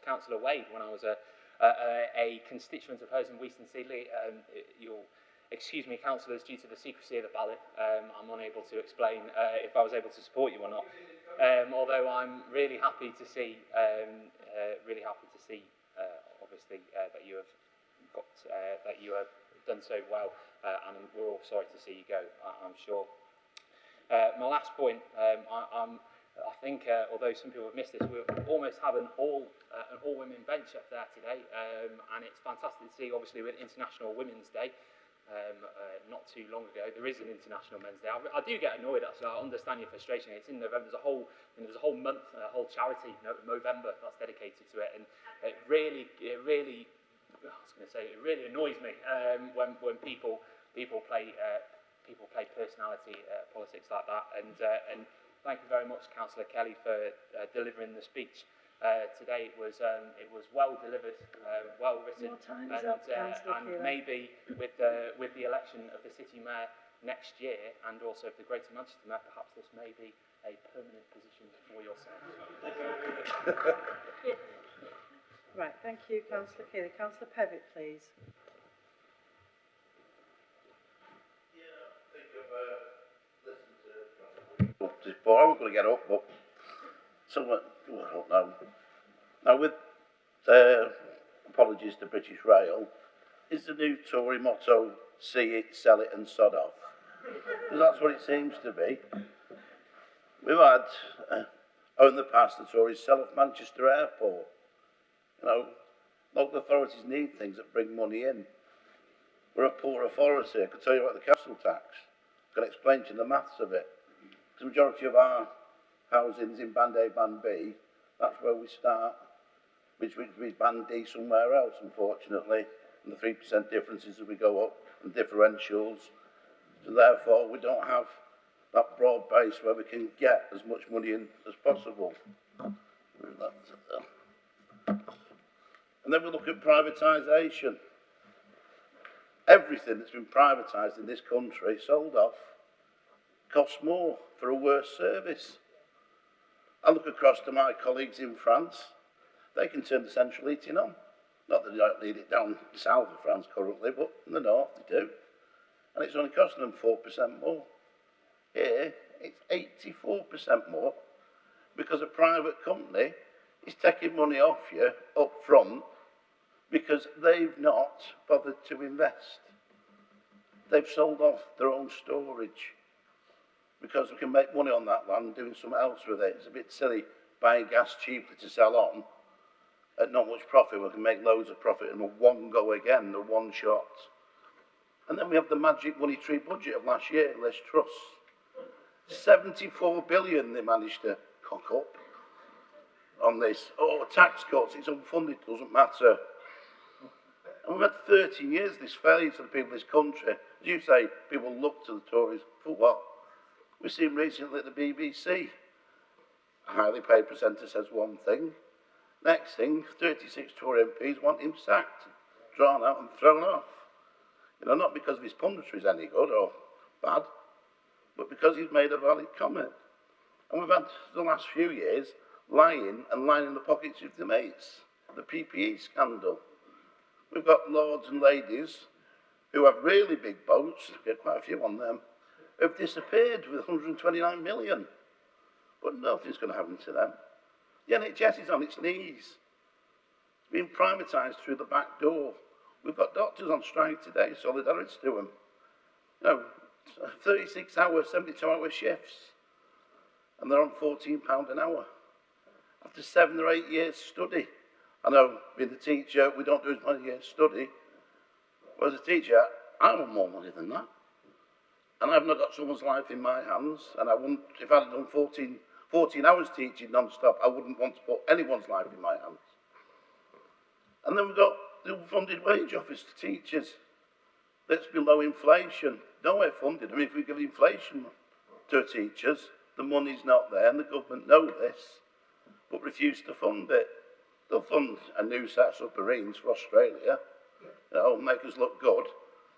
S18: Councillor Wade, when I was a constituent of hers in Weaston Seedley. You'll excuse me, councillors, due to the secrecy of the ballot, I'm unable to explain if I was able to support you or not. Although I'm really happy to see, obviously, that you have done so well, and we're all sorry to see you go, I'm sure. My last point, I think, although some people have missed this, we almost have an all-women bench up there today, and it's fantastic to see, obviously, with International Women's Day, not too long ago. There is an International Men's Day. I do get annoyed, actually. I understand your frustration. It's in November. There's a whole month, a whole charity, Movember, that's dedicated to it, and it really annoys me when people play personality politics like that. And thank you very much, Councillor Kelly, for delivering the speech. Today it was well delivered, well written, and maybe with the election of the city mayor next year, and also of the Greater Manchester mayor, perhaps this may be a permanent position for yourself.
S2: Right, thank you, Councillor Keeley. Councillor Pevitt, please.
S4: Before I was going to get up, but someone, I don't know. Now, with apologies to British Rail, is the new Tory motto "see it, sell it, and sod off"? Because that's what it seems to be. We've had, in the past, the Tories sell off Manchester Airport. You know, local authorities need things that bring money in. We're a poor authority. I could tell you about the council tax. I can explain to you the maths of it. The majority of our housing's in Band A, Band B. That's where we start, which would be Band D somewhere else, unfortunately. And the 3% differences as we go up, and differentials. So therefore, we don't have that broad base where we can get as much money in as possible. And then we look at privatisation. Everything that's been privatised in this country, sold off, costs more for a worse service. I look across to my colleagues in France. They can turn the central heating on. Not that they don't need it down south of France currently, but in the north they do. And it's only costing them 4% more. Here, it's 84% more because a private company is taking money off you up front because they've not bothered to invest. They've sold off their own storage because we can make money on that land doing something else with it. It's a bit silly buying gas cheaply to sell on at not much profit. We can make loads of profit in a one go again, a one shot. And then we have the magic money tree budget of last year, Les Truss. 74 billion they managed to cock up on this. Oh, tax cuts, it's unfunded, doesn't matter. And we've had 13 years this failure to the people of this country. As you say, people look to the Tories for what? We've seen recently at the BBC, a highly paid presenter says one thing. Next thing, 36 Tory MPs want him sacked, drawn out and thrown off. You know, not because of his punditry is any good or bad, but because he's made a valid comment. And we've had, the last few years, lying and lying in the pockets of the mates. The PPE scandal. We've got lords and ladies who have really big boats, get quite a few on them, who've disappeared with 129 million. But nothing's going to happen to them. The NHS is on its knees. It's being privatised through the back door. We've got doctors on strike today, solidarity to them. You know, 36-hour, 72-hour shifts. And they're on £14 an hour. After 7 or 8 years study. I know, being a teacher, we don't do as many years study. But as a teacher, I want more money than that. And I've not got someone's life in my hands. And I wouldn't, if I'd done 14 hours teaching non-stop, I wouldn't want to put anyone's life in my hands. And then we've got the unfunded wage office to teachers. That's below inflation. Nowhere funded. I mean, if we give inflation to teachers, the money's not there, and the government know this, but refuse to fund it. They'll fund a new set of submarines for Australia. You know, make us look good.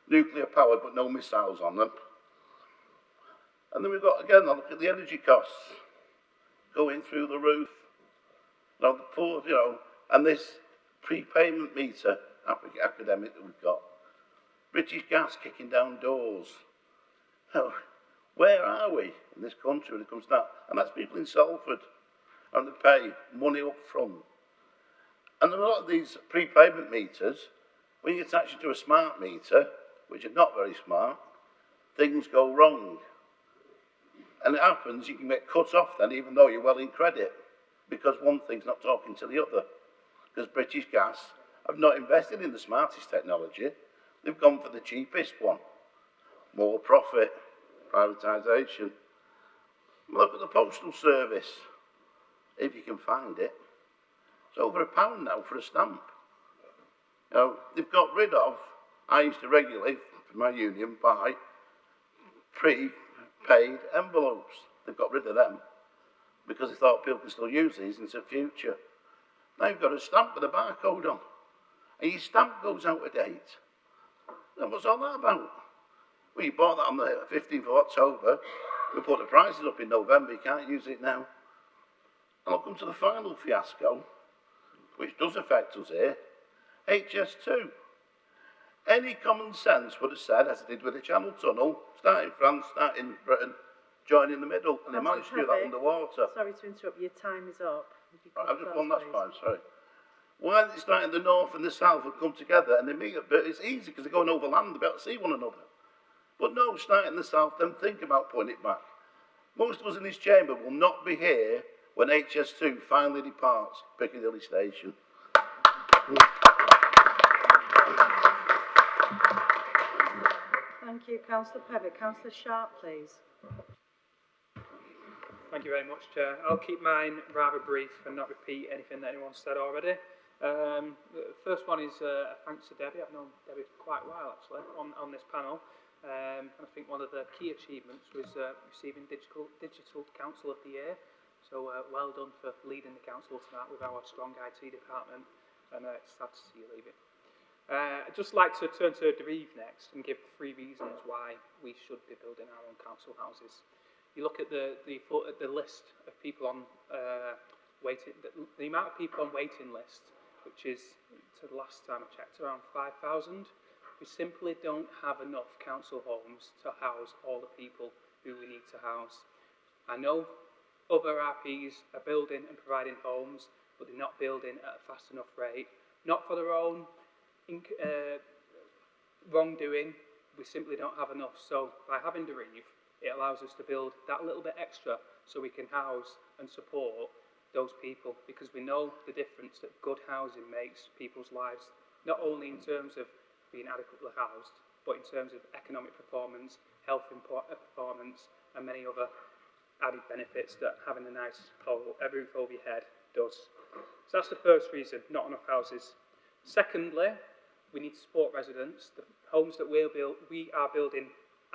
S4: Nuclear powered, but no missiles on them. And then we've got, again, I look at the energy costs going through the roof. Now, the poor, you know, and this prepayment meter academic that we've got. British Gas kicking down doors. Now, where are we in this country when it comes to that? And that's people in Salford, and they pay money up front. And a lot of these prepayment meters, when you attach it to a smart meter, which are not very smart, things go wrong. And it happens, you can get cut off then, even though you're well in credit, because one thing's not talking to the other. Because British Gas have not invested in the smartest technology, they've gone for the cheapest one. More profit, privatisation. Look at the postal service, if you can find it. It's over £1 now for a stamp. You know, they've got rid of, I used to regularly, for my union, buy prepaid envelopes. They've got rid of them because they thought people can still use these into the future. Now you've got a stamp with a barcode on, and your stamp goes out of date. Then what's all that about? Well, you bought that on the 15th of October. We put the prices up in November, you can't use it now. And I'll come to the final fiasco, which does affect us here, HS2. Any common sense would have said, as it did with the Channel Tunnel, start in France, start in Britain, join in the middle, and they managed to do that underwater.
S2: Sorry to interrupt, your time is up.
S4: Right, I've just one last point, sorry. Why did it start in the north and the south and come together and they meet? But it's easy because they're going over land, they're able to see one another. But no, start in the south, then think about putting it back. Most of us in this chamber will not be here when HS2 finally departs Piccadilly Station.
S2: Thank you, Councillor Pevitt. Councillor Sharp, please.
S7: Thank you very much, Chair. I'll keep mine rather brief and not repeat anything that anyone's said already. The first one is thanks to Debbie. I've known Debbie for quite a while, actually, on this panel. And I think one of the key achievements was receiving Digital Council of the Year. So well done for leading the council to that with our strong IT department, and it's sad to see you leaving. I'd just like to turn to Dereve next and give 3 reasons why we should be building our own council houses. You look at the list of people on waiting, the amount of people on waiting lists, which is, to the last time I checked, around 5,000. We simply don't have enough council homes to house all the people who we need to house. I know other RPs are building and providing homes, but they're not building at a fast enough rate. Not for their own wrongdoing, we simply don't have enough. So by having Dereve, it allows us to build that little bit extra so we can house and support those people, because we know the difference that good housing makes to people's lives, not only in terms of being adequately housed, but in terms of economic performance, health performance, and many other added benefits that having a nice roof over your head does. So that's the first reason, not enough houses. Secondly, we need to support residents. The homes that we are building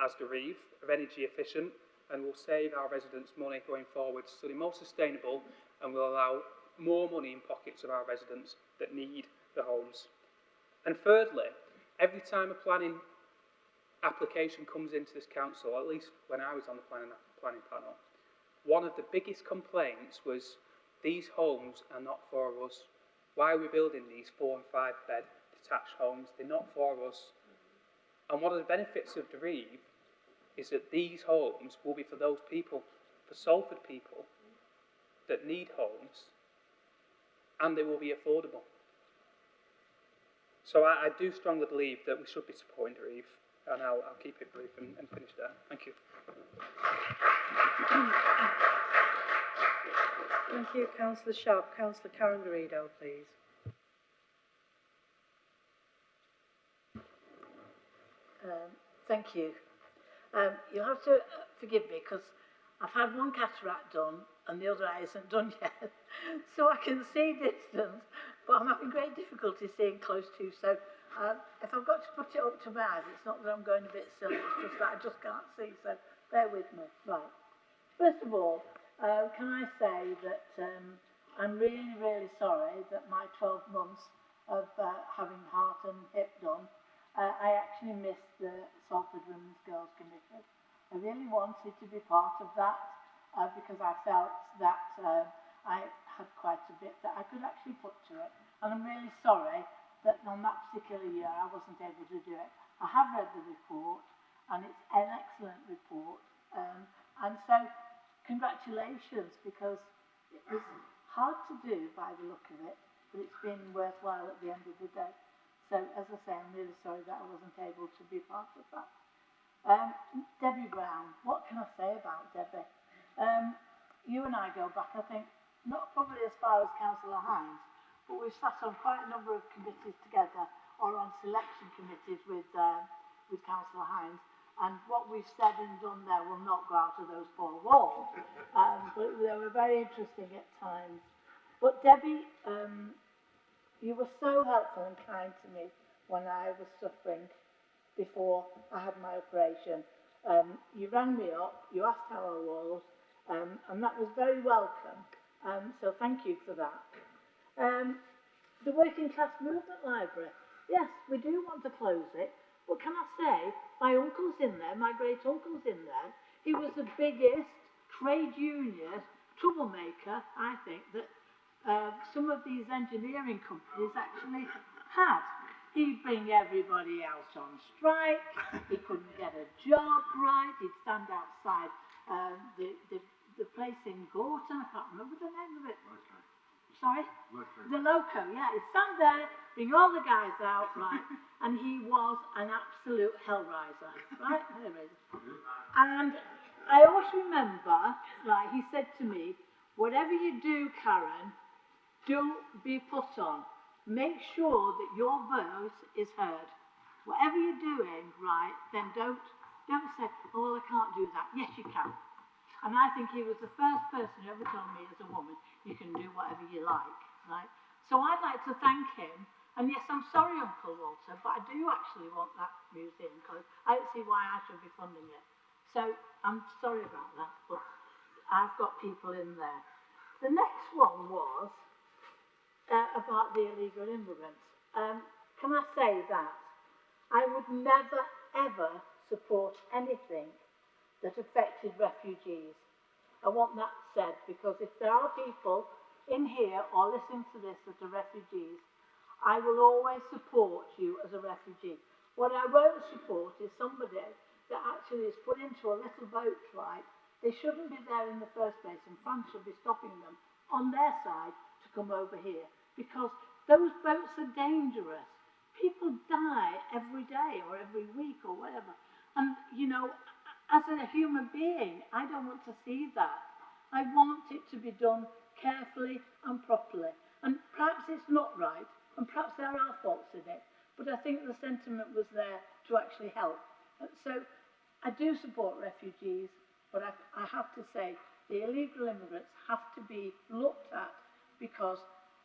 S7: as Dereve are energy efficient and will save our residents money going forward, so they're more sustainable and will allow more money in pockets of our residents that need the homes. And thirdly, every time a planning application comes into this council, at least when I was on the planning panel, one of the biggest complaints was these homes are not for us. Why are we building these 4 and 5 bed detached homes? They're not for us. And one of the benefits of Dereve is that these homes will be for those people, for Salford people that need homes, and they will be affordable. So I do strongly believe that we should be supporting Dereve, and I'll keep it brief and finish there. Thank you.
S2: Thank you, Councillor Sharp. Councillor Karen Garrido, please.
S19: Thank you. You'll have to forgive me because I've had one cataract done and the other eye isn't done yet. So I can see distance, but I'm having great difficulty seeing close to. So if I've got to put it up to my eyes, it's not that I'm going a bit silly, it's just that I just can't see. So bear with me. Right. First of all, can I say that I'm really, really sorry that my 12 months of having heart and hip done, I actually missed the Salford Women's Girls Committee. I really wanted to be part of that because I felt that I had quite a bit that I could actually put to it. And I'm really sorry that on that particular year I wasn't able to do it. I have read the report and it's an excellent report. And so congratulations, because it was hard to do by the look of it, but it's been worthwhile at the end of the day. So, as I say, I'm really sorry that I wasn't able to be part of that. Debbie Brown, what can I say about Debbie? You and I go back, I think, not probably as far as Councillor Hines, but we've sat on quite a number of committees together, or on selection committees with Councillor Hines, and what we've said and done there will not go out of those 4 walls. But they were very interesting at times. But Debbie, you were so helpful and kind to me when I was suffering before I had my operation. You rang me up, you asked how I was, and that was very welcome. So thank you for that. The Working Class Movement Library. Yes, we do want to close it, but can I say, my uncle's in there, my great uncle's in there. He was the biggest trade union troublemaker, I think, that some of these engineering companies actually had. He'd bring everybody else on strike, he couldn't get a job right, he'd stand outside the place in Gorton, I can't remember the name of it. Loco. Sorry? Loco. The Loco, yeah. He'd stand there, bring all the guys out, right, and he was an absolute hellraiser, right? And I always remember, right, he said to me, whatever you do, Karen, don't be put on. Make sure that your voice is heard. Whatever you're doing, right, then don't say, oh, well, I can't do that. Yes, you can. And I think he was the first person who ever told me as a woman, you can do whatever you like, right? So I'd like to thank him. And yes, I'm sorry, Uncle Walter, but I do actually want that museum because I don't see why I should be funding it. So I'm sorry about that, but I've got people in there. The next one was about the illegal immigrants. Can I say that I would never, ever support anything that affected refugees. I want that said, because if there are people in here or listening to this that are refugees, I will always support you as a refugee. What I won't support is somebody that actually is put into a little boat, right? They shouldn't be there in the first place, and France should be stopping them on their side to come over here, because those boats are dangerous. People die every day or every week or whatever. And, you know, as a human being, I don't want to see that. I want it to be done carefully and properly. And perhaps it's not right, and perhaps there are faults in it, but I think the sentiment was there to actually help. So I do support refugees, but I have to say the illegal immigrants have to be looked at, because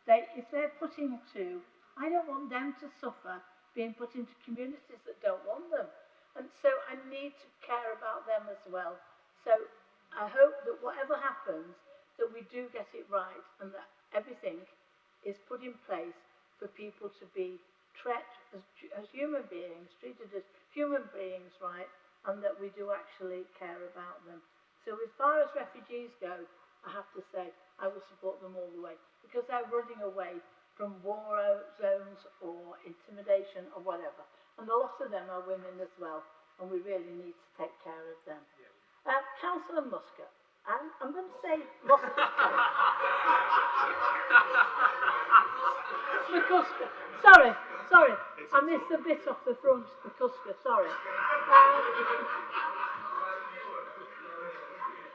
S19: if they're put into, I don't want them to suffer being put into communities that don't want them. And so I need to care about them as well. So I hope that whatever happens, that we do get it right, and that everything is put in place for people to be treated as human beings, treated as human beings, right, and that we do actually care about them. So as far as refugees go, I have to say I will support them all the way, because they're running away from war zones or intimidation or whatever. And a lot of them are women as well, and we really need to take care of them. Councillor Muscat, I'm going to say Muscat. McCusker. Sorry, I missed a bit off the front, McCusker, sorry.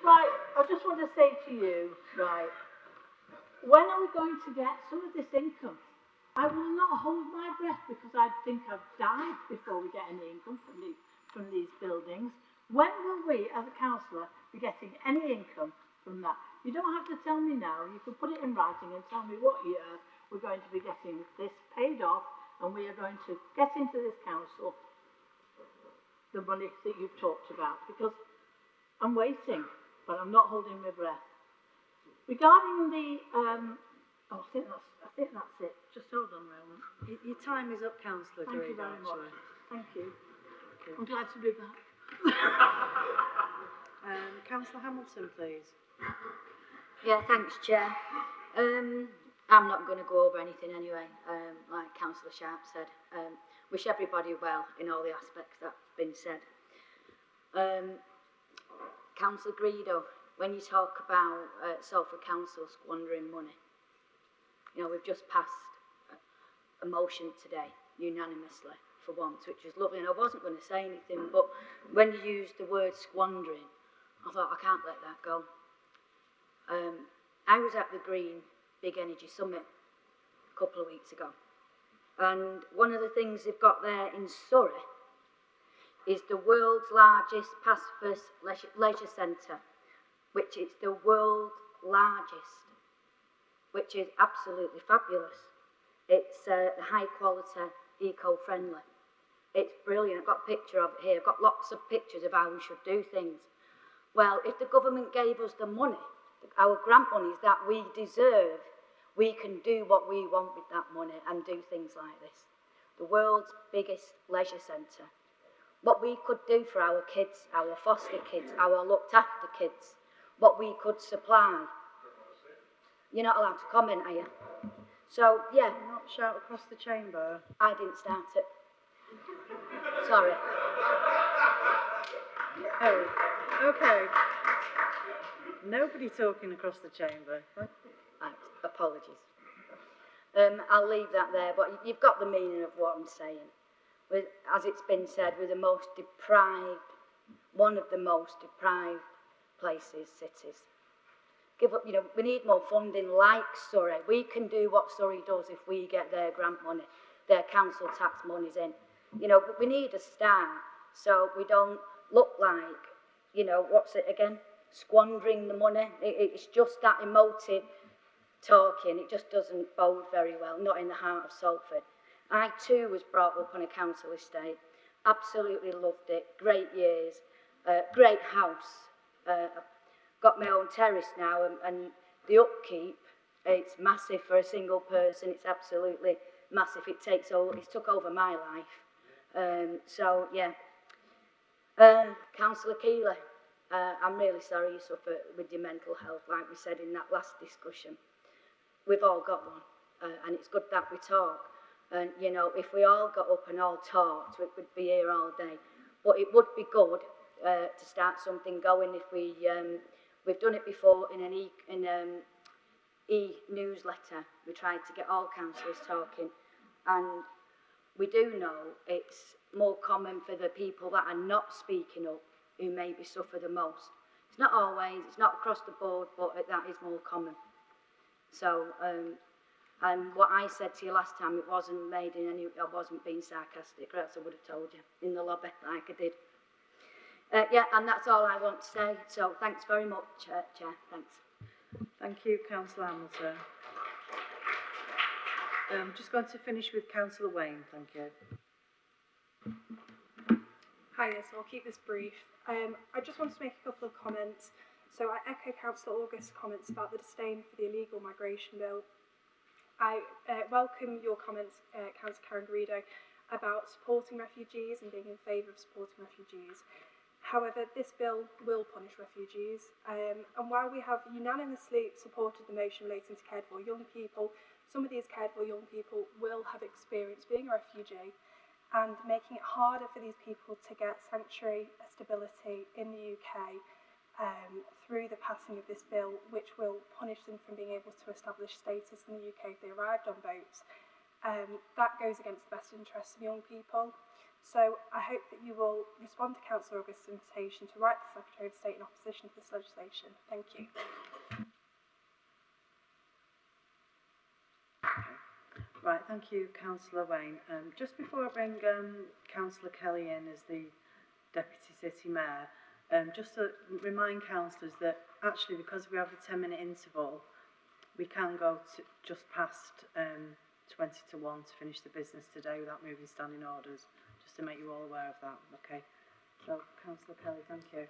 S19: Right, I just want to say to you, right, when are we going to get some of this income? I will not hold my breath, because I think I've died before we get any income from these buildings. When will we, as a councillor, be getting any income from that? You don't have to tell me now. You can put it in writing and tell me what year we're going to be getting this paid off, and we are going to get into this council the money that you've talked about, because I'm waiting, but I'm not holding my breath. Regarding the, I think that's it. Just hold on a moment.
S2: Your time is up, Councillor
S19: Thank you
S2: Garrido,
S19: very much.
S2: actually.
S19: Thank you. I'm glad to be back.
S2: Councillor Hamilton, please.
S9: Yeah, thanks, Chair. I'm not going to go over anything anyway, like Councillor Sharp said. Wish everybody well in all the aspects that's been said. Councillor Greedo, when you talk about Salford Council squandering money, you know, we've just passed a motion today, unanimously, for once, which was lovely, and I wasn't going to say anything, but when you used the word squandering, I thought, I can't let that go. I was at the Green Big Energy Summit a couple of weeks ago, and one of the things they've got there in Surrey is the world's largest pacifist leisure centre, which is the world's largest, which is absolutely fabulous. It's high quality, eco-friendly. It's brilliant. I've got a picture of it here. I've got lots of pictures of how we should do things. Well, if the government gave us the money, our grant monies that we deserve, we can do what we want with that money and do things like this. The world's biggest leisure centre. What we could do for our kids, our foster kids, our looked after kids, what we could supply. You're not allowed to comment, are you? So, yeah.
S2: Not shout across the chamber.
S9: I didn't start it. Sorry.
S2: Oh, okay. Nobody talking across the chamber.
S9: Right, apologies. I'll leave that there, but you've got the meaning of what I'm saying. As it's been said, we're the most deprived, one of the most deprived places, cities. Give up, you know, we need more funding like Surrey. We can do what Surrey does if we get their grant money, their council tax monies in. You know, but we need a start so we don't look like, you know, what's it again? Squandering the money. It's just that emotive talking. It just doesn't bode very well, not in the heart of Salford. I too was brought up on a council estate, absolutely loved it, great years, great house. I've got my own terrace now, and the upkeep, it's massive for a single person, it's absolutely massive. It's took over my life. So, yeah. Councillor Keeley, I'm really sorry you suffer with your mental health, like we said in that last discussion. We've all got one, and it's good that we talk. And, you know, if we all got up and all talked, we would be here all day. But it would be good to start something going if we've done it before in an e-newsletter. We tried to get all councillors talking, and we do know it's more common for the people that are not speaking up who maybe suffer the most. It's not always, it's not across the board, but that is more common. So, and what I said to you last time, it wasn't made in any, I wasn't being sarcastic, or else I would have told you in the lobby like I did. Yeah, and that's all I want to say. So thanks very much, Chair. Thanks.
S2: Thank you, Councillor Hamilton. Just going to finish with Councillor Wayne, thank you.
S11: Hi, so I'll keep this brief. I just wanted to make a couple of comments. So I echo Councillor August's comments about the disdain for the illegal migration bill. I welcome your comments, Councillor Karen Garrido, about supporting refugees and being in favour of supporting refugees. However, this bill will punish refugees, and while we have unanimously supported the motion relating to cared for young people, some of these cared for young people will have experienced being a refugee, and making it harder for these people to get sanctuary stability in the UK through the passing of this bill, which will punish them from being able to establish status in the UK if they arrived on boats. That goes against the best interests of young people. So I hope that you will respond to Councillor August's invitation to write to the Secretary of State in opposition to this legislation. Thank you.
S2: Right, thank you, Councillor Wayne. Just before I bring Councillor Kelly in as the Deputy City Mayor, just to remind councillors that actually because we have a 10-minute interval, we can go to just past 20 to 1 to finish the business today without moving standing orders, just to make you all aware of that, okay? So, Councillor Kelly, thank you.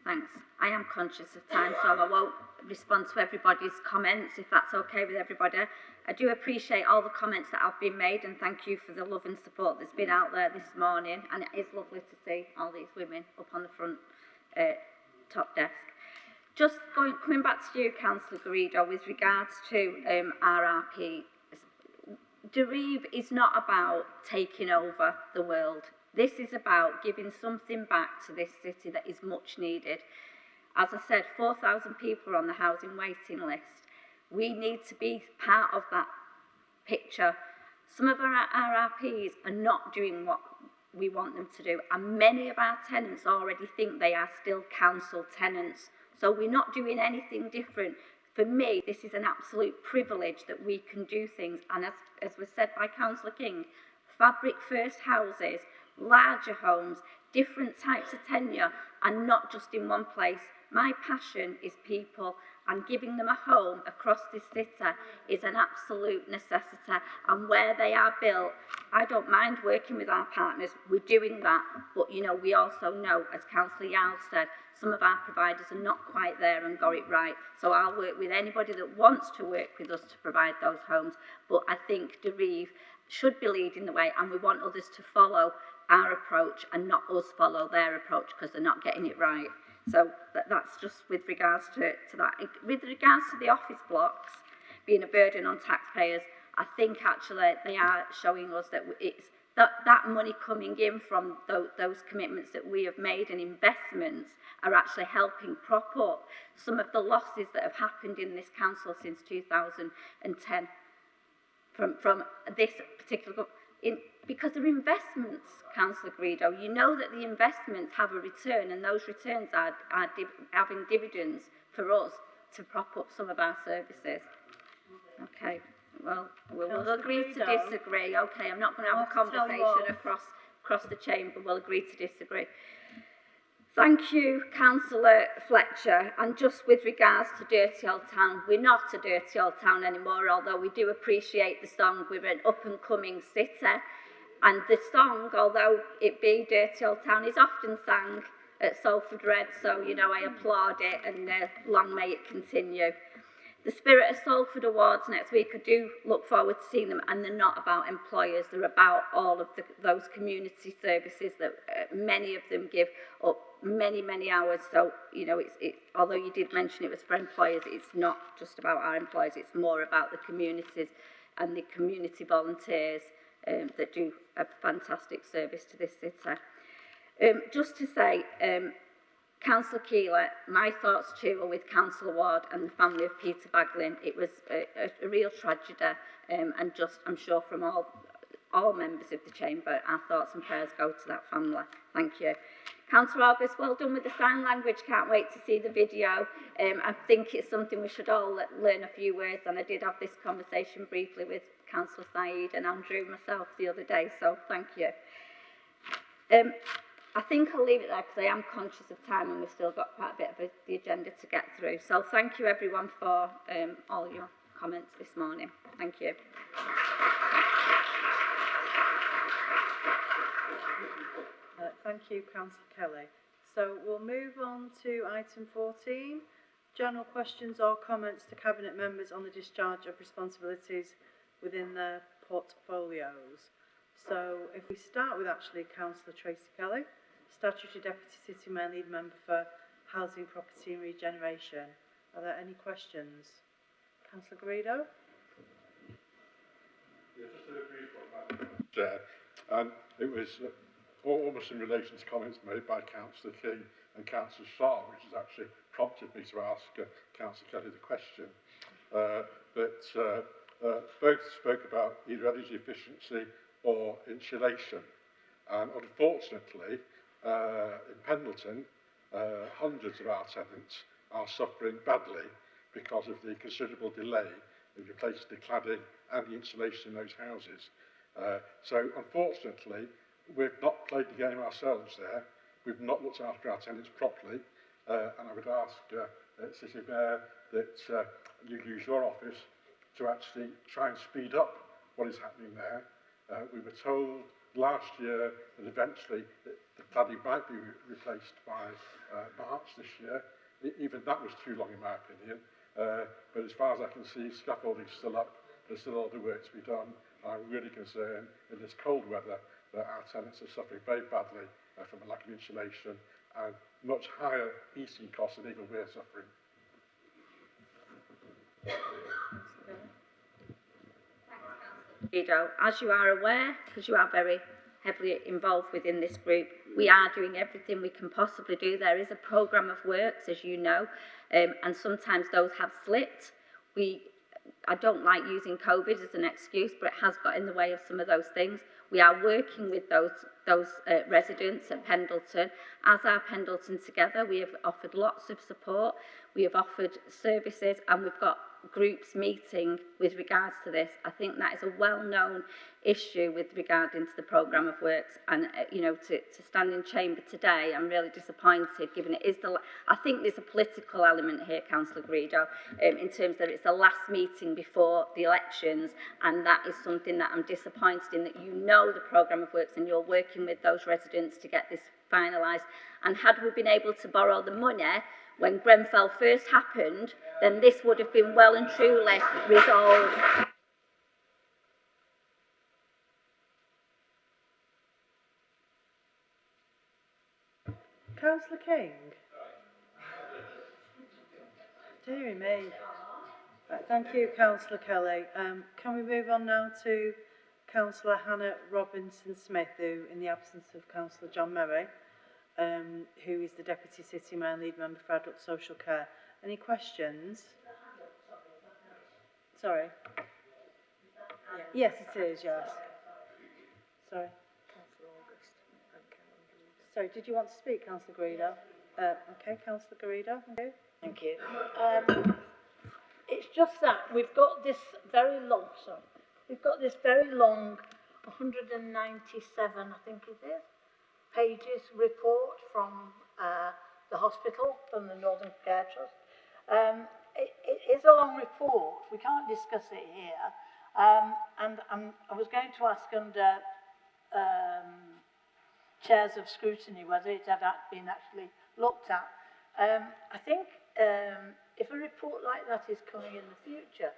S22: Thanks. I am conscious of time, so I won't respond to everybody's comments, if that's okay with everybody. I do appreciate all the comments that have been made, and thank you for the love and support that's been out there this morning. And it is lovely to see all these women up on the front top desk. Just coming back to you, Councillor Garrido, with regards to RRP, Derive is not about taking over the world. This is about giving something back to this city that is much needed. As I said, 4,000 people are on the housing waiting list. We need to be part of that picture. Some of our RRPs are not doing what we want them to do, and many of our tenants already think they are still council tenants. So we're not doing anything different. For me, this is an absolute privilege that we can do things. And as was said by Councillor King, fabric first houses, larger homes, different types of tenure, and not just in one place. My passion is people, and giving them a home across this city is an absolute necessity. And where they are built, I don't mind working with our partners. We're doing that. But, you know, we also know, as Councillor Yard said, some of our providers are not quite there and got it right. So I'll work with anybody that wants to work with us to provide those homes. But I think Derive should be leading the way, and we want others to follow our approach and not us follow their approach because they're not getting it right. So that's just with regards to that. With regards to the office blocks being a burden on taxpayers, I think actually they are showing us that it's that money coming in from those commitments that we have made and investments are actually helping prop up some of the losses that have happened in this council since 2010 from this particular because they're investments, Councillor Garrido. You know that the investments have a return, and those returns are having dividends for us to prop up some of our services. Okay, well, we'll agree to disagree. Okay, I'm not going to have a conversation across the chamber. We'll agree to disagree. Thank you, Councillor Fletcher. And just with regards to Dirty Old Town, we're not a dirty old town anymore, although we do appreciate the song. We're an up-and-coming city. And the song, although it be Dirty Old Town, is often sang at Salford Red, so, you know, I applaud it, and long may it continue. The Spirit of Salford Awards next week, I do look forward to seeing them, and they're not about employers, they're about all of those community services that many of them give up many, many hours. So, you know, although you did mention it was for employers, it's not just about our employers, it's more about the communities and the community volunteers that do a fantastic service to this city. Just to say, Councillor Keeler, my thoughts too are with Councillor Ward and the family of Peter Baglin. It was a real tragedy, and just, I'm sure from all members of the Chamber, our thoughts and prayers go to that family. Thank you. Councillor August, well done with the sign language. Can't wait to see the video. I think it's something we should all learn a few words, and I did have this conversation briefly with Councillor Saeed and Andrew myself the other day, so thank you. I think I'll leave it there because I am conscious of time and we've still got quite a bit of the agenda to get through. So thank you everyone for all your comments this morning. Thank you.
S2: Thank you, Councillor Kelly. So we'll move on to item 14, general questions or comments to Cabinet members on the discharge of responsibilities within their portfolios. So if we start with actually Councillor Tracy Kelly, Statutory Deputy City Mayor Lead Member for Housing, Property and Regeneration. Are there any questions? Councillor Garrido?
S5: Yeah, just a brief one, Madam Chair. And it was almost in relation to comments made by Councillor King and Councillor Shaw, which has actually prompted me to ask Councillor Kelly the question. Both spoke about either energy efficiency or insulation. And unfortunately, in Pendleton, hundreds of our tenants are suffering badly because of the considerable delay in replacing the cladding and the insulation in those houses. So unfortunately, we've not played the game ourselves there. We've not looked after our tenants properly. And I would ask City Mayor that you use your office to actually try and speed up what is happening there. We were told last year that eventually the cladding might be replaced by March this year. Even that was too long in my opinion. But as far as I can see, scaffolding's still up. There's still all the work to be done. I'm really concerned in this cold weather that our tenants are suffering very badly from a lack of insulation and much higher heating costs than even we're suffering.
S22: As you are aware, because you are very heavily involved within this group, we are doing everything we can possibly do. There is a programme of works, as you know, and sometimes those have slipped. I don't like using COVID as an excuse, but it has got in the way of some of those things. We are working with those residents at Pendleton. As our Pendleton Together, we have offered lots of support. We have offered services, and we've got groups meeting with regards to this. I think that is a well-known issue with regard to the programme of works, and you know, to stand in chamber today, I'm really disappointed given it is I think there's a political element here, Councillor Greedo, in terms that it's the last meeting before the elections, and that is something that I'm disappointed in, that you know the programme of works and you're working with those residents to get this finalised. And had we been able to borrow the money when Grenfell first happened, then this would have been well and truly resolved.
S2: Councillor King? Deary me. Right, thank you, Councillor Kelly. Can we move on now to Councillor Hannah Robinson-Smith, who, in the absence of Councillor John Murray, who is the Deputy City Mayor and Lead Member for Adult Social Care. Any questions? Sorry. Yes, it is, yes. Sorry. Sorry, did you want to speak, Councillor Garrido? Okay, Councillor Garrido.
S19: Thank you. It's just that we've got this very long, we've got this very long 197, I think it is, pages report from the hospital from the Northern Care Trust. It is a long report. We can't discuss it here. And I was going to ask under chairs of scrutiny whether it had been actually looked at. I think if a report like that is coming in the future,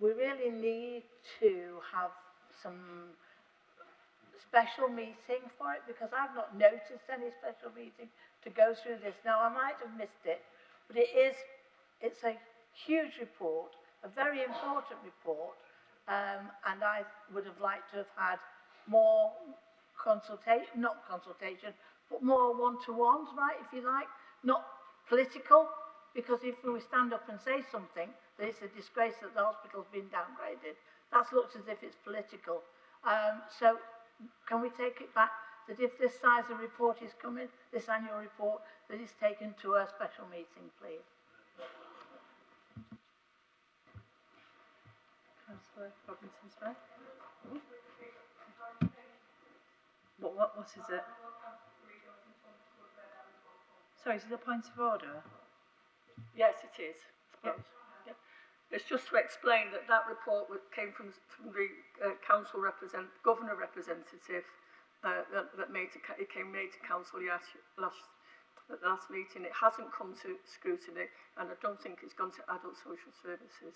S19: we really need to have some special meeting for it, because I've not noticed any special meeting to go through this. Now, I might have missed it, but it's a huge report, a very important report, and I would have liked to have had more not consultation, but more one-to-ones, right, if you like, not political, because if we stand up and say something, that it's a disgrace that the hospital's been downgraded, that's looked as if it's political. So can we take it back that if this size of report is coming, this annual report, that it's taken to a special meeting, please?
S2: Councillor Robinson-Smith. What is it? Sorry, is it a point of order?
S10: Yes, it is. Yes. Yeah. It's just to explain that that report came from the governor representative that made to council at the last meeting. It hasn't come to scrutiny, and I don't think it's gone to adult social services.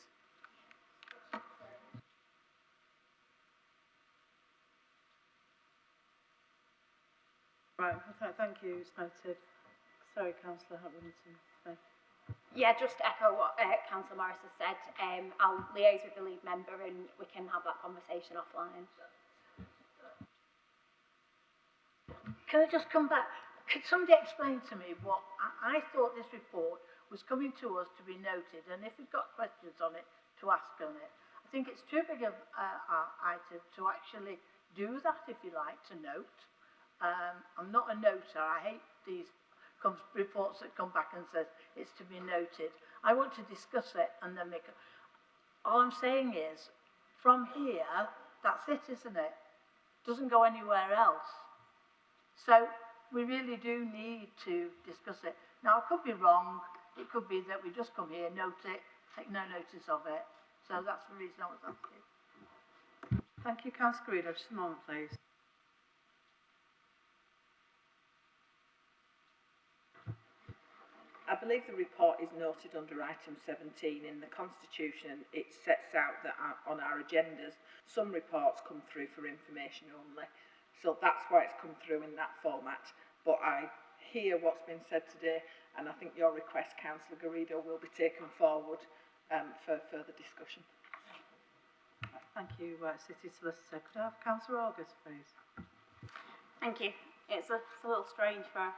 S2: Right, well, thank you, it's noted. Sorry, Councillor Robinson-Smith.
S14: Yeah, just to echo what Councillor Morris has said. I'll liaise with the lead member and we can have that conversation offline.
S19: Can I just come back? Could somebody explain to me what I thought this report was coming to us to be noted, and if we've got questions on it, to ask on it. I think it's too big of an item to actually do that, if you like, to note. I'm not a noter. I hate these reports that come back and says it's to be noted. I want to discuss it and then make it. All I'm saying is, from here, that's it, isn't it? Doesn't go anywhere else. So we really do need to discuss it. Now, I could be wrong. It could be that we just come here, note it, take no notice of it. So that's the reason I was asking.
S2: Thank you, Councillor Guido. Just a moment, please.
S6: I believe the report is noted under item 17 in the Constitution. It sets out that on our agendas, some reports come through for information only. So that's why it's come through in that format. But I hear what's been said today, and I think your request, Councillor Garrido, will be taken forward for further discussion.
S2: Thank you, City Solicitor. Could I have Councillor August, please?
S14: Thank you. It's a little strange for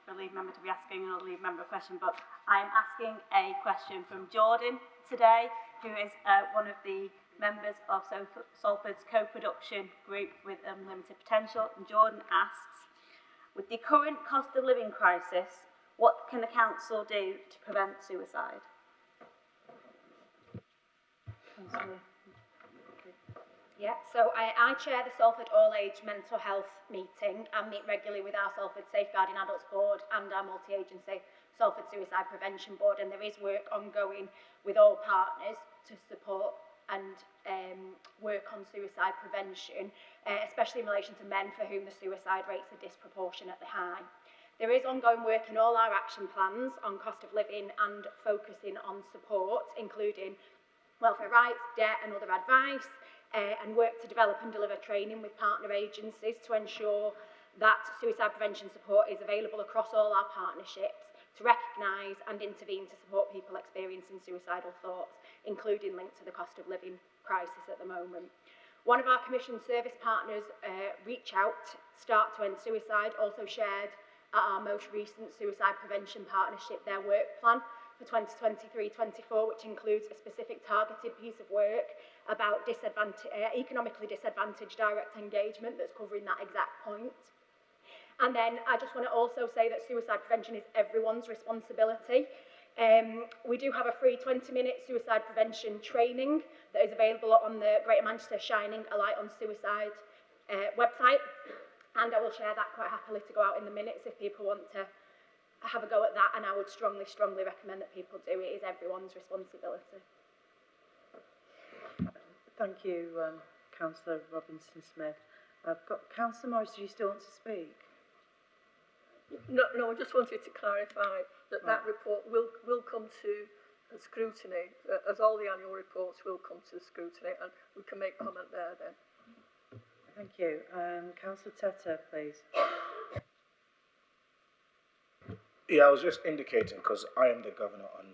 S14: a lead member to be asking another lead member a question, but I'm asking a question from Jordan today, who is one of the members of Salford's co-production group with Limited Potential. And Jordan asks, with the current cost of living crisis, what can the council do to prevent suicide? Yeah, so I chair the Salford All-Age Mental Health meeting and meet regularly with our Salford Safeguarding Adults Board and our multi-agency Salford Suicide Prevention Board, and there is work ongoing with all partners to support and work on suicide prevention, especially in relation to men for whom the suicide rates are disproportionately high. There is ongoing work in all our action plans on cost of living and focusing on support, including welfare rights, debt and other advice, and work to develop and deliver training with partner agencies to ensure that suicide prevention support is available across all our partnerships to recognise and intervene to support people experiencing suicidal thoughts, including linked to the cost of living crisis at the moment. One of our commission service partners, Reach Out, Start to End Suicide, also shared at our most recent suicide prevention partnership their work plan for 2023-24, which includes a specific targeted piece of work about economically disadvantaged direct engagement that's covering that exact point. And then I just want to also say that suicide prevention is everyone's responsibility. We do have a free 20-minute suicide prevention training that is available on the Greater Manchester Shining a Light on Suicide website, and I will share that quite happily to go out in the minutes if people want to have a go at that, and I would strongly recommend that people do it. It is everyone's responsibility.
S2: Thank you, Councillor Robinson-Smith. I've got Councillor Morris. Do you still want to speak?
S10: No, I just wanted to clarify that that report will come to scrutiny, as all the annual reports will come to scrutiny, and we can make comment there then.
S2: Thank you. Councillor Teta, please.
S16: Yeah, I was just indicating because I am the governor on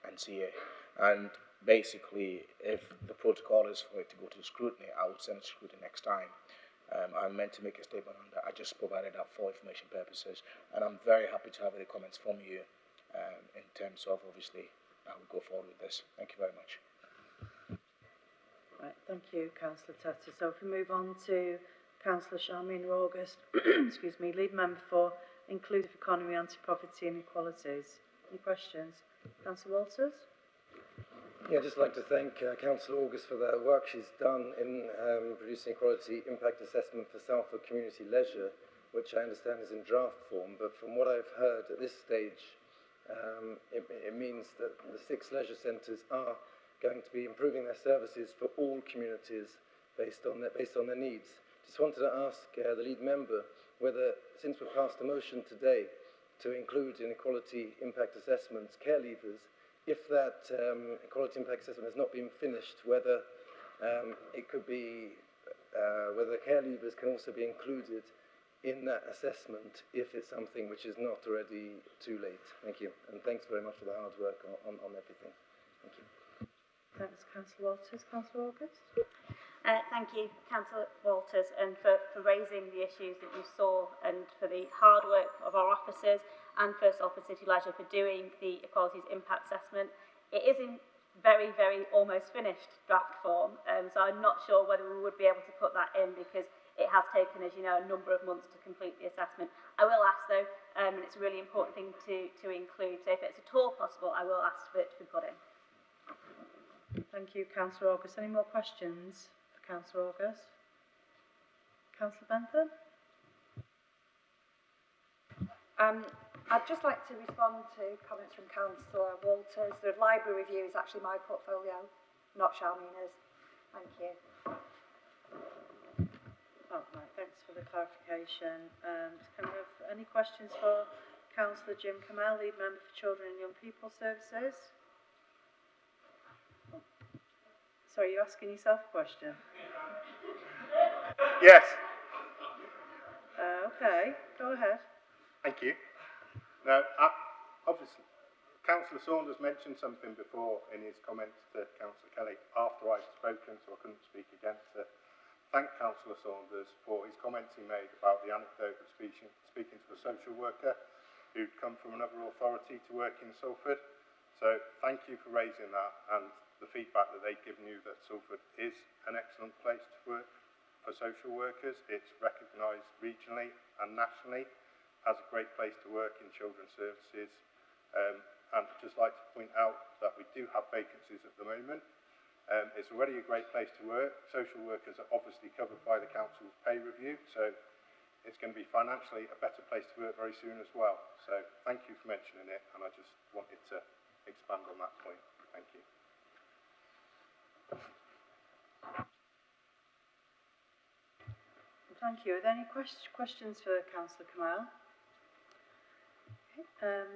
S16: NCA, and basically, if the protocol is for it to go to scrutiny, I would send it to scrutiny next time. I meant to make a statement on that. I just provided that for information purposes, and I'm very happy to have any comments from you in terms of obviously how we go forward with this. Thank you very much.
S2: Right, thank you, Councillor Teta. So if we move on to Councillor Sharmeen August, excuse me, lead member for Inclusive Economy, Anti-Poverty and Equalities. Any questions? Councillor Walters?
S21: Yeah, I'd just like to thank Councillor August for the work she's done in producing equality impact assessment for Salford Community Leisure, which I understand is in draft form, but from what I've heard at this stage, it means that the 6 leisure centres are going to be improving their services for all communities based on their needs. Just wanted to ask the lead member whether, since we've passed a motion today to include in equality impact assessments care leavers, if that equality impact assessment has not been finished, whether it could be, whether care leavers can also be included in that assessment if it's something which is not already too late. Thank you. And thanks very much for the hard work on everything. Thank you.
S2: Thanks, Councillor Walters. Councillor August?
S20: Thank you, Councillor Walters, and for raising the issues that you saw, and for the hard work of our officers, and for Salford City Leisure for doing the Equalities Impact Assessment. It is in very, very almost finished draft form, so I'm not sure whether we would be able to put that in because it has taken, as you know, a number of months to complete the assessment. I will ask though, and it's a really important thing to include, so if it's at all possible, I will ask for it to be put in.
S2: Thank you, Councillor August. Any more questions for Councillor August? Councillor Bentham?
S23: I'd just like to respond to comments from Councillor Walters. The library review is actually my portfolio, not Sharmeena's. Thank you.
S2: Oh, right, thanks for the clarification. Can we have any questions for Councillor Jim Kamel, lead member for Children and Young People Services? Sorry, you're asking yourself a question?
S17: Yes.
S2: Okay, go ahead.
S17: Thank you. Now, obviously, Councillor Saunders mentioned something before in his comments to Councillor Kelly after I'd spoken, so I couldn't speak again, to thank Councillor Saunders for his comments he made about the anecdote of speaking to a social worker who'd come from another authority to work in Salford. So thank you for raising that and the feedback that they've given you that Salford is an excellent place to work for social workers. It's recognised regionally and nationally as a great place to work in children's services. And I'd just like to point out that we do have vacancies at the moment. It's already a great place to work. Social workers are obviously covered by the council's pay review, so it's going to be financially a better place to work very soon as well. So thank you for mentioning it, and I just wanted to expand on that point. Thank you.
S2: Thank you. Are there any questions for Councillor Kamel? Okay.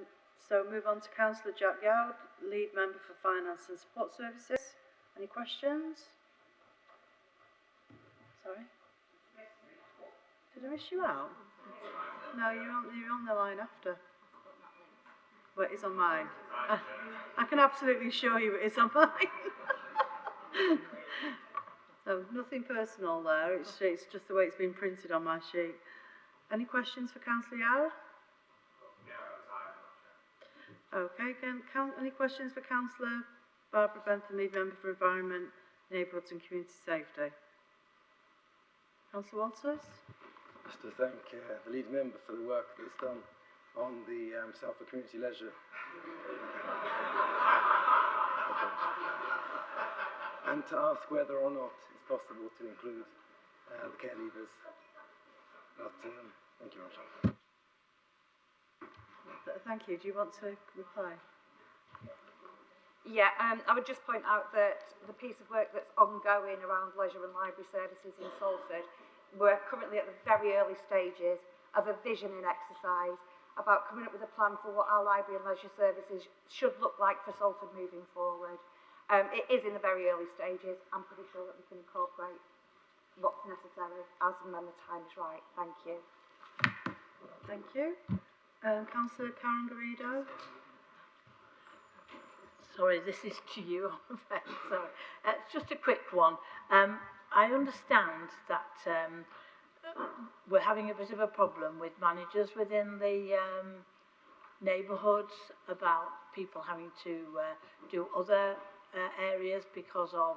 S2: So move on to Councillor Jack Yowd, lead member for Finance and Support Services. Any questions? Sorry? Did I miss you out? No, you're on the line after. Well, it is on mine. I can absolutely assure you it is on mine. So nothing personal there, it's just the way it's been printed on my sheet. Any questions for Councillor Yowd? Okay, again, any questions for Councillor Barbara Bentham, lead member for Environment, Neighbourhoods and Community Safety? Councillor Walters?
S21: Just to thank the lead member for the work that's done on the Salford Community Leisure. And to ask whether or not it's possible to include the care leavers. But thank you very much.
S2: Thank you. Do you want to reply?
S23: Yeah, I would just point out that the piece of work that's ongoing around leisure and library services in Salford, we're currently at the very early stages of a visioning exercise about coming up with a plan for what our library and leisure services should look like for Salford moving forward. It is in the very early stages. I'm pretty sure that we can incorporate what's necessary as and when the time is right. Thank you.
S2: Thank you. Councillor Karen Garrido.
S19: Sorry, this is to you. Sorry. It's just a quick one. I understand that we're having a bit of a problem with managers within the neighbourhoods about people having to do other areas because of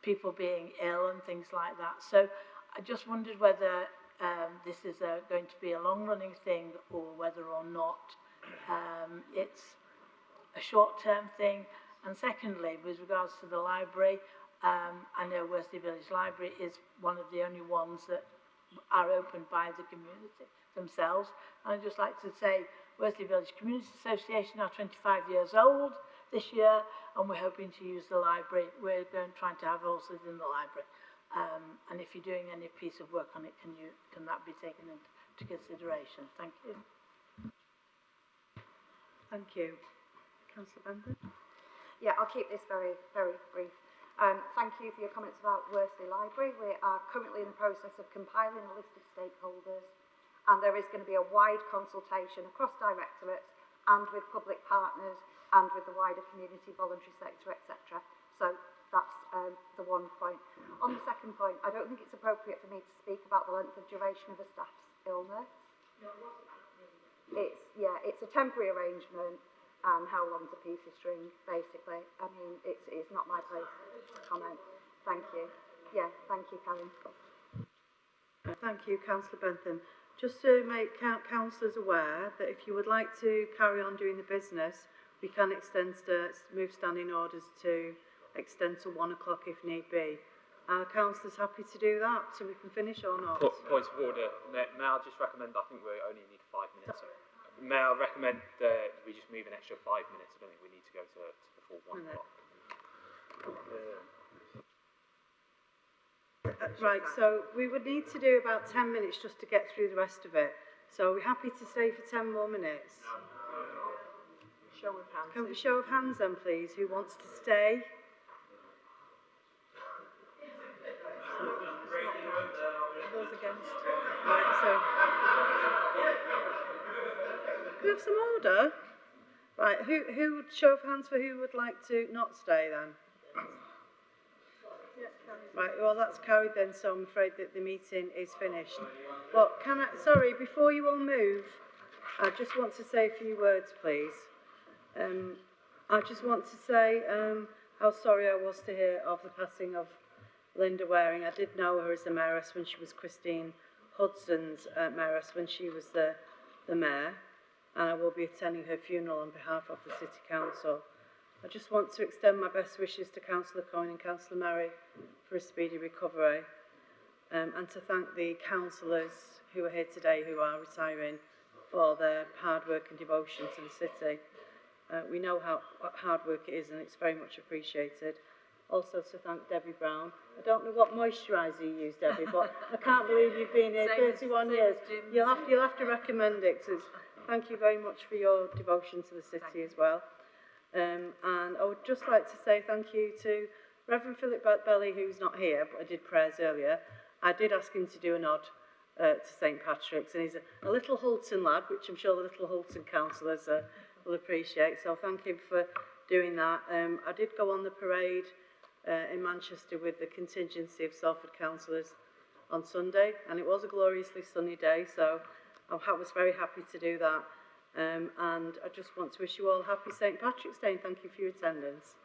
S19: people being ill and things like that. So I just wondered whether this is going to be a long-running thing or whether or not it's a short-term thing. And secondly, with regards to the library, I know Worsley Village Library is one of the only ones that are opened by the community themselves. And I'd just like to say Worsley Village Community Association are 25 years old this year, and we're hoping to use the library. We're trying to have horses in the library. And if you're doing any piece of work on it, can that be taken into consideration? Thank you.
S2: Thank you. Councillor Benton.
S23: Yeah, I'll keep this very, very brief. Thank you for your comments about Worsley Library. We are currently in the process of compiling a list of stakeholders, and there is going to be a wide consultation across directorates and with public partners and with the wider community, voluntary sector, etc. So that's the one point. On the second point, I don't think it's appropriate for me to speak about the length of duration of a staff's illness. It's a temporary arrangement. And how long's a piece of string, basically. I mean, it's not my place to comment. Thank you. Yeah, thank you, Karen.
S2: Thank you, Councillor Bentham. Just to make councillors aware that if you would like to carry on doing the business, we can move standing orders to extend to 1 o'clock if need be. Are councillors happy to do that so we can finish or not?
S18: Point of order. May I just recommend, I think we only need 5 minutes. May I recommend that we just move an extra 5 minutes? I don't think we need to go to the full 1 o'clock.
S2: Right, so we would need to do about 10 minutes just to get through the rest of it. So are we happy to stay for 10 more minutes?
S6: Show of hands.
S2: Can we show of hands then, please? Who wants to stay?
S6: Those against.
S2: Right, so can we have some order? Right, who show of hands for who would like to not stay then? Right, well that's carried then, so I'm afraid that the meeting is finished. But sorry, before you all move, I just want to say a few words, please. I just want to say how sorry I was to hear of the passing of Linda Waring. I did know her as the mayoress when she was Christine Hudson's mayoress when she was the mayor, and I will be attending her funeral on behalf of the City Council. I just want to extend my best wishes to Councillor Coyne and Councillor Murray for a speedy recovery, and to thank the councillors who are here today who are retiring for their hard work and devotion to the city. We know what hard work it is, and it's very much appreciated. Also to thank Debbie Brown. I don't know what moisturiser you use, Debbie, but I can't believe you've been here 31 years. You'll have to recommend it. Thank you very much for your devotion to the city as well. And I would just like to say thank you to Reverend Philip Belly, who's not here, but I did prayers earlier. I did ask him to do a nod to St Patrick's, and he's a little Hulton lad, which I'm sure the little Hulton councillors will appreciate. So thank him for doing that. I did go on the parade in Manchester with the contingency of Salford councillors on Sunday, and it was a gloriously sunny day, so I was very happy to do that. And I just want to wish you all happy St Patrick's Day, and thank you for your attendance.